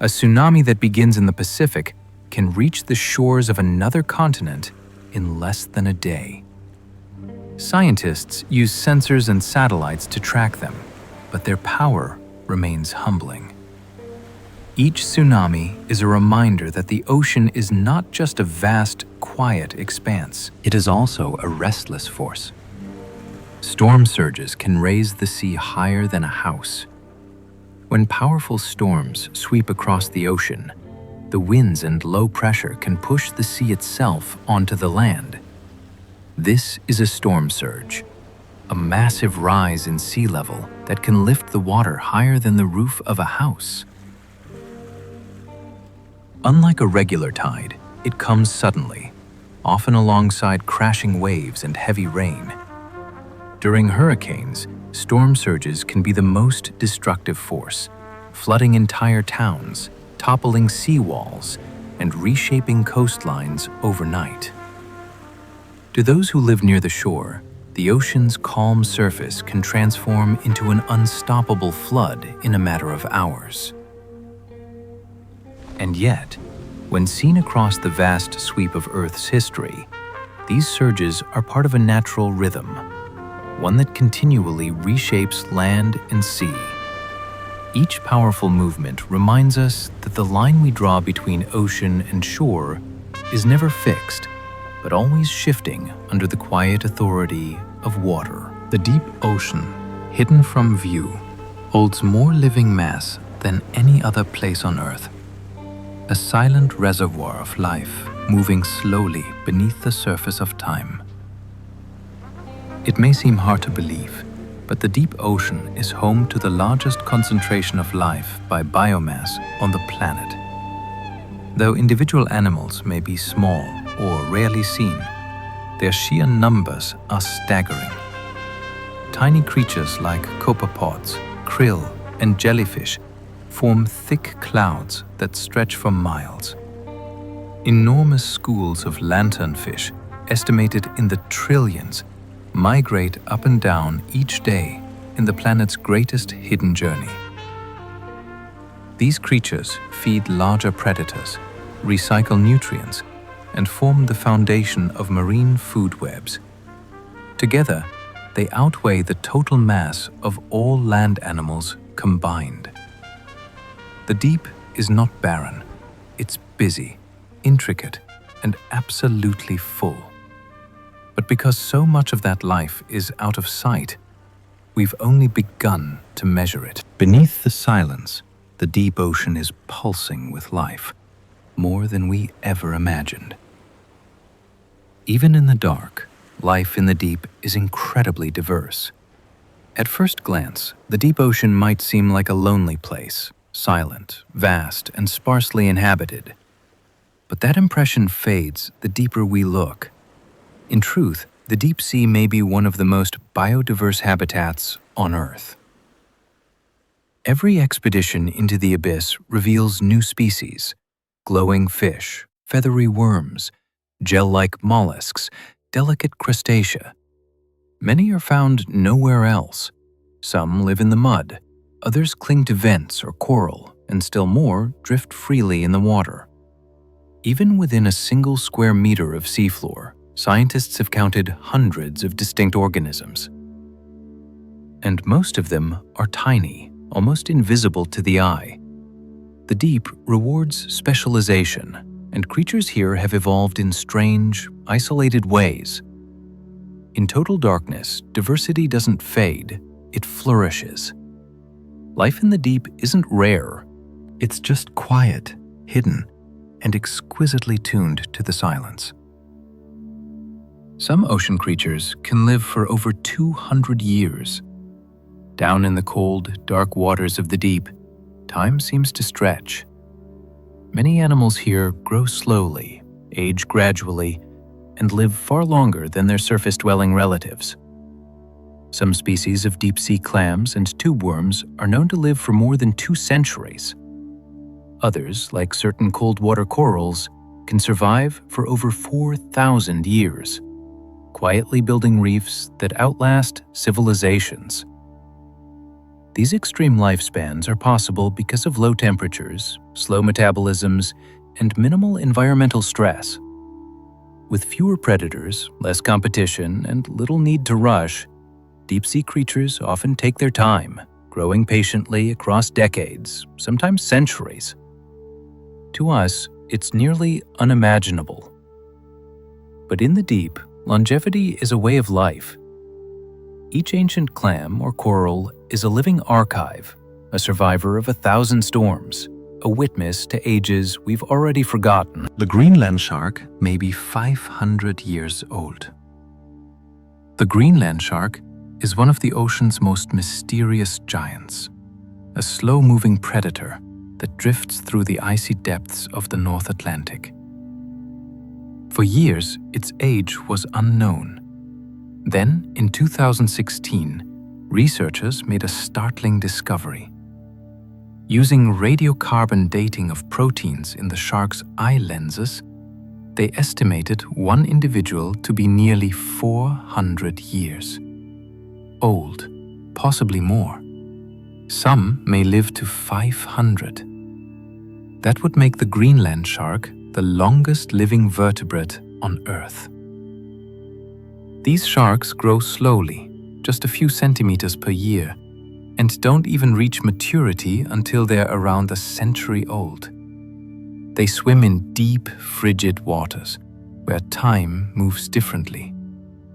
A tsunami that begins in the Pacific can reach the shores of another continent in less than a day. Scientists use sensors and satellites to track them, but their power remains humbling. Each tsunami is a reminder that the ocean is not just a vast, quiet expanse. It is also a restless force. Storm surges can raise the sea higher than a house. When powerful storms sweep across the ocean, the winds and low pressure can push the sea itself onto the land. This is a storm surge, a massive rise in sea level that can lift the water higher than the roof of a house. Unlike a regular tide, it comes suddenly, often alongside crashing waves and heavy rain. During hurricanes, storm surges can be the most destructive force, flooding entire towns, toppling seawalls, and reshaping coastlines overnight. To those who live near the shore, the ocean's calm surface can transform into an unstoppable flood in a matter of hours. And yet, when seen across the vast sweep of Earth's history, these surges are part of a natural rhythm, one that continually reshapes land and sea. Each powerful movement reminds us that the line we draw between ocean and shore is never fixed, but always shifting under the quiet authority of water. The deep ocean, hidden from view, holds more living mass than any other place on Earth. A silent reservoir of life moving slowly beneath the surface of time. It may seem hard to believe, but the deep ocean is home to the largest concentration of life by biomass on the planet. Though individual animals may be small or rarely seen, their sheer numbers are staggering. Tiny creatures like copepods, krill, and jellyfish form thick clouds that stretch for miles. Enormous schools of lanternfish, estimated in the trillions, migrate up and down each day in the planet's greatest hidden journey. These creatures feed larger predators, recycle nutrients, and form the foundation of marine food webs. Together, they outweigh the total mass of all land animals combined. The deep is not barren. It's busy, intricate, and absolutely full. But because so much of that life is out of sight, we've only begun to measure it. Beneath the silence, the deep ocean is pulsing with life, more than we ever imagined. Even in the dark, life in the deep is incredibly diverse. At first glance, the deep ocean might seem like a lonely place, silent, vast, and sparsely inhabited. But that impression fades the deeper we look. In truth, the deep sea may be one of the most biodiverse habitats on Earth. Every expedition into the abyss reveals new species: glowing fish, feathery worms, gel-like mollusks, delicate crustacea. Many are found nowhere else. Some live in the mud, others cling to vents or coral, and still more drift freely in the water. Even within a single square meter of seafloor, scientists have counted hundreds of distinct organisms. And most of them are tiny, almost invisible to the eye. The deep rewards specialization, and creatures here have evolved in strange, isolated ways. In total darkness, diversity doesn't fade, it flourishes. Life in the deep isn't rare, it's just quiet, hidden, and exquisitely tuned to the silence. Some ocean creatures can live for over 200 years. Down in the cold, dark waters of the deep, time seems to stretch. Many animals here grow slowly, age gradually, and live far longer than their surface-dwelling relatives. Some species of deep-sea clams and tube worms are known to live for more than 2 centuries. Others, like certain cold-water corals, can survive for over 4,000 years, quietly building reefs that outlast civilizations. These extreme lifespans are possible because of low temperatures, slow metabolisms, and minimal environmental stress. With fewer predators, less competition, and little need to rush, deep-sea creatures often take their time, growing patiently across decades, sometimes centuries. To us, it's nearly unimaginable. But in the deep, longevity is a way of life. Each ancient clam or coral is a living archive, a survivor of 1,000 storms, a witness to ages we've already forgotten. The Greenland shark may be 500 years old. The Greenland shark is one of the ocean's most mysterious giants, a slow-moving predator that drifts through the icy depths of the North Atlantic. For years, its age was unknown. Then, in 2016, researchers made a startling discovery. Using radiocarbon dating of proteins in the shark's eye lenses, they estimated one individual to be nearly 400 years old, possibly more. Some may live to 500. That would make the Greenland shark the longest living vertebrate on Earth. These sharks grow slowly, just a few centimeters per year, and don't even reach maturity until they're around a century old. They swim in deep, frigid waters, where time moves differently,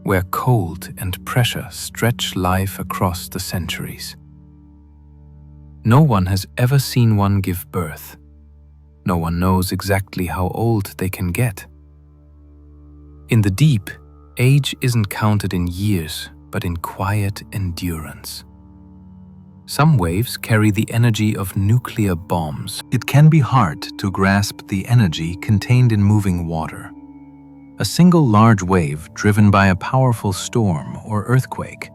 where cold and pressure stretch life across the centuries. No one has ever seen one give birth. No one knows exactly how old they can get. In the deep, age isn't counted in years, but in quiet endurance. Some waves carry the energy of nuclear bombs. It can be hard to grasp the energy contained in moving water. A single large wave driven by a powerful storm or earthquake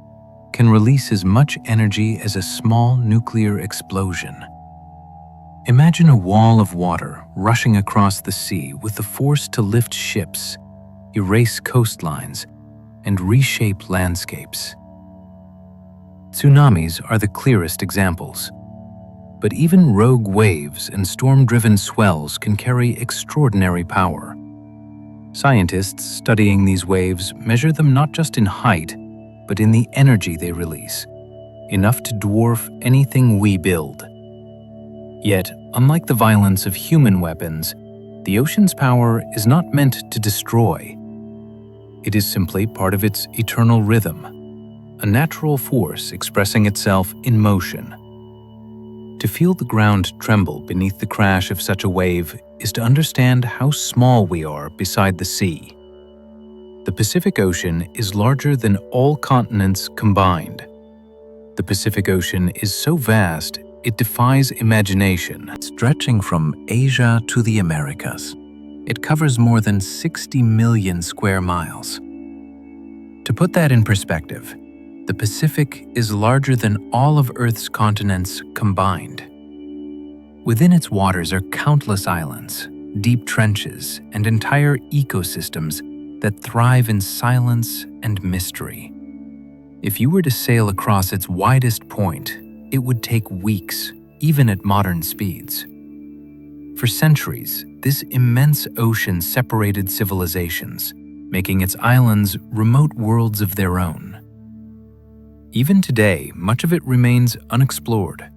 can release as much energy as a small nuclear explosion. Imagine a wall of water rushing across the sea with the force to lift ships, erase coastlines, and reshape landscapes. Tsunamis are the clearest examples. But even rogue waves and storm-driven swells can carry extraordinary power. Scientists studying these waves measure them not just in height, but in the energy they release, enough to dwarf anything we build. Yet, unlike the violence of human weapons, the ocean's power is not meant to destroy. It is simply part of its eternal rhythm, a natural force expressing itself in motion. To feel the ground tremble beneath the crash of such a wave is to understand how small we are beside the sea. The Pacific Ocean is larger than all continents combined. The Pacific Ocean is so vast, it defies imagination. Stretching from Asia to the Americas, it covers more than 60 million square miles. To put that in perspective, the Pacific is larger than all of Earth's continents combined. Within its waters are countless islands, deep trenches, and entire ecosystems that thrive in silence and mystery. If you were to sail across its widest point, it would take weeks, even at modern speeds. For centuries, this immense ocean separated civilizations, making its islands remote worlds of their own. Even today, much of it remains unexplored.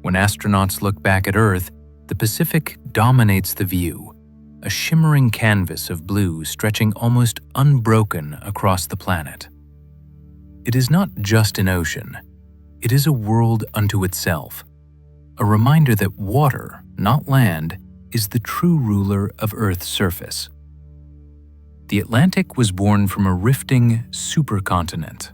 When astronauts look back at Earth, the Pacific dominates the view, a shimmering canvas of blue stretching almost unbroken across the planet. It is not just an ocean. It is a world unto itself, a reminder that water, not land, is the true ruler of Earth's surface. The Atlantic was born from a rifting supercontinent.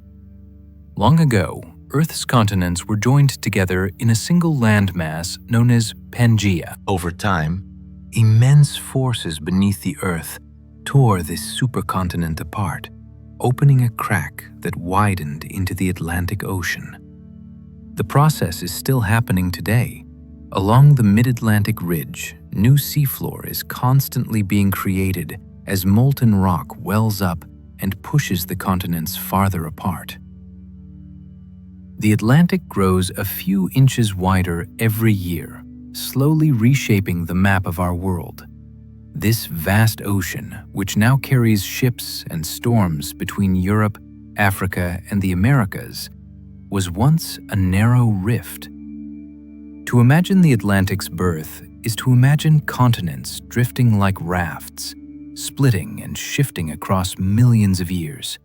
Long ago, Earth's continents were joined together in a single landmass known as Pangaea. Over time, immense forces beneath the Earth tore this supercontinent apart, opening a crack that widened into the Atlantic Ocean. The process is still happening today. Along the mid-Atlantic ridge, new seafloor is constantly being created as molten rock wells up and pushes the continents farther apart. The Atlantic grows a few inches wider every year, slowly reshaping the map of our world. This vast ocean, which now carries ships and storms between Europe, Africa, and the Americas, was once a narrow rift. To imagine the Atlantic's birth is to imagine continents drifting like rafts, splitting and shifting across millions of years.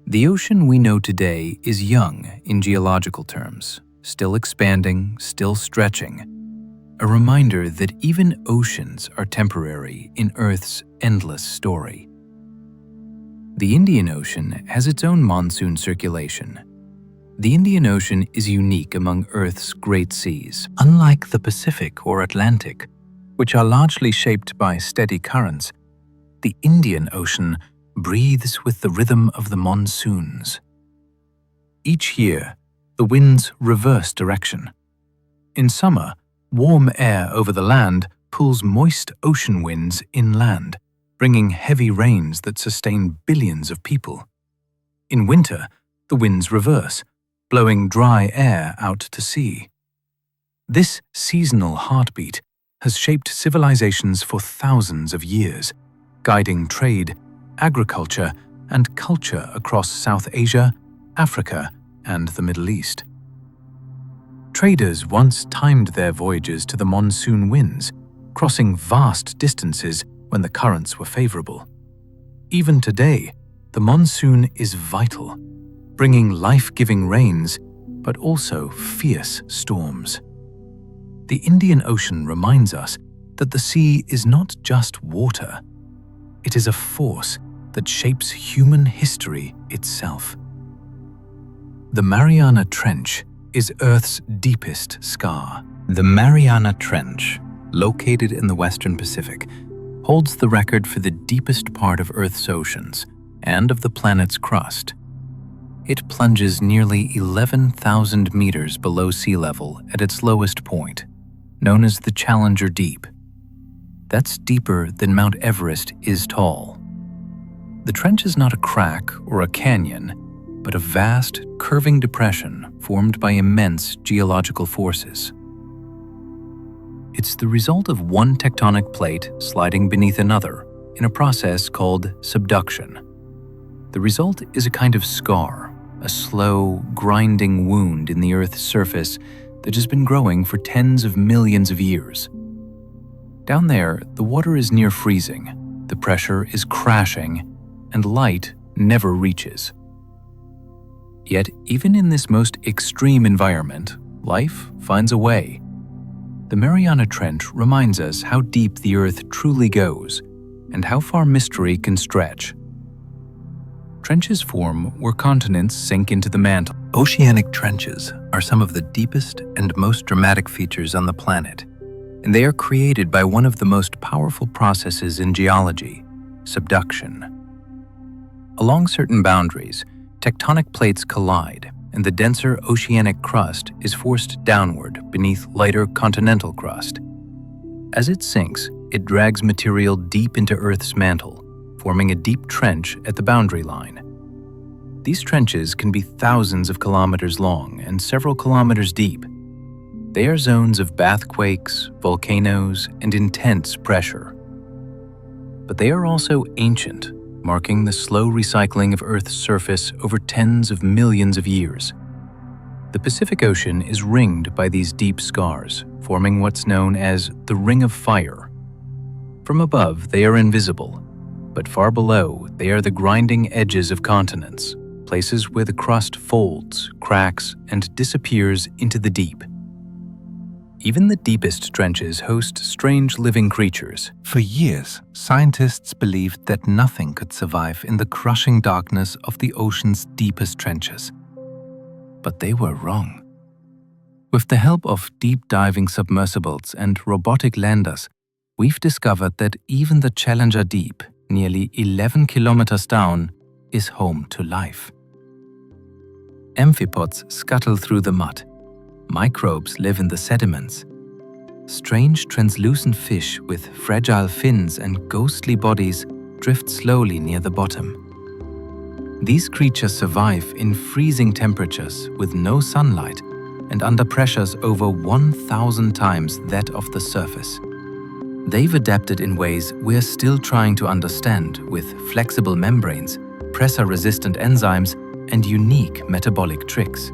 The ocean we know today is young in geological terms, still expanding, still stretching, a reminder that even oceans are temporary in Earth's endless story. The Indian Ocean has its own monsoon circulation. The Indian Ocean is unique among Earth's great seas. Unlike the Pacific or Atlantic, which are largely shaped by steady currents, the Indian Ocean breathes with the rhythm of the monsoons. Each year, the winds reverse direction. In summer, warm air over the land pulls moist ocean winds inland, bringing heavy rains that sustain billions of people. In winter, the winds reverse, blowing dry air out to sea. This seasonal heartbeat has shaped civilizations for thousands of years, guiding trade, agriculture, and culture across South Asia, Africa, and the Middle East. Traders once timed their voyages to the monsoon winds, crossing vast distances when the currents were favorable. Even today, the monsoon is vital, bringing life-giving rains, but also fierce storms. The Indian Ocean reminds us that the sea is not just water. It is a force that shapes human history itself. The Mariana Trench is Earth's deepest scar. The Mariana Trench, located in the Western Pacific, holds the record for the deepest part of Earth's oceans and of the planet's crust. It plunges nearly 11,000 meters below sea level at its lowest point, known as the Challenger Deep. That's deeper than Mount Everest is tall. The trench is not a crack or a canyon. but a vast, curving depression formed by immense geological forces. It's the result of one tectonic plate sliding beneath another in a process called subduction. The result is a kind of scar, a slow, grinding wound in the Earth's surface that has been growing for tens of millions of years. Down there, the water is near freezing, the pressure is crashing, and light never reaches. Yet, even in this most extreme environment, life finds a way. The Mariana Trench reminds us how deep the Earth truly goes and how far mystery can stretch. Trenches form where continents sink into the mantle. Oceanic trenches are some of the deepest and most dramatic features on the planet, and they are created by one of the most powerful processes in geology, subduction. Along certain boundaries, tectonic plates collide, and the denser oceanic crust is forced downward beneath lighter continental crust. As it sinks, it drags material deep into Earth's mantle, forming a deep trench at the boundary line. These trenches can be thousands of kilometers long and several kilometers deep. They are zones of bathquakes, volcanoes, and intense pressure. But they are also ancient, marking the slow recycling of Earth's surface over tens of millions of years. The Pacific Ocean is ringed by these deep scars, forming what's known as the Ring of Fire. From above, they are invisible, but far below, they are the grinding edges of continents, places where the crust folds, cracks, and disappears into the deep. Even the deepest trenches host strange living creatures. For years, scientists believed that nothing could survive in the crushing darkness of the ocean's deepest trenches. But they were wrong. With the help of deep-diving submersibles and robotic landers, we've discovered that even the Challenger Deep, nearly 11 kilometers down, is home to life. Amphipods scuttle through the mud. Microbes live in the sediments. Strange translucent fish with fragile fins and ghostly bodies drift slowly near the bottom. These creatures survive in freezing temperatures with no sunlight and under pressures over 1,000 times that of the surface. They've adapted in ways we're still trying to understand, with flexible membranes, pressure-resistant enzymes, and unique metabolic tricks.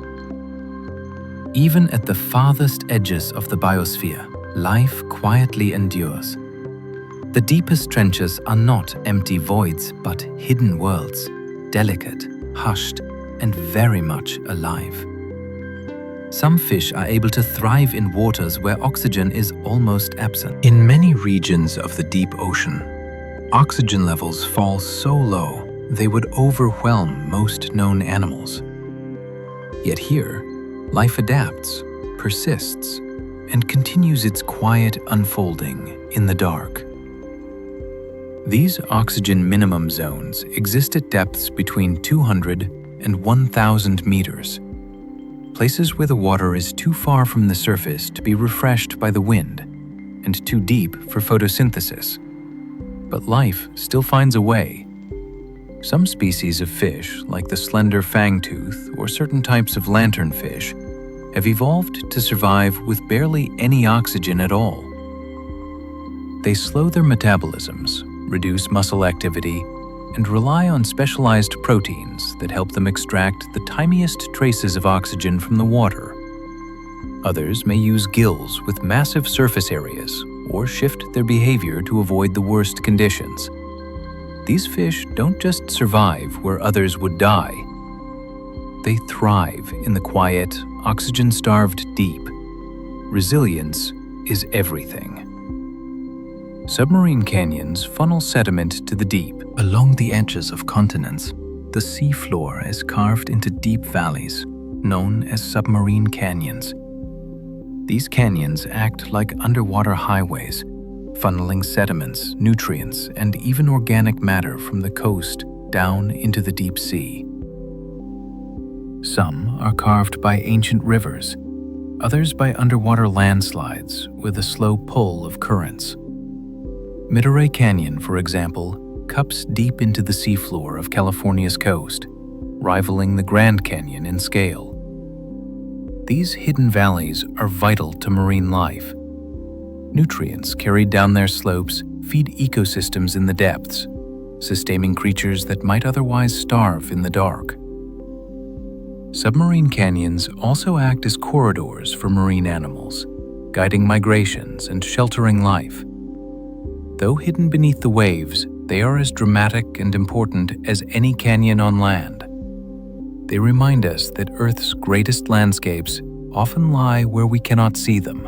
Even at the farthest edges of the biosphere, life quietly endures. The deepest trenches are not empty voids, but hidden worlds, delicate, hushed, and very much alive. Some fish are able to thrive in waters where oxygen is almost absent. In many regions of the deep ocean, oxygen levels fall so low they would overwhelm most known animals. Yet here, life adapts, persists, and continues its quiet unfolding in the dark. These oxygen minimum zones exist at depths between 200 and 1,000 meters, places where the water is too far from the surface to be refreshed by the wind and too deep for photosynthesis. But life still finds a way. Some species of fish, like the slender fangtooth or certain types of lanternfish, have evolved to survive with barely any oxygen at all. They slow their metabolisms, reduce muscle activity, and rely on specialized proteins that help them extract the tiniest traces of oxygen from the water. Others may use gills with massive surface areas or shift their behavior to avoid the worst conditions. These fish don't just survive where others would die. They thrive in the quiet, oxygen-starved deep. Resilience is everything. Submarine canyons funnel sediment to the deep. Along the edges of continents, the seafloor is carved into deep valleys, known as submarine canyons. These canyons act like underwater highways, funneling sediments, nutrients, and even organic matter from the coast down into the deep sea. Some are carved by ancient rivers, others by underwater landslides with a slow pull of currents. Midway Canyon, for example, cups deep into the seafloor of California's coast. rivaling the Grand Canyon in scale. These hidden valleys are vital to marine life. Nutrients carried down their slopes feed ecosystems in the depths, sustaining creatures that might otherwise starve in the dark. Submarine canyons also act as corridors for marine animals, guiding migrations and sheltering life. Though hidden beneath the waves, they are as dramatic and important as any canyon on land. They remind us that Earth's greatest landscapes often lie where we cannot see them.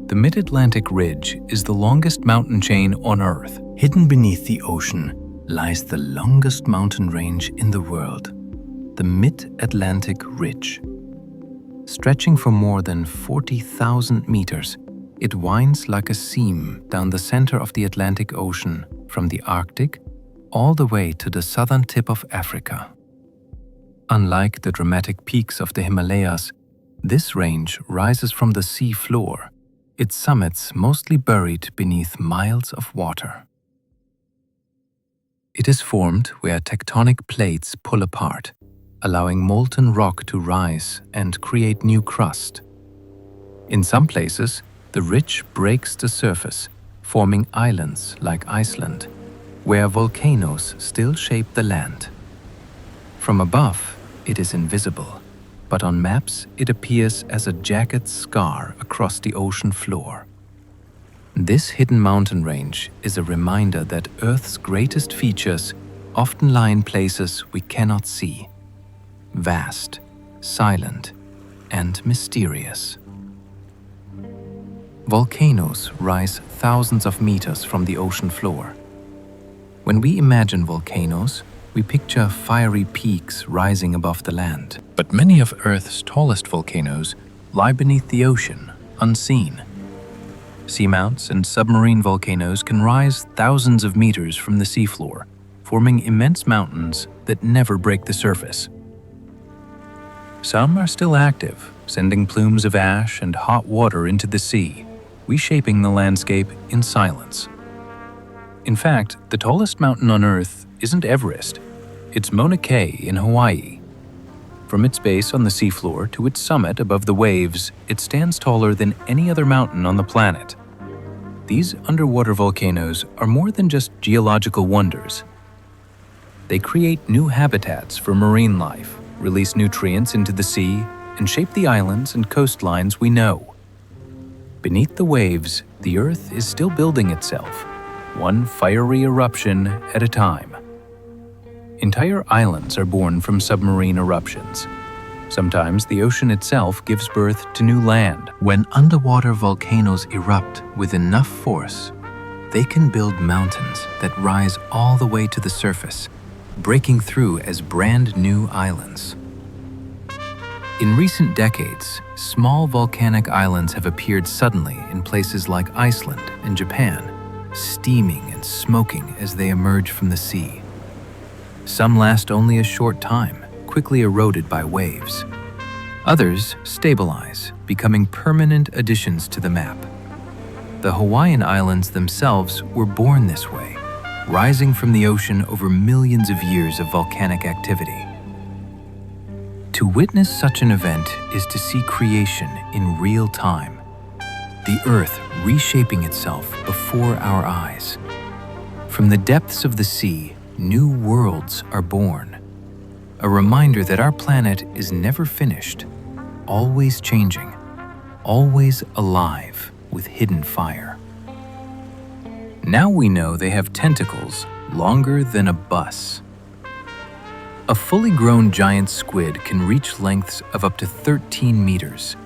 The Mid-Atlantic Ridge is the longest mountain chain on Earth. Hidden beneath the ocean lies the longest mountain range in the world, the Mid-Atlantic Ridge. Stretching for more than 40,000 meters, it winds like a seam down the center of the Atlantic Ocean, from the Arctic all the way to the southern tip of Africa. Unlike the dramatic peaks of the Himalayas, this range rises from the sea floor, its summits mostly buried beneath miles of water. It is formed where tectonic plates pull apart, allowing molten rock to rise and create new crust. In some places, the ridge breaks the surface, forming islands like Iceland, where volcanoes still shape the land. From above, it is invisible, but on maps it appears as a jagged scar across the ocean floor. This hidden mountain range is a reminder that Earth's greatest features often lie in places we cannot see. Vast, silent, and mysterious. Volcanoes rise thousands of meters from the ocean floor. When we imagine volcanoes, we picture fiery peaks rising above the land. But many of Earth's tallest volcanoes lie beneath the ocean, unseen. Seamounts and submarine volcanoes can rise thousands of meters from the seafloor, forming immense mountains that never break the surface. Some are still active, sending plumes of ash and hot water into the sea, reshaping the landscape in silence. In fact, the tallest mountain on Earth isn't Everest, it's Mauna Kea in Hawaii. From its base on the seafloor to its summit above the waves, it stands taller than any other mountain on the planet. These underwater volcanoes are more than just geological wonders. They create new habitats for marine life, release nutrients into the sea, and shape the islands and coastlines we know. Beneath the waves, the Earth is still building itself, one fiery eruption at a time. Entire islands are born from submarine eruptions. Sometimes the ocean itself gives birth to new land. When underwater volcanoes erupt with enough force, they can build mountains that rise all the way to the surface, breaking through as brand new islands. In recent decades, small volcanic islands have appeared suddenly in places like Iceland and Japan, steaming and smoking as they emerge from the sea. Some last only a short time, quickly eroded by waves. Others stabilize, becoming permanent additions to the map. The Hawaiian Islands themselves were born this way, rising from the ocean over millions of years of volcanic activity. To witness such an event is to see creation in real time, the Earth reshaping itself before our eyes. From the depths of the sea, new worlds are born, a reminder that our planet is never finished, always changing, always alive with hidden fire. Now we know they have tentacles longer than a bus. A fully grown giant squid can reach lengths of up to 13 meters,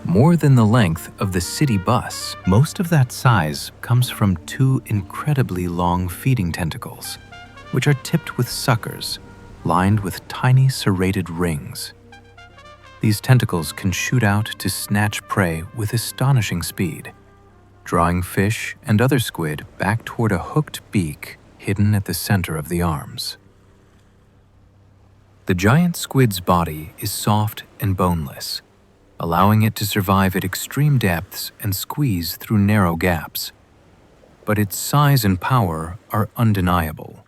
more than the length of the city bus. Most of that size comes from two incredibly long feeding tentacles, which are tipped with suckers, lined with tiny serrated rings. These tentacles can shoot out to snatch prey with astonishing speed, drawing fish and other squid back toward a hooked beak hidden at the center of the arms. The giant squid's body is soft and boneless, allowing it to survive at extreme depths and squeeze through narrow gaps. But its size and power are undeniable.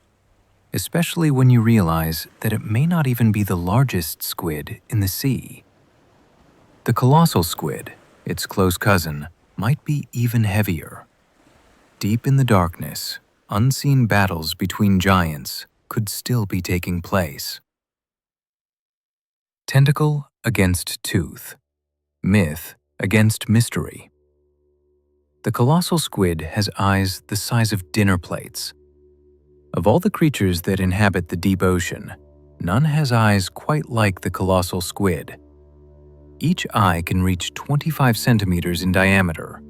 especially when you realize that it may not even be the largest squid in the sea. The colossal squid, its close cousin, might be even heavier. Deep in the darkness, unseen battles between giants could still be taking place. Tentacle against tooth. Myth against mystery. The colossal squid has eyes the size of dinner plates. Of all the creatures that inhabit the deep ocean, none has eyes quite like the colossal squid. Each eye can reach 25 centimeters in diameter,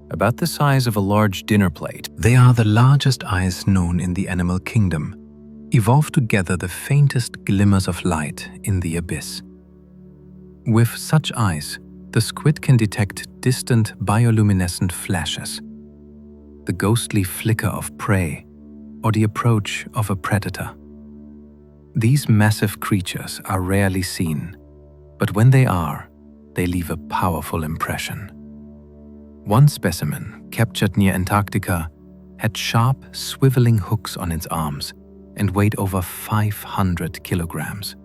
about the size of a large dinner plate. They are the largest eyes known in the animal kingdom, evolved to gather the faintest glimmers of light in the abyss. With such eyes, the squid can detect distant bioluminescent flashes, the ghostly flicker of prey, or the approach of a predator. These massive creatures are rarely seen, but when they are, they leave a powerful impression. One specimen, captured near Antarctica, had sharp, swiveling hooks on its arms and weighed over 500 kilograms.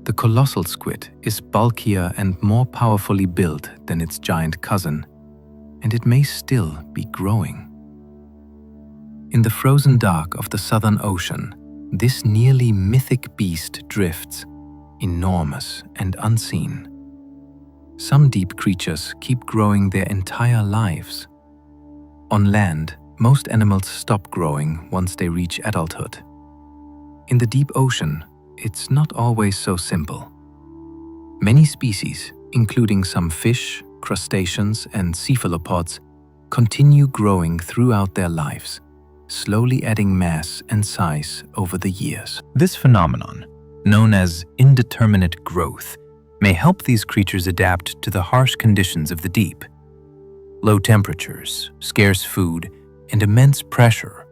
The colossal squid is bulkier and more powerfully built than its giant cousin, and it may still be growing. In the frozen dark of the Southern Ocean, this nearly mythic beast drifts, enormous and unseen. Some deep creatures keep growing their entire lives. On land, most animals stop growing once they reach adulthood. In the deep ocean, it's not always so simple. Many species, including some fish, crustaceans, and cephalopods, continue growing throughout their lives, slowly adding mass and size over the years. This phenomenon, known as indeterminate growth, may help these creatures adapt to the harsh conditions of the deep. Low temperatures, scarce food, and immense pressure.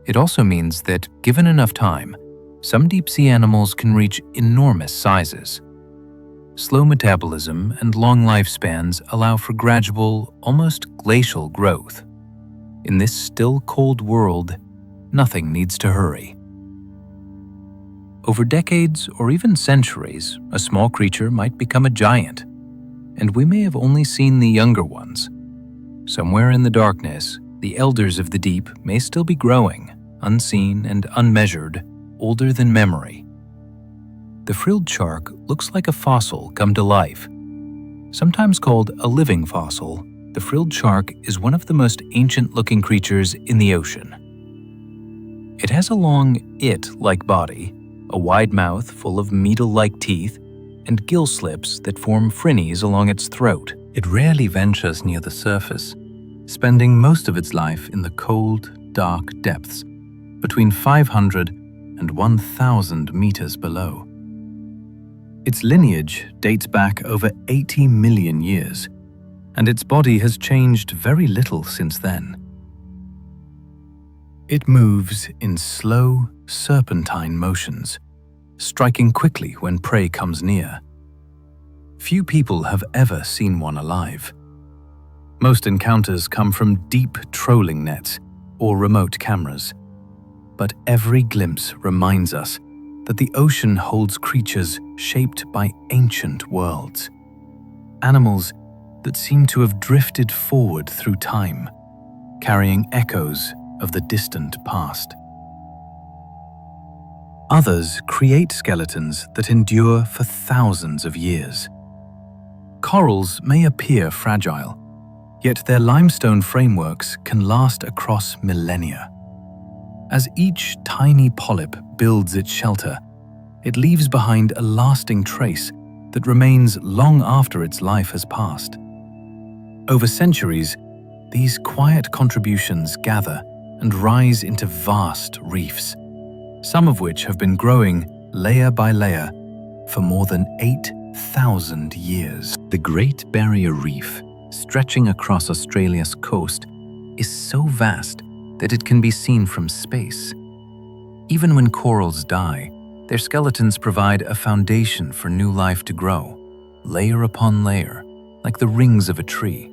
It also means that, given enough time, some deep-sea animals can reach enormous sizes. Slow metabolism and long lifespans allow for gradual, almost glacial growth. In this still cold world, nothing needs to hurry. Over decades or even centuries, a small creature might become a giant, and we may have only seen the younger ones. Somewhere in the darkness, the elders of the deep may still be growing, unseen and unmeasured, older than memory. The frilled shark looks like a fossil come to life. Sometimes called a living fossil, the frilled shark is one of the most ancient-looking creatures in the ocean. It has a long it-like body, a wide mouth full of needle-like teeth, and gill slips that form frinnies along its throat. It rarely ventures near the surface, spending most of its life in the cold, dark depths, between 500 and 1,000 meters below. Its lineage dates back over 80 million years, and its body has changed very little since then. It moves in slow, serpentine motions, striking quickly when prey comes near. Few people have ever seen one alive. Most encounters come from deep trolling nets or remote cameras, but every glimpse reminds us that the ocean holds creatures shaped by ancient worlds, animals that seem to have drifted forward through time, carrying echoes of the distant past. Others create skeletons that endure for thousands of years. Corals may appear fragile, yet their limestone frameworks can last across millennia. As each tiny polyp builds its shelter, it leaves behind a lasting trace that remains long after its life has passed. Over centuries, these quiet contributions gather and rise into vast reefs, some of which have been growing layer by layer for more than 8,000 years. The Great Barrier Reef, stretching across Australia's coast, is so vast that it can be seen from space. Even when corals die, their skeletons provide a foundation for new life to grow, layer upon layer, like the rings of a tree.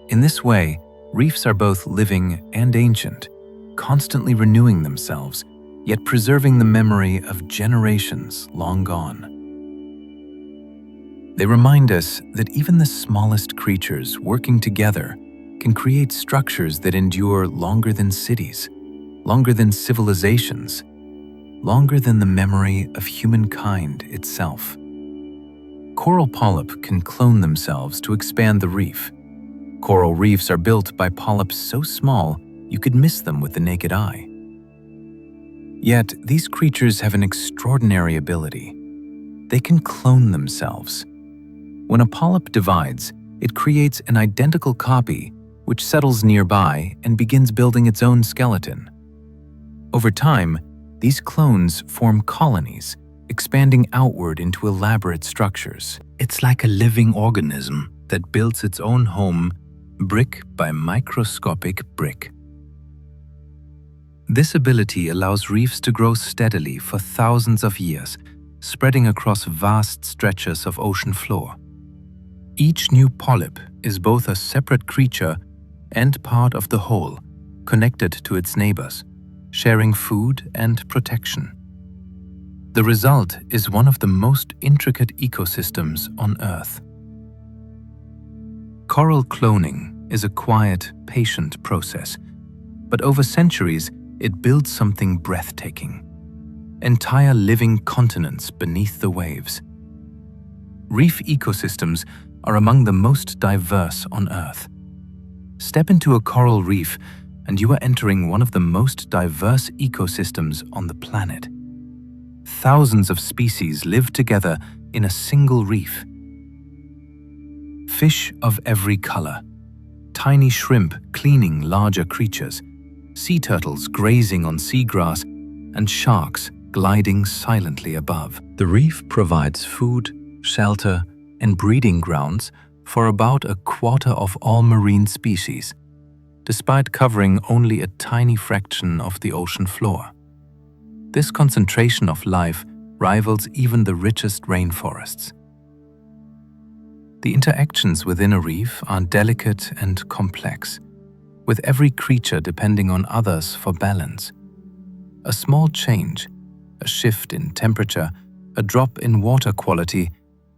In this way, reefs are both living and ancient, constantly renewing themselves yet preserving the memory of generations long gone. They remind us that even the smallest creatures working together can create structures that endure longer than cities, longer than civilizations, longer than the memory of humankind itself. Coral polyp can clone themselves to expand the reef. Coral reefs are built by polyps so small you could miss them with the naked eye. Yet, these creatures have an extraordinary ability. They can clone themselves. When a polyp divides, it creates an identical copy which settles nearby and begins building its own skeleton. Over time, these clones form colonies, expanding outward into elaborate structures. It's like a living organism that builds its own home brick by microscopic brick. This ability allows reefs to grow steadily for thousands of years, spreading across vast stretches of ocean floor. Each new polyp is both a separate creature and part of the whole, connected to its neighbors, sharing food and protection. The result is one of the most intricate ecosystems on Earth. Coral cloning is a quiet, patient process, but over centuries it builds something breathtaking. Entire living continents beneath the waves. Reef ecosystems are among the most diverse on Earth. Step into a coral reef and you are entering one of the most diverse ecosystems on the planet. Thousands of species live together in a single reef. Fish of every color, tiny shrimp cleaning larger creatures, sea turtles grazing on seagrass, and sharks gliding silently above. The reef provides food, shelter, and breeding grounds for about a quarter of all marine species, despite covering only a tiny fraction of the ocean floor. This concentration of life rivals even the richest rainforests. The interactions within a reef are delicate and complex, with every creature depending on others for balance. A small change, a shift in temperature, a drop in water quality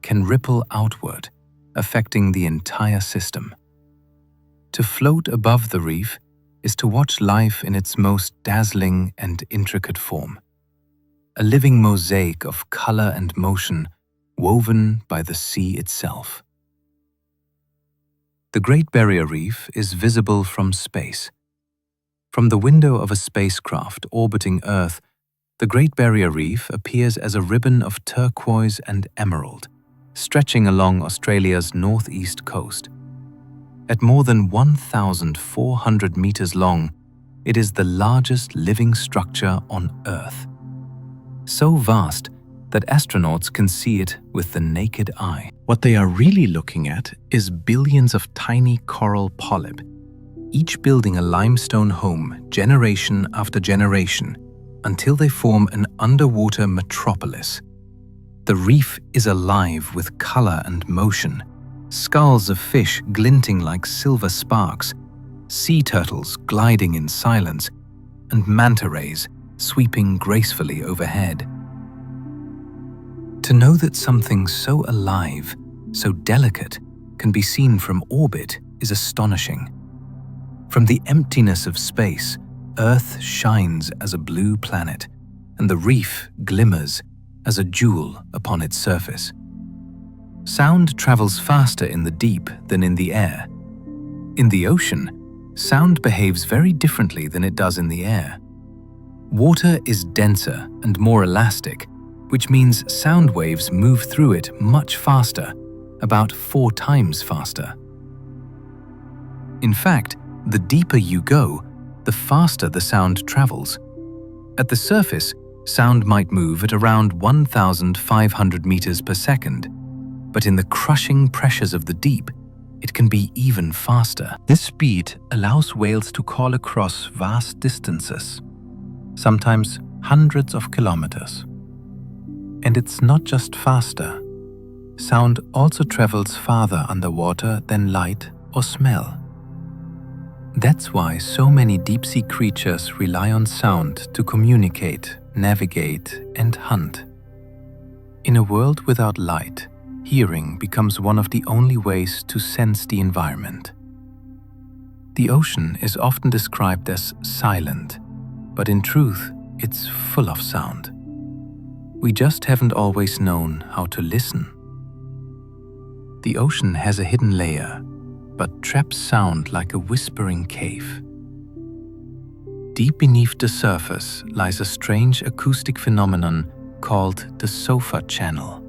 can ripple outward, affecting the entire system. To float above the reef is to watch life in its most dazzling and intricate form. A living mosaic of color and motion woven by the sea itself. The Great Barrier Reef is visible from space. From the window of a spacecraft orbiting Earth, the Great Barrier Reef appears as a ribbon of turquoise and emerald, stretching along Australia's northeast coast. At more than 1,400 meters long, it is the largest living structure on Earth. So vast that astronauts can see it with the naked eye. What they are really looking at is billions of tiny coral polyp, each building a limestone home generation after generation until they form an underwater metropolis. The reef is alive with color and motion, skulls of fish glinting like silver sparks, sea turtles gliding in silence, and manta rays sweeping gracefully overhead. To know that something so alive, so delicate, can be seen from orbit is astonishing. From the emptiness of space, Earth shines as a blue planet, and the reef glimmers as a jewel upon its surface. Sound travels faster in the deep than in the air. In the ocean, sound behaves very differently than it does in the air. Water is denser and more elastic, which means sound waves move through it much faster, about 4 times faster. In fact, the deeper you go, the faster the sound travels. At the surface, sound might move at around 1,500 meters per second, but in the crushing pressures of the deep, it can be even faster. This speed allows whales to call across vast distances, sometimes hundreds of kilometers. And it's not just faster. Sound also travels farther underwater than light or smell. That's why so many deep-sea creatures rely on sound to communicate, navigate, and hunt. In a world without light, hearing becomes one of the only ways to sense the environment. The ocean is often described as silent, but in truth, it's full of sound. We just haven't always known how to listen. The ocean has a hidden layer, but traps sound like a whispering cave. Deep beneath the surface lies a strange acoustic phenomenon called the sofa channel,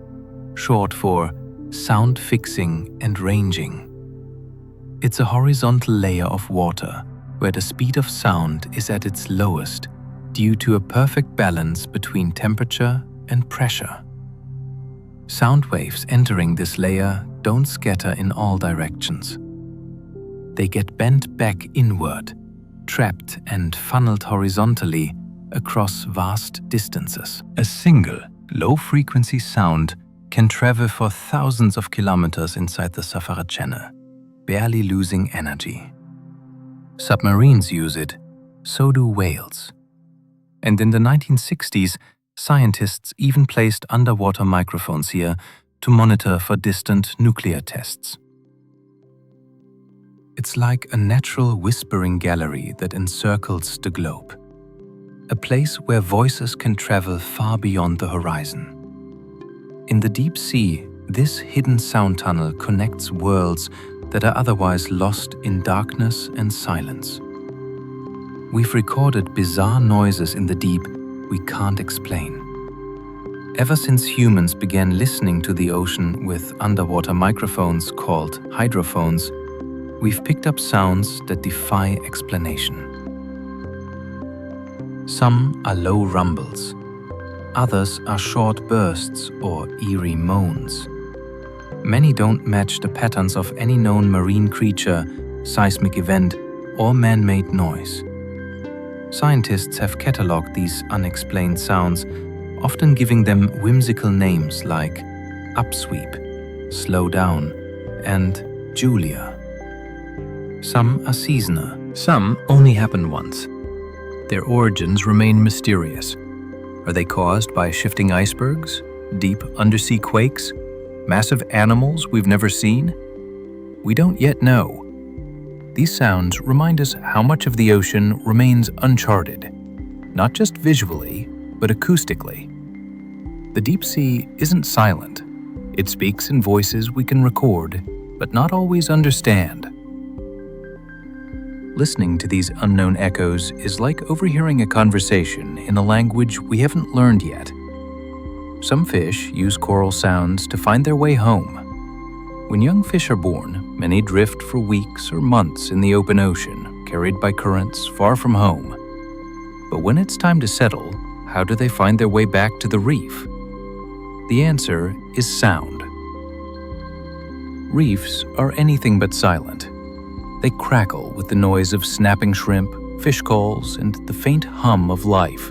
short for sound fixing and ranging. It's a horizontal layer of water where the speed of sound is at its lowest due to a perfect balance between temperature and pressure. Sound waves entering this layer don't scatter in all directions. They get bent back inward, trapped and funneled horizontally across vast distances. A single, low-frequency sound can travel for thousands of kilometers inside the Sofa channel, barely losing energy. Submarines use it, so do whales. And in the 1960s, scientists even placed underwater microphones here to monitor for distant nuclear tests. It's like a natural whispering gallery that encircles the globe, a place where voices can travel far beyond the horizon. In the deep sea, this hidden sound tunnel connects worlds that are otherwise lost in darkness and silence. We've recorded bizarre noises in the deep we can't explain. Ever since humans began listening to the ocean with underwater microphones called hydrophones, we've picked up sounds that defy explanation. Some are low rumbles. Others are short bursts or eerie moans. Many don't match the patterns of any known marine creature, seismic event, or man-made noise. Scientists have catalogued these unexplained sounds, often giving them whimsical names like upsweep, slow down, and Julia. Some are seasonal. Some only happen once. Their origins remain mysterious. Are they caused by shifting icebergs, deep undersea quakes, massive animals we've never seen? We don't yet know. These sounds remind us how much of the ocean remains uncharted, not just visually, but acoustically. The deep sea isn't silent. It speaks in voices we can record, but not always understand. Listening to these unknown echoes is like overhearing a conversation in a language we haven't learned yet. Some fish use choral sounds to find their way home. When young fish are born, many drift for weeks or months in the open ocean, carried by currents far from home. But when it's time to settle, how do they find their way back to the reef? The answer is sound. Reefs are anything but silent. They crackle with the noise of snapping shrimp, fish calls, and the faint hum of life.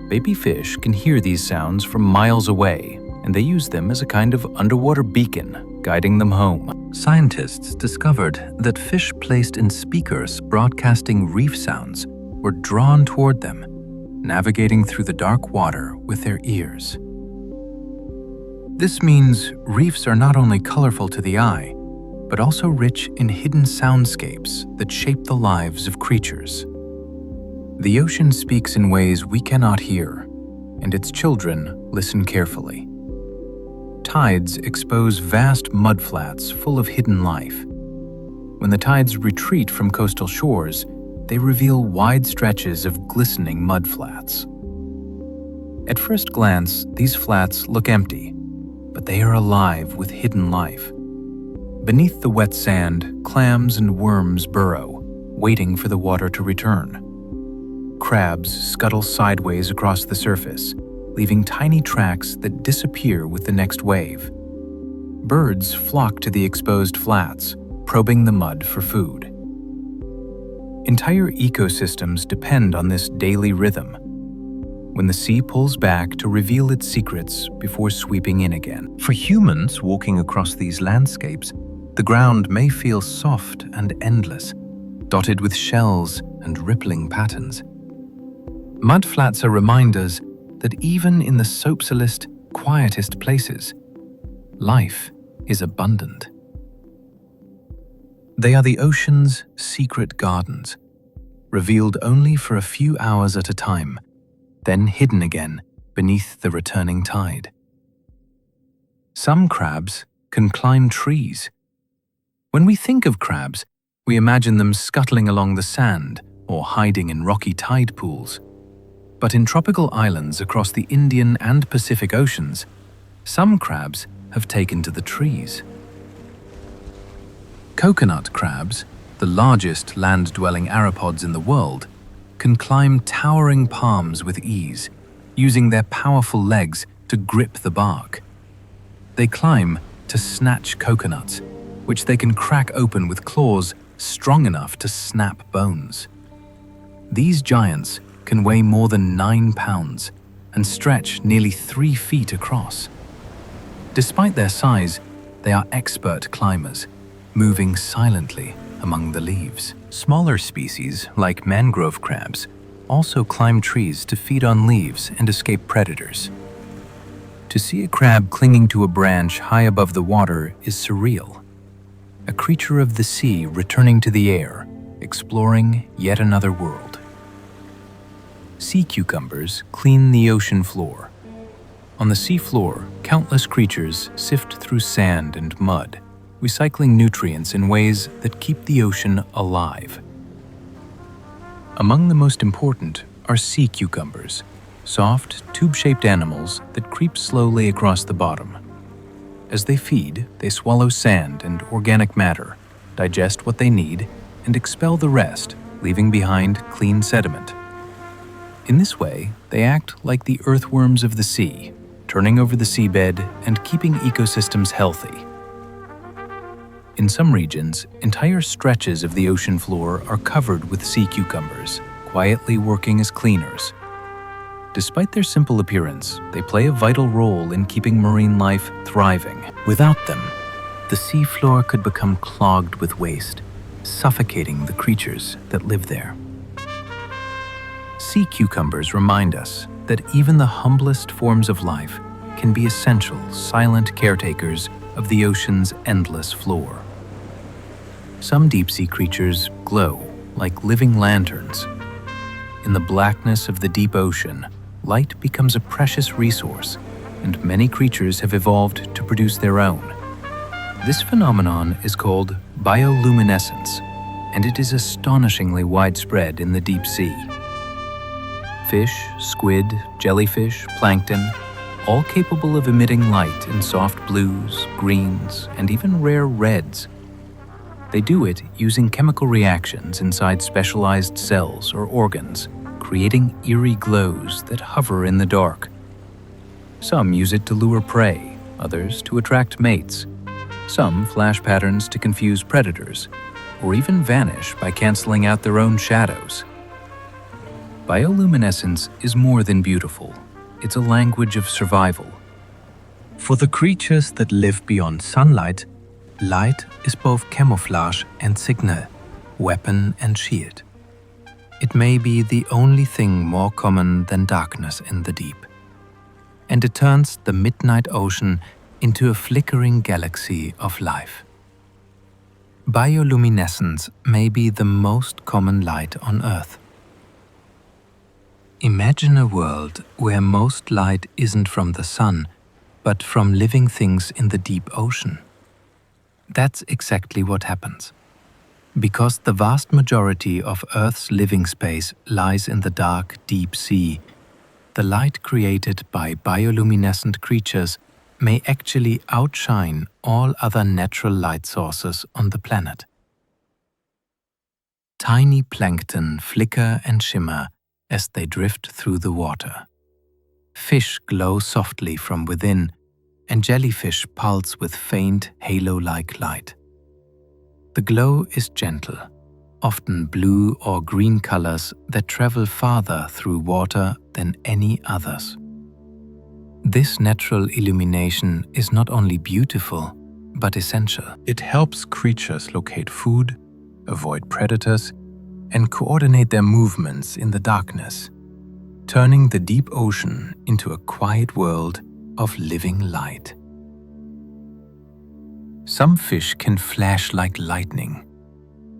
Baby fish can hear these sounds from miles away, and they use them as a kind of underwater beacon, guiding them home. Scientists discovered that fish placed in speakers broadcasting reef sounds were drawn toward them, navigating through the dark water with their ears. This means reefs are not only colorful to the eye, but also rich in hidden soundscapes that shape the lives of creatures. The ocean speaks in ways we cannot hear, and its children listen carefully. Tides expose vast mudflats full of hidden life. When the tides retreat from coastal shores, they reveal wide stretches of glistening mudflats. At first glance, these flats look empty, but they are alive with hidden life. Beneath the wet sand, clams and worms burrow, waiting for the water to return. Crabs scuttle sideways across the surface, leaving tiny tracks that disappear with the next wave. Birds flock to the exposed flats, probing the mud for food. Entire ecosystems depend on this daily rhythm, when the sea pulls back to reveal its secrets before sweeping in again. For humans walking across these landscapes, the ground may feel soft and endless, dotted with shells and rippling patterns. Mudflats are reminders that even in the soapsalest, quietest places, life is abundant. They are the ocean's secret gardens, revealed only for a few hours at a time, then hidden again beneath the returning tide. Some crabs can climb trees. When we think of crabs, we imagine them scuttling along the sand or hiding in rocky tide pools. But in tropical islands across the Indian and Pacific Oceans, some crabs have taken to the trees. Coconut crabs, the largest land-dwelling arthropods in the world, can climb towering palms with ease, using their powerful legs to grip the bark. They climb to snatch coconuts, which they can crack open with claws strong enough to snap bones. These giants can weigh more than 9 pounds and stretch nearly 3 feet across. Despite their size, they are expert climbers, moving silently among the leaves. Smaller species, like mangrove crabs, also climb trees to feed on leaves and escape predators. To see a crab clinging to a branch high above the water is surreal. A creature of the sea returning to the air, exploring yet another world. Sea cucumbers clean the ocean floor. On the sea floor, countless creatures sift through sand and mud, recycling nutrients in ways that keep the ocean alive. Among the most important are sea cucumbers, soft, tube-shaped animals that creep slowly across the bottom. As they feed, they swallow sand and organic matter, digest what they need, and expel the rest, leaving behind clean sediment. In this way, they act like the earthworms of the sea, turning over the seabed and keeping ecosystems healthy. In some regions, entire stretches of the ocean floor are covered with sea cucumbers, quietly working as cleaners. Despite their simple appearance, they play a vital role in keeping marine life thriving. Without them, the sea floor could become clogged with waste, suffocating the creatures that live there. Sea cucumbers remind us that even the humblest forms of life can be essential, silent caretakers of the ocean's endless floor. Some deep-sea creatures glow like living lanterns. In the blackness of the deep ocean, light becomes a precious resource, and many creatures have evolved to produce their own. This phenomenon is called bioluminescence, and it is astonishingly widespread in the deep sea. Fish, squid, jellyfish, plankton, all capable of emitting light in soft blues, greens, and even rare reds. They do it using chemical reactions inside specialized cells or organs, creating eerie glows that hover in the dark. Some use it to lure prey, others to attract mates. Some flash patterns to confuse predators, or even vanish by canceling out their own shadows. Bioluminescence is more than beautiful. It's a language of survival. For the creatures that live beyond sunlight, light is both camouflage and signal, weapon and shield. It may be the only thing more common than darkness in the deep. And it turns the midnight ocean into a flickering galaxy of life. Bioluminescence may be the most common light on Earth. Imagine a world where most light isn't from the sun, but from living things in the deep ocean. That's exactly what happens. Because the vast majority of Earth's living space lies in the dark, deep sea, the light created by bioluminescent creatures may actually outshine all other natural light sources on the planet. Tiny plankton flicker and shimmer as they drift through the water. Fish glow softly from within, and jellyfish pulse with faint halo-like light. The glow is gentle, often blue or green colors that travel farther through water than any others. This natural illumination is not only beautiful, but essential. It helps creatures locate food, avoid predators, and coordinate their movements in the darkness, turning the deep ocean into a quiet world of living light. Some fish can flash like lightning.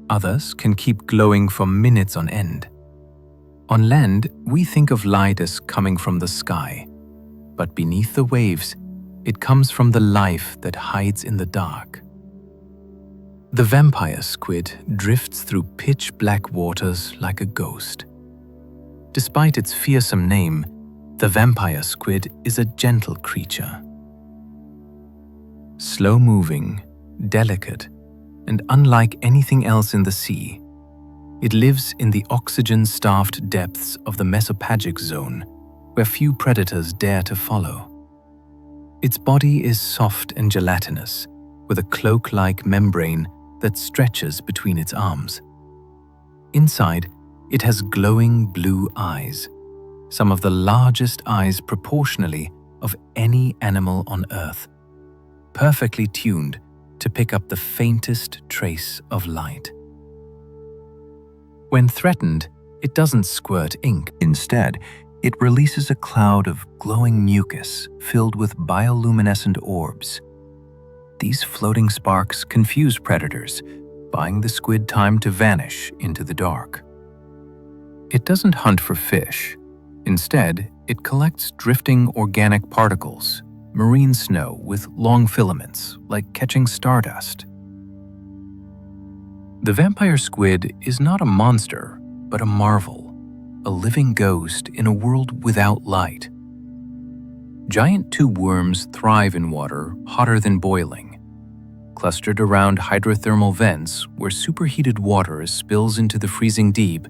Others can keep glowing for minutes on end. On land, we think of light as coming from the sky, but beneath the waves, it comes from the life that hides in the dark. The vampire squid drifts through pitch-black waters like a ghost. Despite its fearsome name, the vampire squid is a gentle creature. Slow-moving, delicate, and unlike anything else in the sea, it lives in the oxygen-starved depths of the mesopelagic zone, where few predators dare to follow. Its body is soft and gelatinous, with a cloak-like membrane that stretches between its arms. Inside, it has glowing blue eyes, some of the largest eyes proportionally of any animal on Earth, perfectly tuned to pick up the faintest trace of light. When threatened, it doesn't squirt ink. Instead, it releases a cloud of glowing mucus filled with bioluminescent orbs. These floating sparks confuse predators, buying the squid time to vanish into the dark. It doesn't hunt for fish. Instead, it collects drifting organic particles, marine snow with long filaments, like catching stardust. The vampire squid is not a monster, but a marvel, a living ghost in a world without light. Giant tube worms thrive in water hotter than boiling. Clustered around hydrothermal vents where superheated water spills into the freezing deep,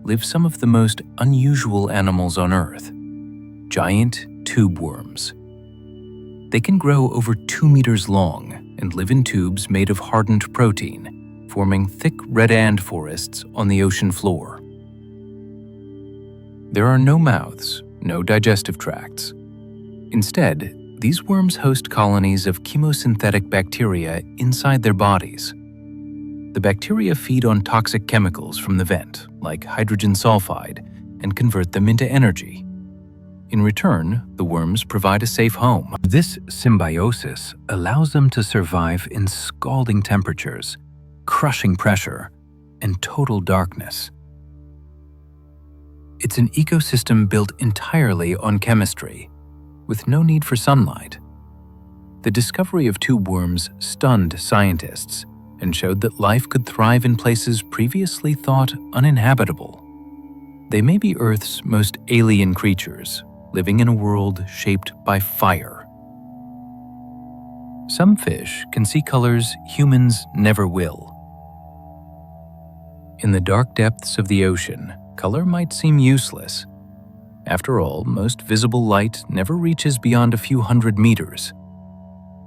live some of the most unusual animals on Earth: giant tube worms. They can grow over 2 meters long and live in tubes made of hardened protein, forming thick red ant forests on the ocean floor. There are no mouths, no digestive tracts. Instead, these worms host colonies of chemosynthetic bacteria inside their bodies. The bacteria feed on toxic chemicals from the vent, like hydrogen sulfide, and convert them into energy. In return, the worms provide a safe home. This symbiosis allows them to survive in scalding temperatures, crushing pressure, and total darkness. It's an ecosystem built entirely on chemistry, with no need for sunlight. The discovery of tube worms stunned scientists and showed that life could thrive in places previously thought uninhabitable. They may be Earth's most alien creatures, living in a world shaped by fire. Some fish can see colors humans never will. In the dark depths of the ocean, color might seem useless. After all, most visible light never reaches beyond a few hundred meters.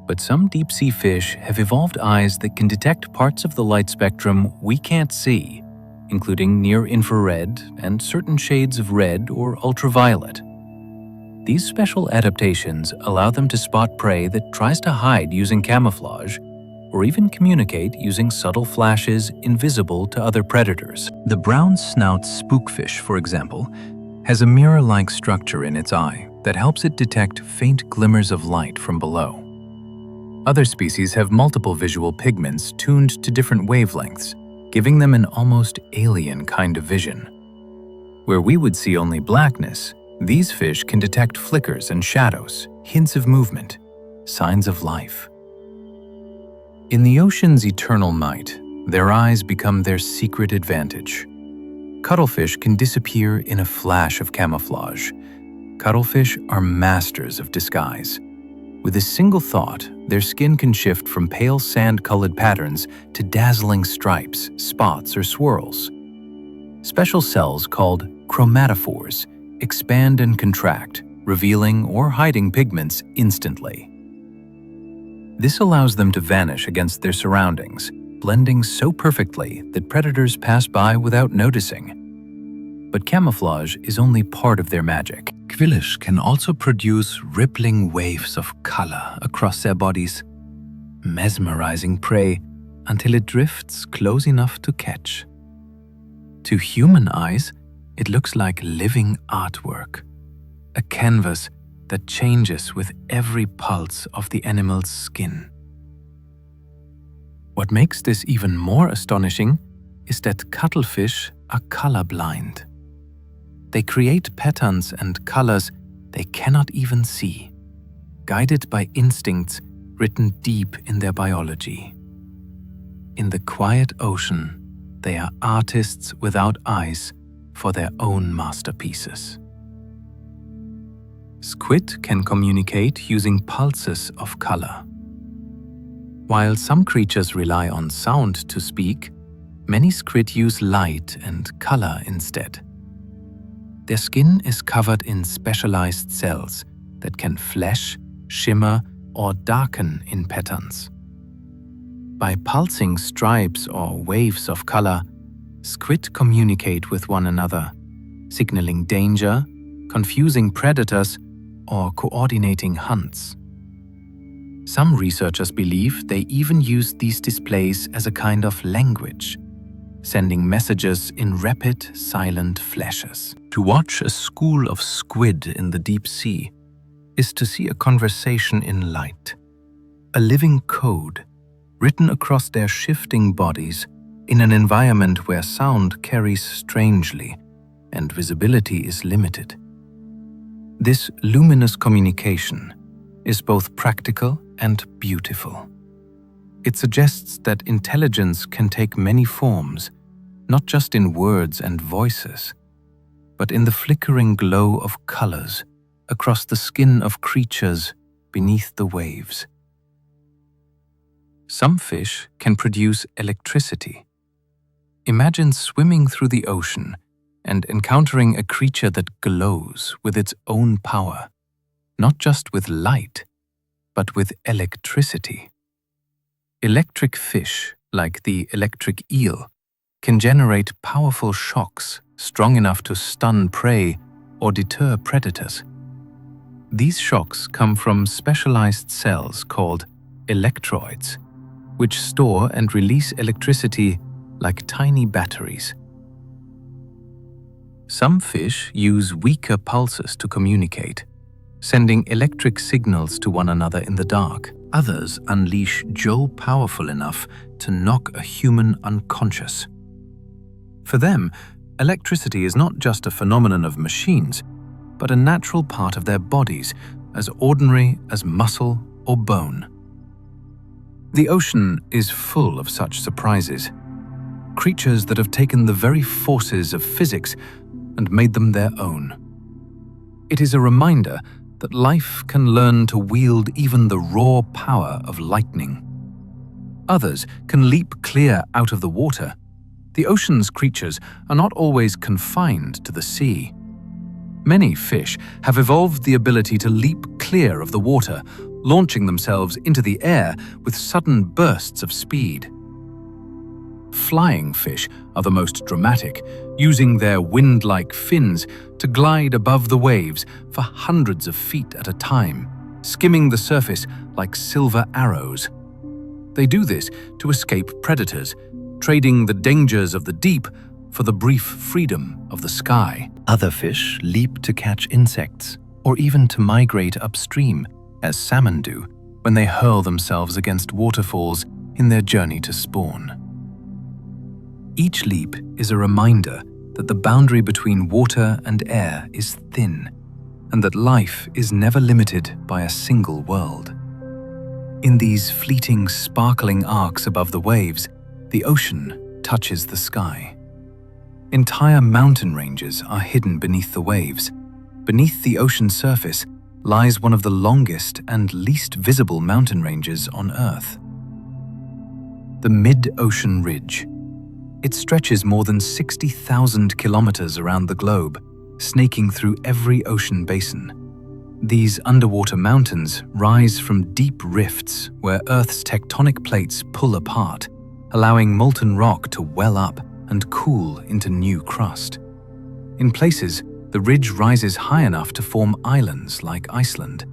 But some deep-sea fish have evolved eyes that can detect parts of the light spectrum we can't see, including near-infrared and certain shades of red or ultraviolet. These special adaptations allow them to spot prey that tries to hide using camouflage, or even communicate using subtle flashes invisible to other predators. The brown snout spookfish, for example, has a mirror-like structure in its eye that helps it detect faint glimmers of light from below. Other species have multiple visual pigments tuned to different wavelengths, giving them an almost alien kind of vision. Where we would see only blackness, these fish can detect flickers and shadows, hints of movement, signs of life. In the ocean's eternal night, their eyes become their secret advantage. Cuttlefish can disappear in a flash of camouflage. Cuttlefish are masters of disguise. With a single thought, their skin can shift from pale sand-colored patterns to dazzling stripes, spots, or swirls. Special cells called chromatophores expand and contract, revealing or hiding pigments instantly. This allows them to vanish against their surroundings, blending so perfectly that predators pass by without noticing. But camouflage is only part of their magic. Quillish can also produce rippling waves of color across their bodies, mesmerizing prey until it drifts close enough to catch. To human eyes, it looks like living artwork, a canvas that changes with every pulse of the animal's skin. What makes this even more astonishing is that cuttlefish are colorblind. They create patterns and colors they cannot even see, guided by instincts written deep in their biology. In the quiet ocean, they are artists without eyes for their own masterpieces. Squid can communicate using pulses of color. While some creatures rely on sound to speak, many squid use light and color instead. Their skin is covered in specialized cells that can flash, shimmer, or darken in patterns. By pulsing stripes or waves of color, squid communicate with one another, signaling danger, confusing predators, or coordinating hunts. Some researchers believe they even use these displays as a kind of language, sending messages in rapid, silent flashes. To watch a school of squid in the deep sea is to see a conversation in light, a living code written across their shifting bodies in an environment where sound carries strangely and visibility is limited. This luminous communication is both practical and beautiful. It suggests that intelligence can take many forms, not just in words and voices, but in the flickering glow of colors across the skin of creatures beneath the waves. Some fish can produce electricity. Imagine swimming through the ocean and encountering a creature that glows with its own power, not just with light, but with electricity. Electric fish, like the electric eel, can generate powerful shocks strong enough to stun prey or deter predators. These shocks come from specialized cells called electrodes, which store and release electricity like tiny batteries. Some fish use weaker pulses to communicate, sending electric signals to one another in the dark. Others unleash jolt powerful enough to knock a human unconscious. For them, electricity is not just a phenomenon of machines, but a natural part of their bodies, as ordinary as muscle or bone. The ocean is full of such surprises, creatures that have taken the very forces of physics and made them their own. It is a reminder that life can learn to wield even the raw power of lightning. Others can leap clear out of the water. The ocean's creatures are not always confined to the sea. Many fish have evolved the ability to leap clear of the water, launching themselves into the air with sudden bursts of speed. Flying fish are the most dramatic, using their wind-like fins to glide above the waves for hundreds of feet at a time, skimming the surface like silver arrows. They do this to escape predators, trading the dangers of the deep for the brief freedom of the sky. Other fish leap to catch insects, or even to migrate upstream, as salmon do when they hurl themselves against waterfalls in their journey to spawn. Each leap is a reminder that the boundary between water and air is thin, and that life is never limited by a single world. In these fleeting, sparkling arcs above the waves, the ocean touches the sky. Entire mountain ranges are hidden beneath the waves. Beneath the ocean surface lies one of the longest and least visible mountain ranges on Earth. The mid-ocean ridge. It stretches more than 60,000 kilometers around the globe, snaking through every ocean basin. These underwater mountains rise from deep rifts where Earth's tectonic plates pull apart, allowing molten rock to well up and cool into new crust. In places, the ridge rises high enough to form islands like Iceland,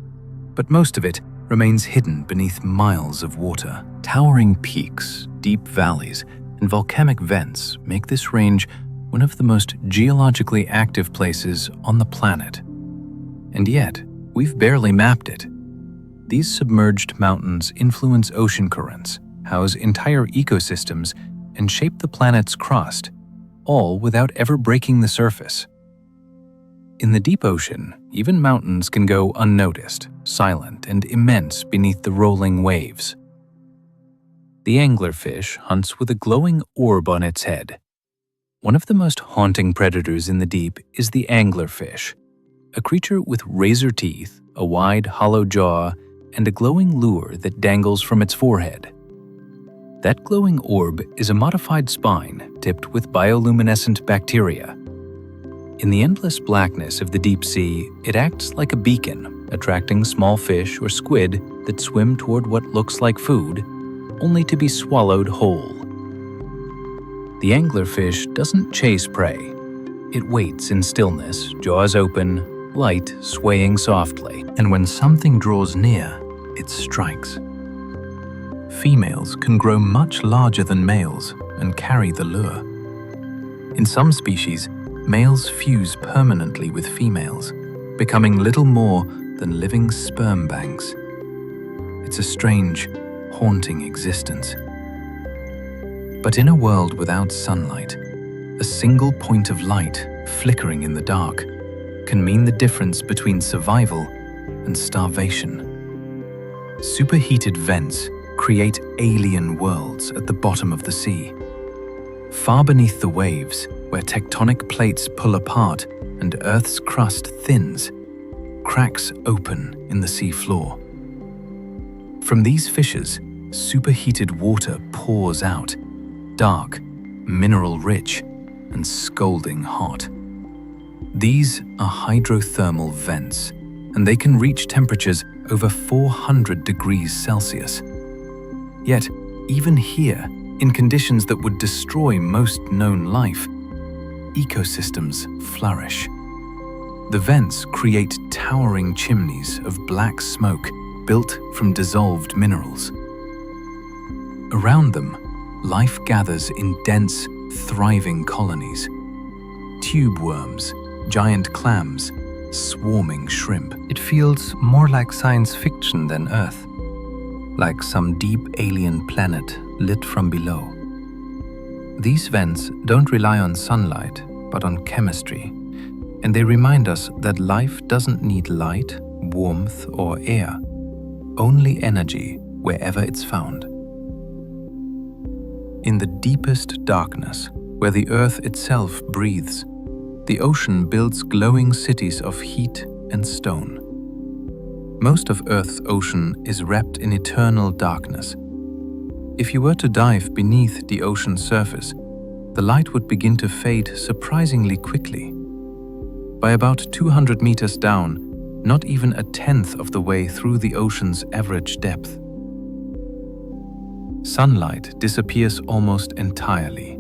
but most of it remains hidden beneath miles of water. Towering peaks, deep valleys, and volcanic vents make this range one of the most geologically active places on the planet. And yet, we've barely mapped it. These submerged mountains influence ocean currents, house entire ecosystems, and shape the planet's crust, all without ever breaking the surface. In the deep ocean, even mountains can go unnoticed, silent and immense beneath the rolling waves. The anglerfish hunts with a glowing orb on its head. One of the most haunting predators in the deep is the anglerfish, a creature with razor teeth, a wide, hollow jaw, and a glowing lure that dangles from its forehead. That glowing orb is a modified spine tipped with bioluminescent bacteria. In the endless blackness of the deep sea, it acts like a beacon, attracting small fish or squid that swim toward what looks like food, only to be swallowed whole. The anglerfish doesn't chase prey. It waits in stillness, jaws open, light swaying softly. And when something draws near, it strikes. Females can grow much larger than males and carry the lure. In some species, males fuse permanently with females, becoming little more than living sperm banks. It's a strange, haunting existence. But in a world without sunlight, a single point of light flickering in the dark can mean the difference between survival and starvation. Superheated vents create alien worlds at the bottom of the sea. Far beneath the waves, where tectonic plates pull apart and Earth's crust thins, cracks open in the sea floor. From these fissures, superheated water pours out, dark, mineral-rich, and scalding hot. These are hydrothermal vents, and they can reach temperatures over 400 degrees Celsius. Yet, even here, in conditions that would destroy most known life, ecosystems flourish. The vents create towering chimneys of black smoke built from dissolved minerals. Around them, life gathers in dense, thriving colonies. Tube worms, giant clams, swarming shrimp. It feels more like science fiction than Earth, like some deep alien planet lit from below. These vents don't rely on sunlight, but on chemistry, and they remind us that life doesn't need light, warmth, or air, only energy wherever it's found. In the deepest darkness, where the earth itself breathes, the ocean builds glowing cities of heat and stone. Most of Earth's ocean is wrapped in eternal darkness. If you were to dive beneath the ocean's surface, the light would begin to fade surprisingly quickly. By about 200 meters down, not even a tenth of the way through the ocean's average depth. Sunlight disappears almost entirely.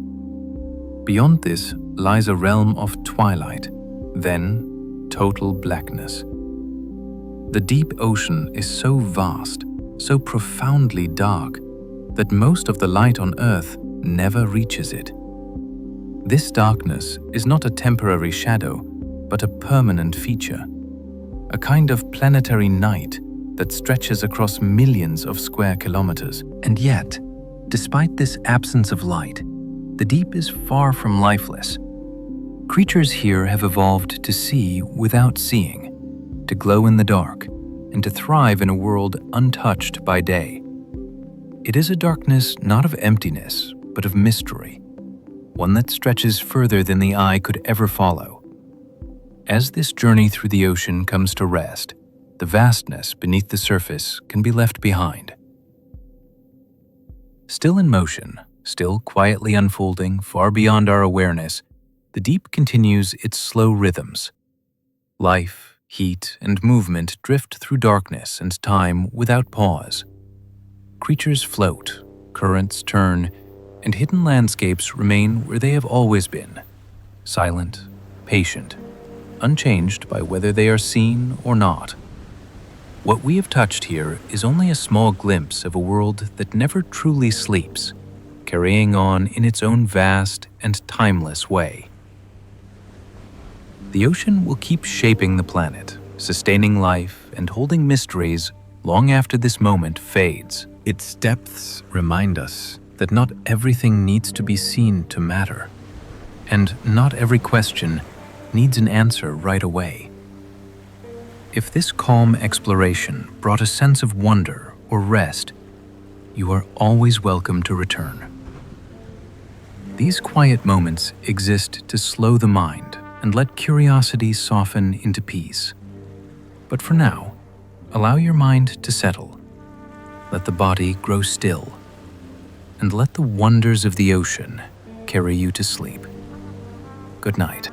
Beyond this lies a realm of twilight, then total blackness. The deep ocean is so vast, so profoundly dark, that most of the light on Earth never reaches it. This darkness is not a temporary shadow, but a permanent feature, a kind of planetary night that stretches across millions of square kilometers. And yet, despite this absence of light, the deep is far from lifeless. Creatures here have evolved to see without seeing, to glow in the dark, and to thrive in a world untouched by day. It is a darkness not of emptiness, but of mystery, one that stretches further than the eye could ever follow. As this journey through the ocean comes to rest, the vastness beneath the surface can be left behind. Still in motion, still quietly unfolding far beyond our awareness, the deep continues its slow rhythms. Life, heat, and movement drift through darkness and time without pause. Creatures float, currents turn, and hidden landscapes remain where they have always been, silent, patient, unchanged by whether they are seen or not. What we have touched here is only a small glimpse of a world that never truly sleeps, carrying on in its own vast and timeless way. The ocean will keep shaping the planet, sustaining life and holding mysteries long after this moment fades. Its depths remind us that not everything needs to be seen to matter, and not every question needs an answer right away. If this calm exploration brought a sense of wonder or rest, you are always welcome to return. These quiet moments exist to slow the mind and let curiosity soften into peace. But for now, allow your mind to settle. Let the body grow still, and let the wonders of the ocean carry you to sleep. Good night.